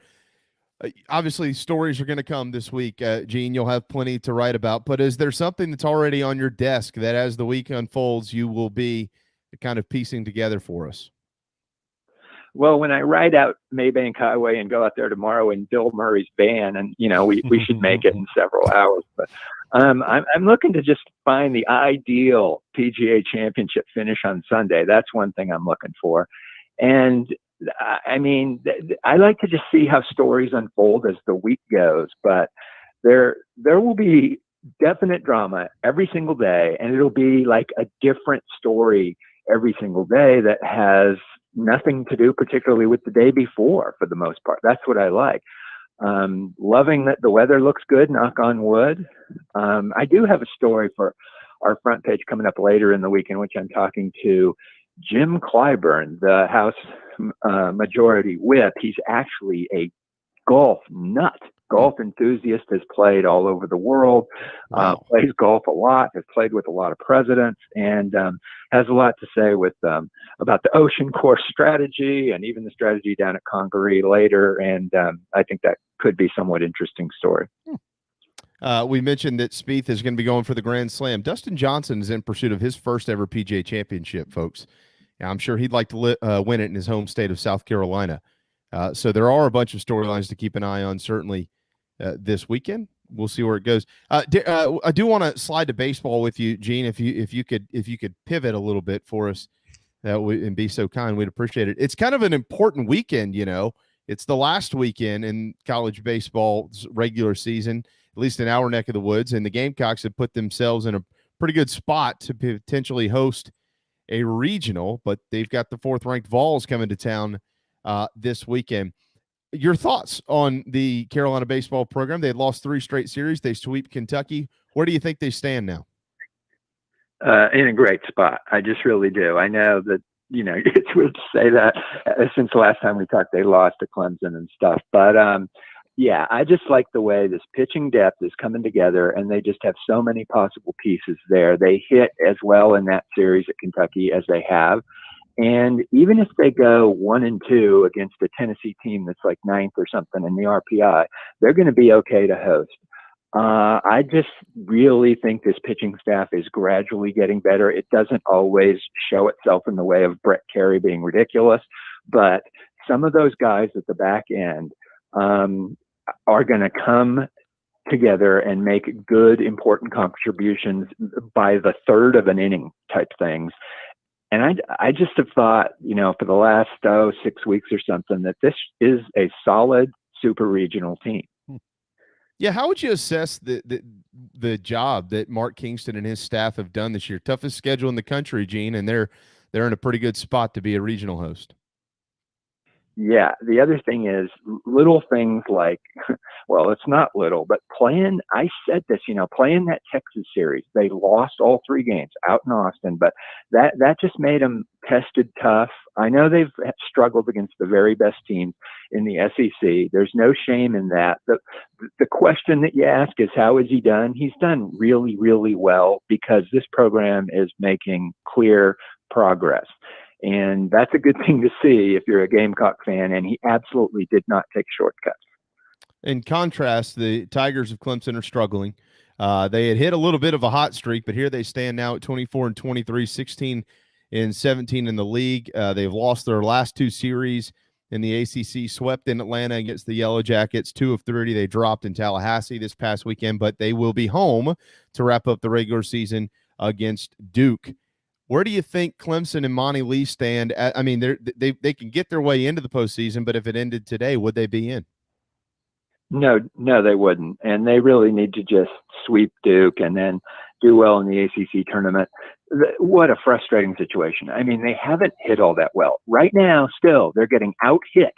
obviously stories are going to come this week, Gene? You'll have plenty to write about. But is there something that's already on your desk that, as the week unfolds, you will be kind of piecing together for us? Well, when I ride out Maybank Highway and go out there tomorrow in Bill Murray's van, and we should make it in several hours. But I'm looking to just find the ideal PGA Championship finish on Sunday. That's one thing I'm looking for. And I mean, I like to just see how stories unfold as the week goes. But there will be definite drama every single day, and it'll be like a different story every single day that has nothing to do particularly with the day before, for the most part. That's what I like. Loving that the weather looks good, knock on wood. I do have a story for our front page coming up later in the week, in which I'm talking to Jim Clyburn, the House Majority Whip. He's actually a golf nut. Golf enthusiast, has played all over the world, plays golf a lot, has played with a lot of presidents, and has a lot to say with about the ocean course strategy and even the strategy down at Congaree later. And I think that could be somewhat interesting story. We mentioned that Spieth is going to be going for the Grand Slam. Dustin Johnson is in pursuit of his first ever PGA Championship, folks. I'm sure he'd like to win it in his home state of South Carolina. So there are a bunch of storylines to keep an eye on, certainly. This weekend, we'll see where it goes. I do want to slide to baseball with you, Gene. If you could pivot a little bit for us, and be so kind, we'd appreciate it. It's kind of an important weekend, It's the last weekend in college baseball's regular season, at least in our neck of the woods, and the Gamecocks have put themselves in a pretty good spot to potentially host a regional. But they've got the 4th-ranked Vols coming to town this weekend. Your thoughts on the Carolina baseball program? They had lost 3 straight series. They sweep Kentucky. Where do you think they stand now? In a great spot. I just really do. I know that, it's weird to say that since the last time we talked, they lost to Clemson and stuff. But, yeah, I just like the way this pitching depth is coming together, and they just have so many possible pieces there. They hit as well in that series at Kentucky as they have. And even if they go 1-2 against a Tennessee team that's like 9th or something in the RPI, they're going to be okay to host. I just really think this pitching staff is gradually getting better. It doesn't always show itself in the way of Brett Carey being ridiculous, but some of those guys at the back end are going to come together and make good, important contributions by the 3rd of an inning type things. And I just have thought, for the last 6 weeks or something, that this is a solid super regional team. Yeah, how would you assess the job that Mark Kingston and his staff have done this year? Toughest schedule in the country, Gene, and they're in a pretty good spot to be a regional host. Yeah. The other thing is little things like, well, it's not little, but playing that Texas series, they lost all 3 games out in Austin, but that just made them tested tough. I know they've struggled against the very best teams in the SEC. There's no shame in that. The question that you ask is, how has he done? He's done really, really well because this program is making clear progress. And that's a good thing to see if you're a Gamecock fan, and he absolutely did not take shortcuts. In contrast, the Tigers of Clemson are struggling. They had hit a little bit of a hot streak, but here they stand now at 24-23, 16-17 in the league. They've lost their last 2 series in the ACC, swept in Atlanta against the Yellow Jackets. 2 of 30 they dropped in Tallahassee this past weekend, but they will be home to wrap up the regular season against Duke. Where do you think Clemson and Monty Lee stand? I mean, they can get their way into the postseason, but if it ended today, would they be in? No, they wouldn't. And they really need to just sweep Duke and then do well in the ACC tournament. What a frustrating situation. I mean, they haven't hit all that well. Right now, still, they're getting out-hit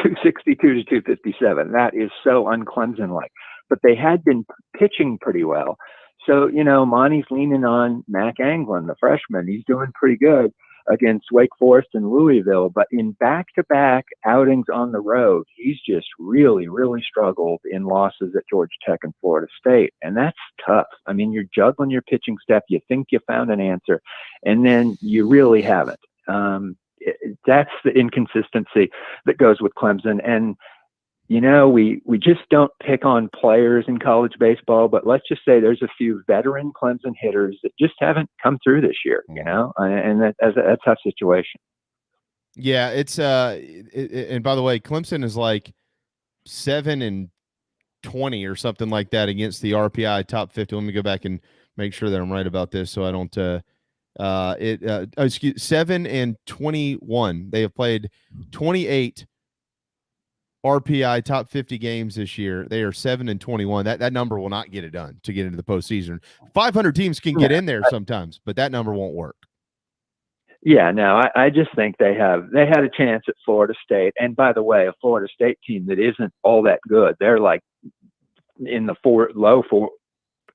262 to 257. That is so un-Clemson-like. But they had been pitching pretty well. So, Monty's leaning on Mac Anglin, the freshman. He's doing pretty good against Wake Forest and Louisville. But in back-to-back outings on the road, he's just really, really struggled in losses at Georgia Tech and Florida State. And that's tough. I mean, you're juggling your pitching staff. You think you found an answer, and then you really haven't. That's the inconsistency that goes with Clemson. And we just don't pick on players in college baseball, but let's just say there's a few veteran Clemson hitters that just haven't come through this year, and that's a tough situation. Yeah, it's and by the way, Clemson is like 7-20 or something like that against the RPI top 50. Let me go back and make sure that I'm right about this, so I don't. 7-21. They have played 28 RPI top 50 games this year. They are 7-21. That number will not get it done to get into the postseason. 500 teams can get in there sometimes, but that number won't work. Yeah, no, I just think they had a chance at Florida State. And by the way, a Florida State team that isn't all that good. They're like in the 40s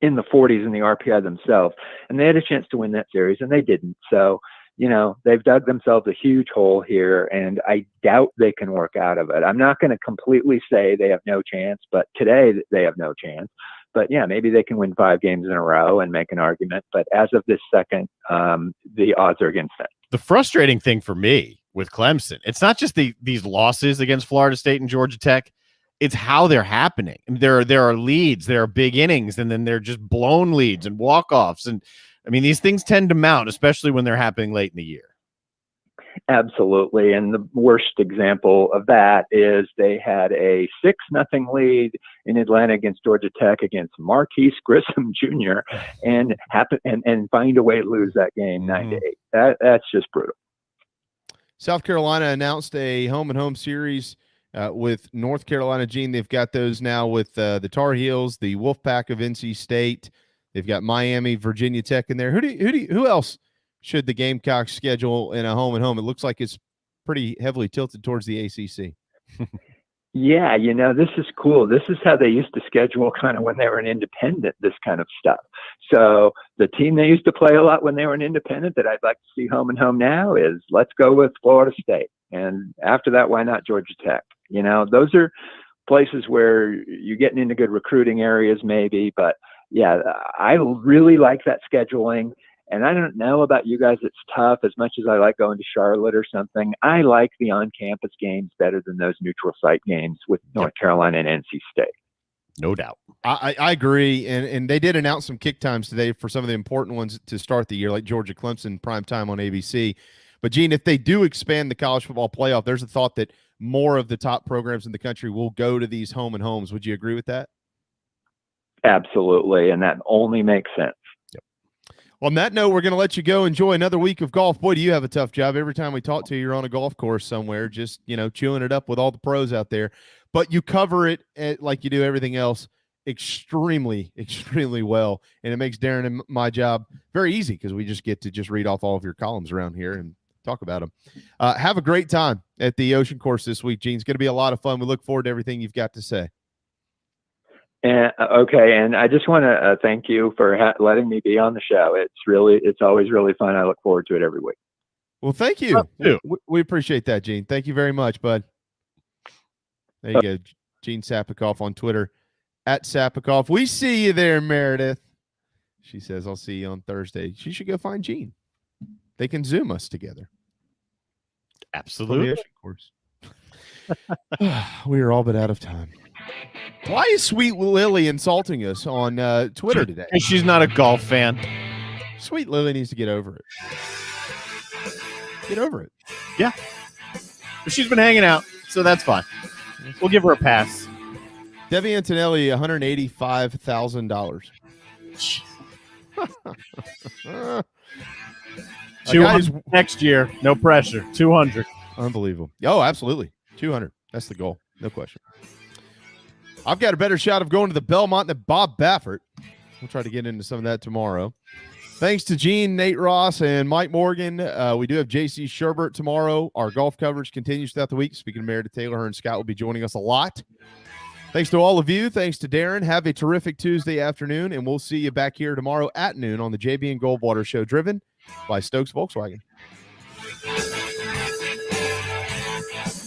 in the RPI themselves. And they had a chance to win that series, and they didn't. So, they've dug themselves a huge hole here, and I doubt they can work out of it. I'm not going to completely say they have no chance, but today they have no chance. But yeah, maybe they can win 5 games in a row and make an argument. But as of this second, the odds are against them. The frustrating thing for me with Clemson, it's not just these losses against Florida State and Georgia Tech. It's how they're happening. There are leads, there are big innings, and then they're just blown leads and walk-offs. And I mean, these things tend to mount, especially when they're happening late in the year. Absolutely. And the worst example of that is they had a 6-0 lead in Atlanta against Georgia Tech against Marquise Grissom Jr. and find a way to lose that game 9-8. That's just brutal. South Carolina announced a home-and-home series with North Carolina. Gene, they've got those now with the Tar Heels, the Wolfpack of NC State. They've got Miami, Virginia Tech in there. Who else should the Gamecocks schedule in a home and home? It looks like it's pretty heavily tilted towards the ACC. Yeah, this is cool. This is how they used to schedule kind of when they were an independent, this kind of stuff. So the team they used to play a lot when they were an independent that I'd like to see home and home now is let's go with Florida State. And after that, why not Georgia Tech? Those are places where you're getting into good recruiting areas maybe, but yeah, I really like that scheduling. And I don't know about you guys, it's tough. As much as I like going to Charlotte or something, I like the on-campus games better than those neutral site games with North Carolina and NC State. No doubt. I agree. And they did announce some kick times today for some of the important ones to start the year, like Georgia Clemson prime time on ABC. But, Gene, if they do expand the college football playoff, there's a thought that more of the top programs in the country will go to these home and homes. Would you agree with that? Absolutely, and that only makes sense. Yep. On that note, we're going to let you go enjoy another week of golf. Boy, do you have a tough job. Every time we talk to you, you're on a golf course somewhere, just, chewing it up with all the pros out there. But you cover it like you do everything else extremely, extremely well, and it makes Darren and my job very easy because we just get to just read off all of your columns around here and talk about them. Have a great time at the Ocean Course this week, Gene. It's going to be a lot of fun. We look forward to everything you've got to say. Okay, and I just want to thank you for letting me be on the show. It's always really fun. I look forward to it every week. Well, thank you. We appreciate that, Gene. Thank you very much, bud. There you go, Gene Sapakoff on Twitter, @Sapakoff. We see you there, Meredith. She says, I'll see you on Thursday. She should go find Gene. They can Zoom us together. Absolutely. Of course. We are all but out of time. Why is Sweet Lily insulting us on Twitter today? She's not a golf fan. Sweet Lily needs to get over it. Get over it. Yeah. But she's been hanging out, so that's fine. We'll give her a pass. Debbie Antonelli, $185,000. 200 next year. No pressure. 200. Unbelievable. Oh, absolutely. 200. That's the goal. No question. I've got a better shot of going to the Belmont than Bob Baffert. We'll try to get into some of that tomorrow. Thanks to Gene, Nate Ross, and Mike Morgan. We do have JC Sherbert tomorrow. Our golf coverage continues throughout the week. Speaking of Meredith Taylor, her and Scott will be joining us a lot. Thanks to all of you. Thanks to Darren. Have a terrific Tuesday afternoon, and we'll see you back here tomorrow at noon on the JB and Goldwater Show, driven by Stokes Volkswagen.